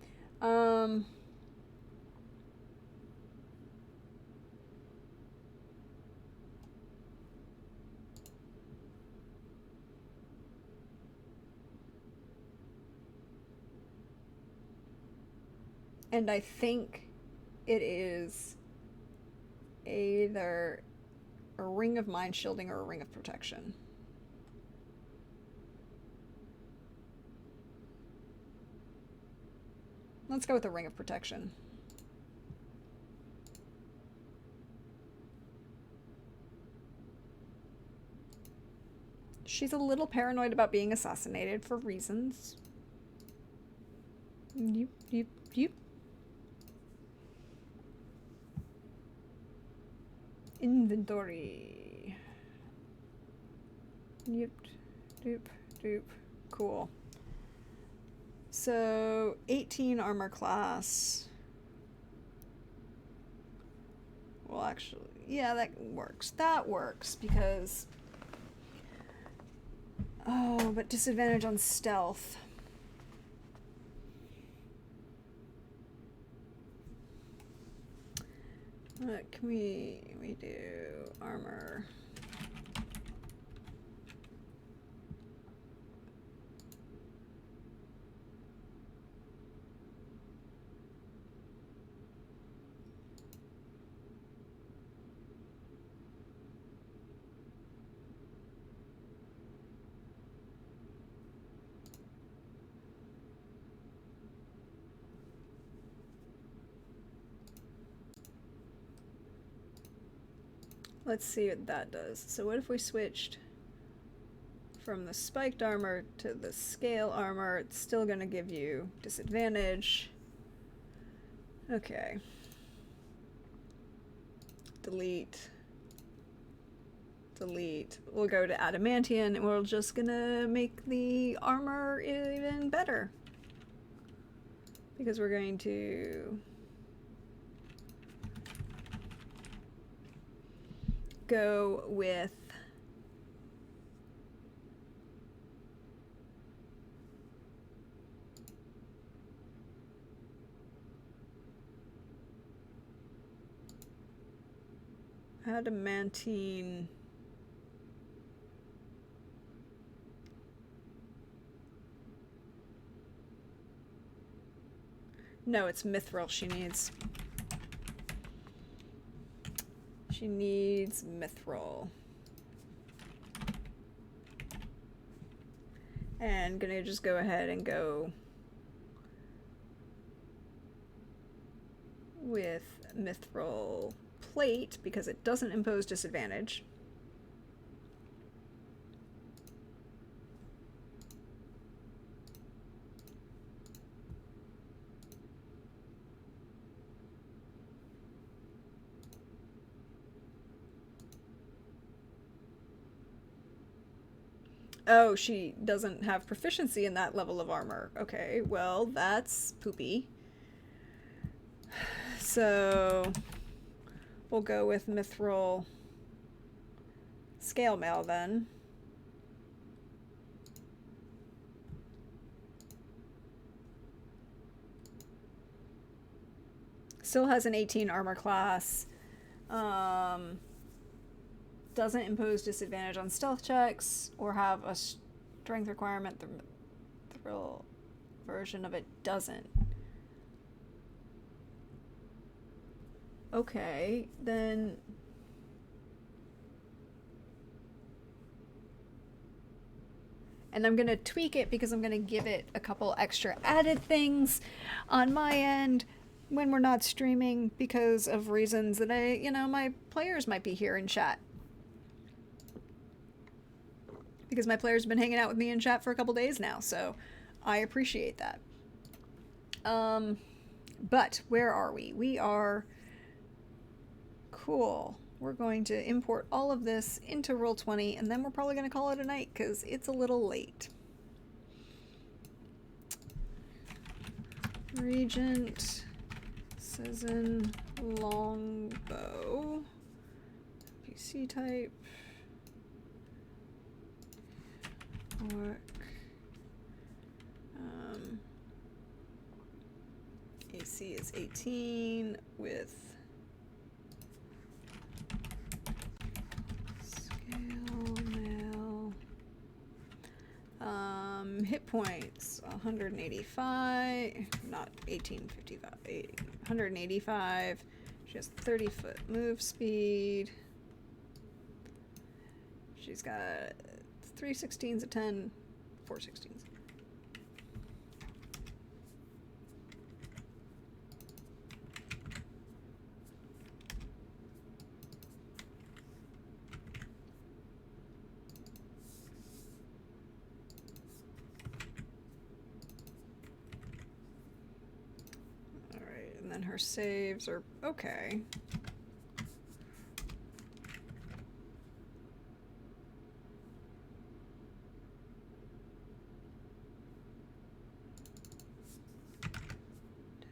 And I think it is either a ring of mind shielding or a ring of protection. Let's go with a ring of protection. She's a little paranoid about being assassinated for reasons. Yep. Inventory. Yep. Doop. Doop. Cool. So 18 armor class. Well, actually, yeah, that works. That works because... Oh, but disadvantage on stealth. What can we do? Armor. Let's see what that does. So what if we switched from the spiked armor to the scale armor? It's still going to give you disadvantage. Okay. Delete. Delete. We'll go to adamantium and we're just going to make the armor even better. Because we're going to go with adamantine. No, it's mithril she needs. She needs mithril. And gonna just go ahead and go with mithril plate because it doesn't impose disadvantage. Oh, she doesn't have proficiency in that level of armor. Okay, well, that's poopy. So we'll go with mithril scale mail then. Still has an 18 armor class. Doesn't impose disadvantage on stealth checks or have a strength requirement. The mithril version of it doesn't. Okay, then and I'm gonna tweak it because I'm gonna give it a couple extra added things on my end when we're not streaming because of reasons that my players might be here in chat. Because my players have been hanging out with me in chat for a couple days now, so I appreciate that. But where are we? We are... Cool. We're going to import all of this into Roll20, and then we're probably going to call it a night, because it's a little late. Regent, Season, Longbow, PC type, Orc, AC is 18 with scale mail, hit points 185, not 1855, 185. She has 30-foot move speed. She's got 3 16s, a 10, 4 16s. Alright, and then her saves are okay.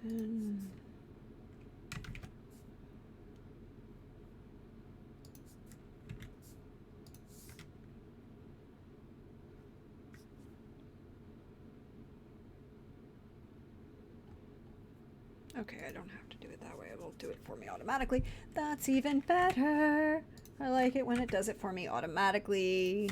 And okay, I don't have to do it that way. It will do it for me automatically. That's even better. I like it when it does it for me automatically.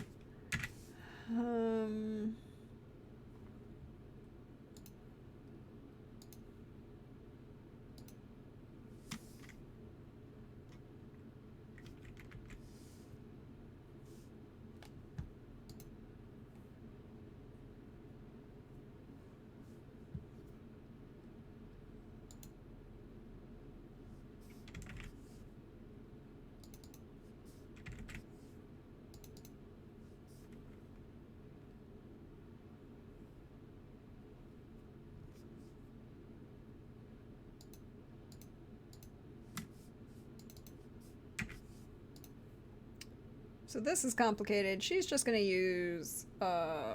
So this is complicated. She's just going to use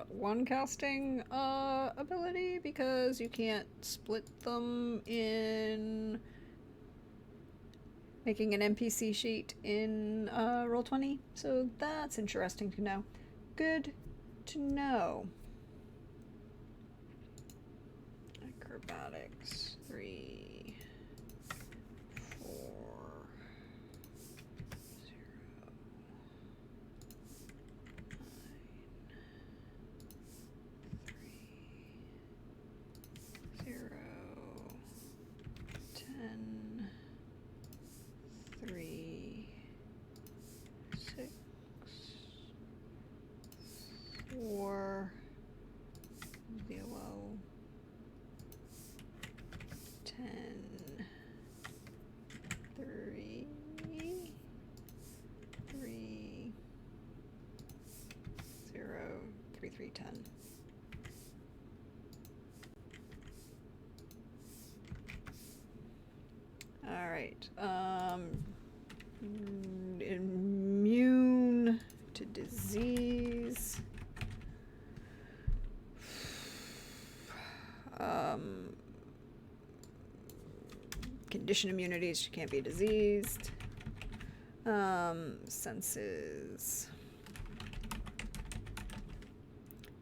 one casting ability because you can't split them in making an NPC sheet in Roll20. So that's interesting to know. Good to know. Acrobatics 3, 4. 4, 0, 10, 3, 3, 0, 3, 3, 10. All right. Immune to disease. Condition immunities, she can't be diseased. Senses.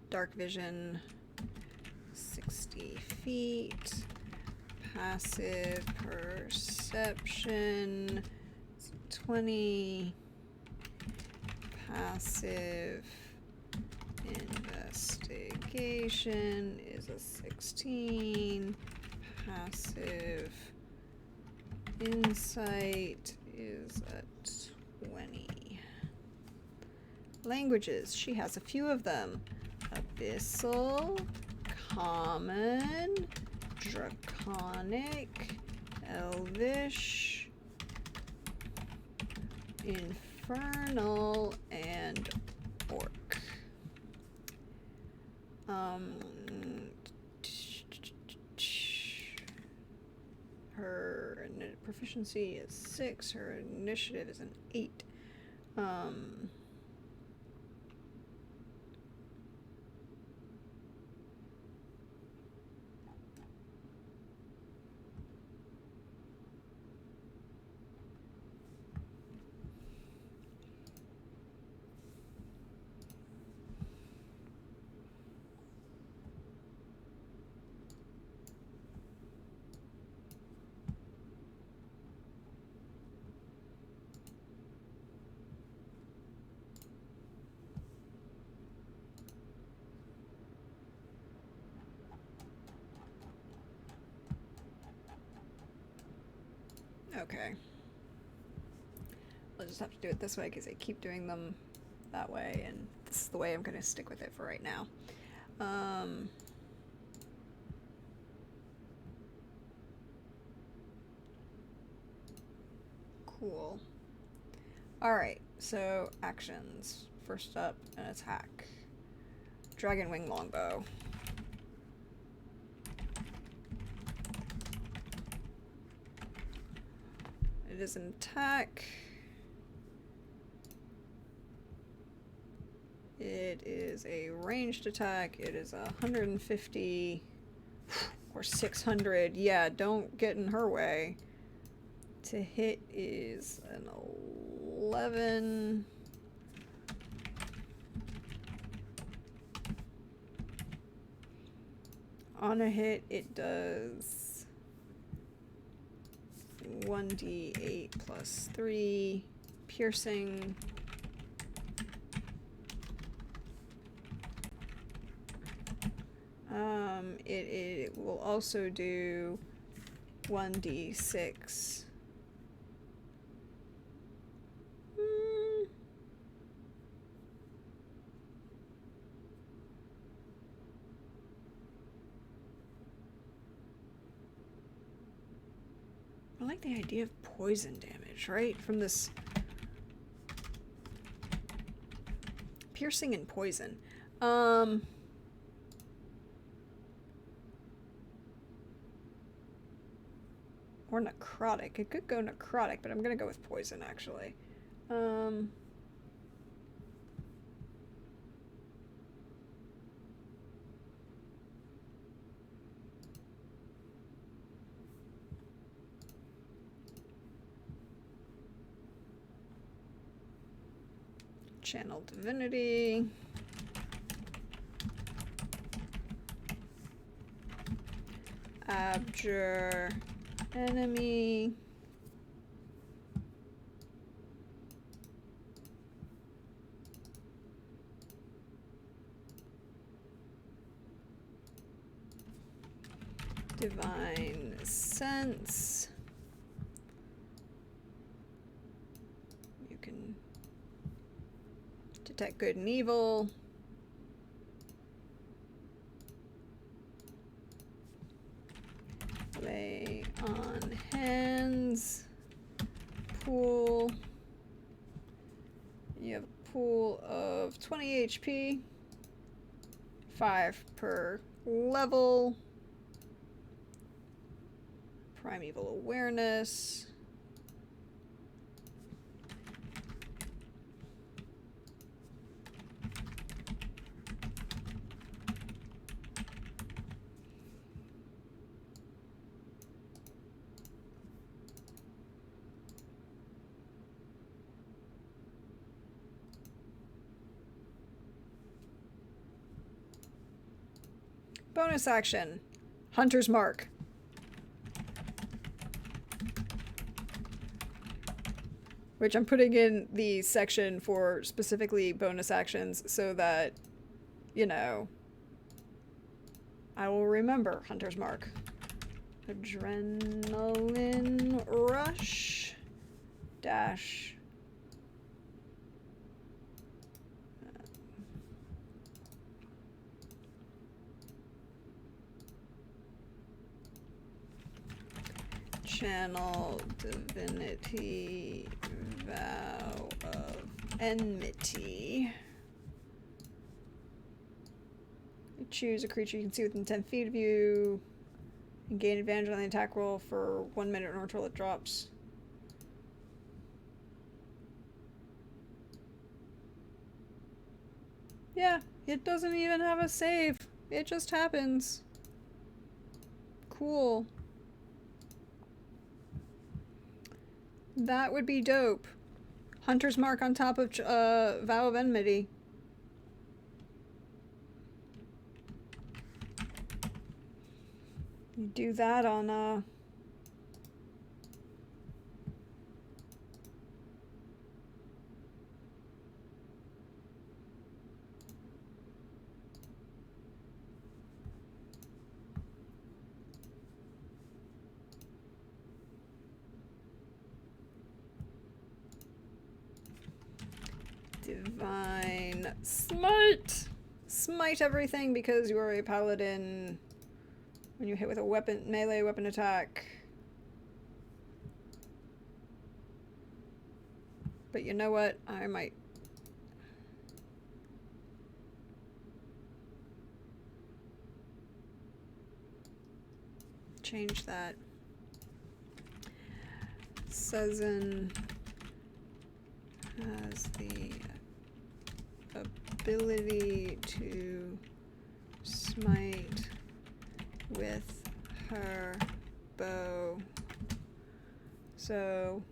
Dark vision, 60 feet. Passive perception, 20. Passive investigation is a 16. Passive insight is a 20. Languages, she has a few of them. Abyssal, Common, Draconic, Elvish, Infernal, and Orc. Her proficiency is 6, her initiative is an 8. Okay. I'll just have to do it this way because I keep doing them that way, and this is the way I'm going to stick with it for right now. Cool. Alright, so actions. First up, an attack. Dragon Wing Longbow. It is an attack. It is a ranged attack. It is 150 Or 600. Yeah, don't get in her way. To hit is an 11. On a hit, it does 1d8 plus 3 piercing. It will also do 1d6. I like the idea of poison damage, right? From this piercing and poison. Or necrotic. It could go necrotic, but I'm gonna go with poison, actually. Channel Divinity. Abjure enemy. Divine Sense. You can detect good and evil. Lay on hands. Pool. You have a pool of 20 HP. 5 per level. Primeval Awareness. Bonus action, Hunter's Mark. Which I'm putting in the section for specifically bonus actions so that, you know, I will remember Hunter's Mark. Adrenaline Rush. Dash. Channel Divinity, Vow of Enmity. You choose a creature you can see within 10 feet of you. You gain advantage on the attack roll for 1 minute or until it drops. Yeah, it doesn't even have a save. It just happens. Cool. That would be dope. Hunter's Mark on top of Vow of Enmity. You do that on Divine Smite! Smite everything because you are a paladin. When you hit with a weapon, melee weapon attack. But you know what? I might... change that. Sezin has the ability to smite with her bow. So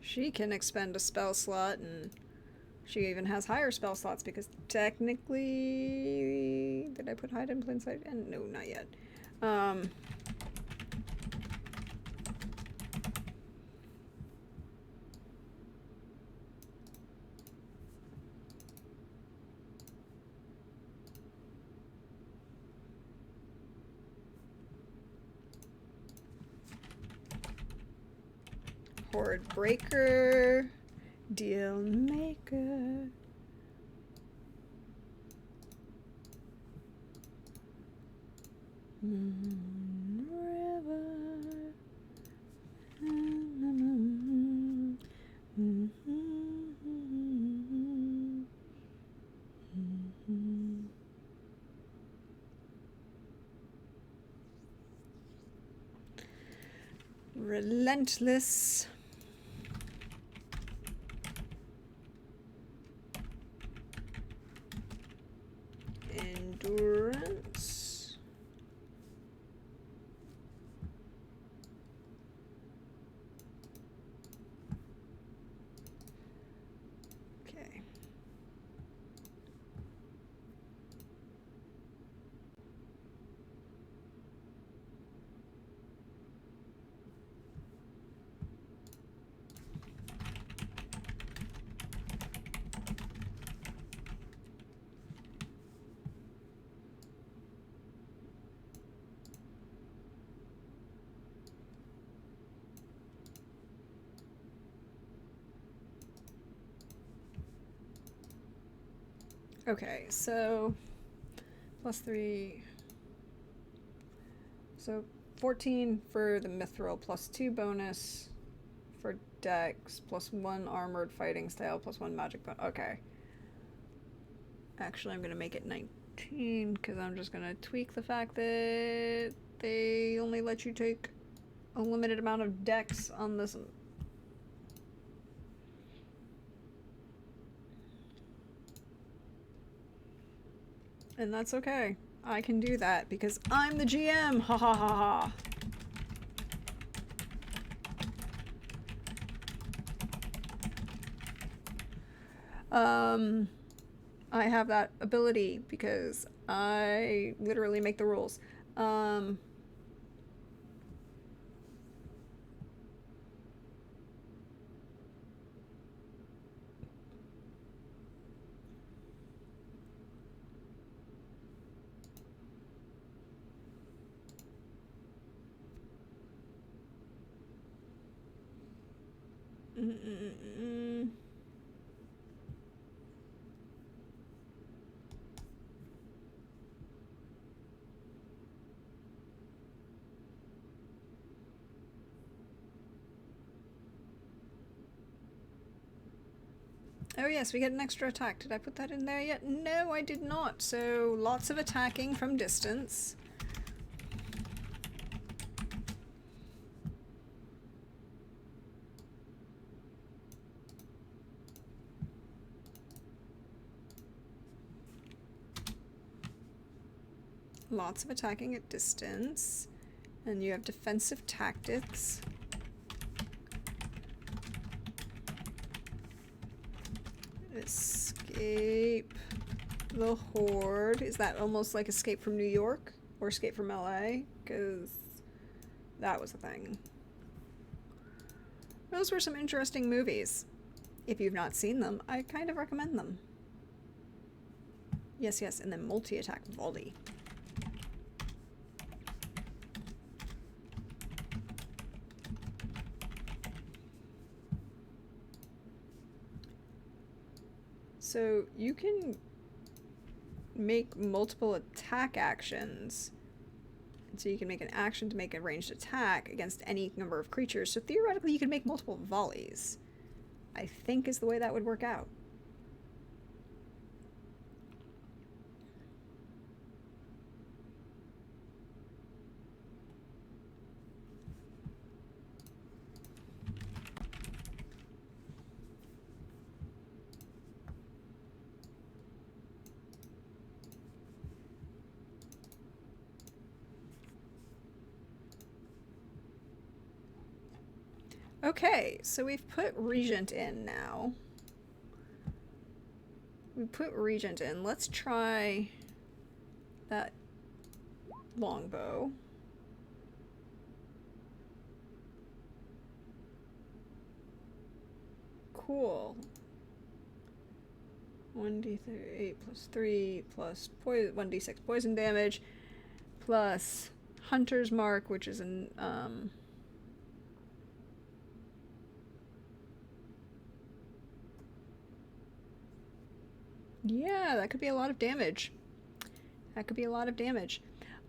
she can expend a spell slot, and she even has higher spell slots because technically... Did I put hide in plain sight? And no, not yet. Horde breaker. Deal maker. River. Relentless. Endurance. Okay. Okay, so +3. So 14 for the mithril, +2 bonus for dex, +1 armored fighting style, +1 magic bonus. Okay. Actually, I'm going to make it 19 because I'm just going to tweak the fact that they only let you take a limited amount of dex on this. And that's okay. I can do that because I'm the GM. Ha ha ha ha. I have that ability because I literally make the rules. Oh yes, we get an extra attack. Did I put that in there yet? No, I did not. So lots of attacking from distance. Lots of attacking at distance. And you have defensive tactics. Escape the Horde. Is that almost like Escape from New York? Or Escape from LA? Because that was a thing. Those were some interesting movies. If you've not seen them, I kind of recommend them. Yes, yes, and then multi-attack volley. So you can make multiple attack actions. So you can make an action to make a ranged attack against any number of creatures. So theoretically you could make multiple volleys, I think is the way that would work out. Okay, so we've put Regent in now. We put Regent in. Let's try that Longbow. Cool. 1d8 plus 3 plus 1d6 poison damage plus Hunter's Mark, which is an yeah, that could be a lot of damage. That could be a lot of damage.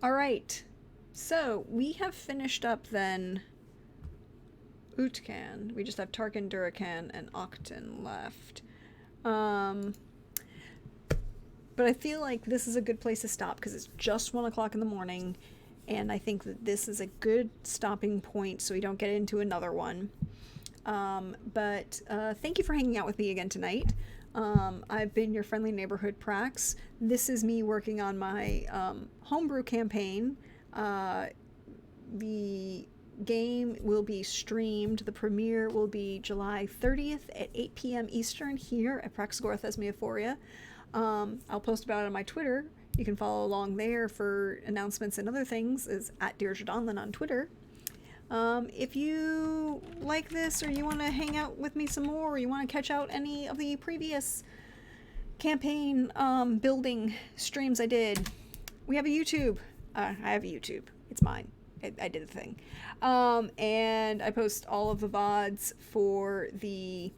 All right. So, we have finished up then Utkan. We just have Tarkin, Durakan, and Octin left. But I feel like this is a good place to stop because it's just 1 o'clock in the morning, and I think that this is a good stopping point so we don't get into another one. But thank you for hanging out with me again tonight. I've been your friendly neighborhood Prax. This is me working on my homebrew campaign. The game will be streamed. The premiere will be July 30th at 8 p.m. Eastern here at Praxagora Thesmiophoria. I'll post about it on my Twitter. You can follow along there for announcements and other things. Is at Deirdre Donlin on Twitter. If you like this or you want to hang out with me some more or you want to catch out any of the previous campaign building streams I did, we have a YouTube. I have a YouTube. It's mine. I did the thing. And I post all of the VODs for the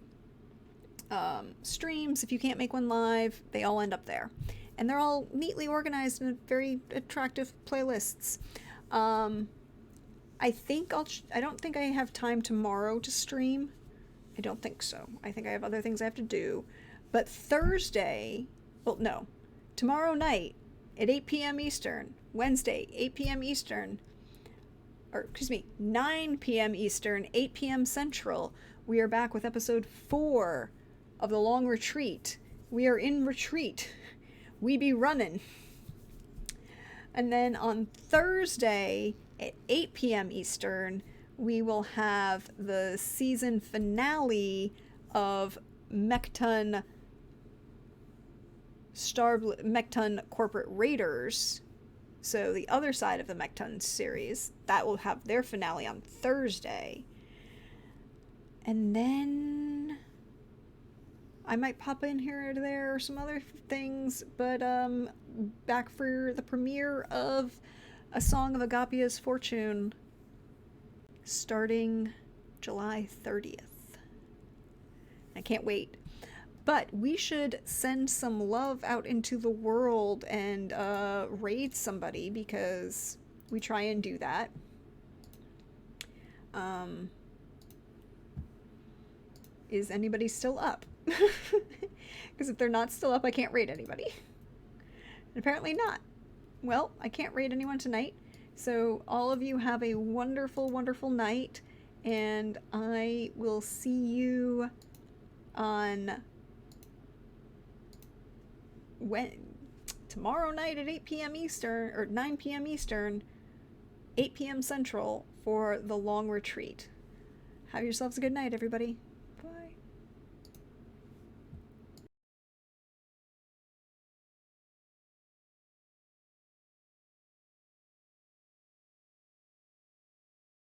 streams. If you can't make one live, they all end up there. And they're all neatly organized in very attractive playlists. I don't think I have time tomorrow to stream. I don't think so. I think I have other things I have to do. But Thursday, tomorrow night at 8 p.m. Eastern, Wednesday, 8 p.m. Eastern, 9 p.m. Eastern, 8 p.m. Central, we are back with episode 4 of The Long Retreat. We are in retreat. We be running. And then on Thursday at 8 p.m. Eastern, we will have the season finale of Mekton Corporate Raiders. So the other side of the Mekton series, that will have their finale on Thursday. And then I might pop in here or there or some other things, but back for the premiere of A Song of Agapia's Fortune starting July 30th. I can't wait. But we should send some love out into the world and raid somebody because we try and do that. Is anybody still up? Because if they're not still up, I can't raid anybody. And apparently not. Well, I can't raid anyone tonight. So all of you have a wonderful, wonderful night. And I will see you on tomorrow night at 8 p.m. Eastern, or 9 p.m. Eastern, 8 p.m. Central for The Long Retreat. Have yourselves a good night, everybody.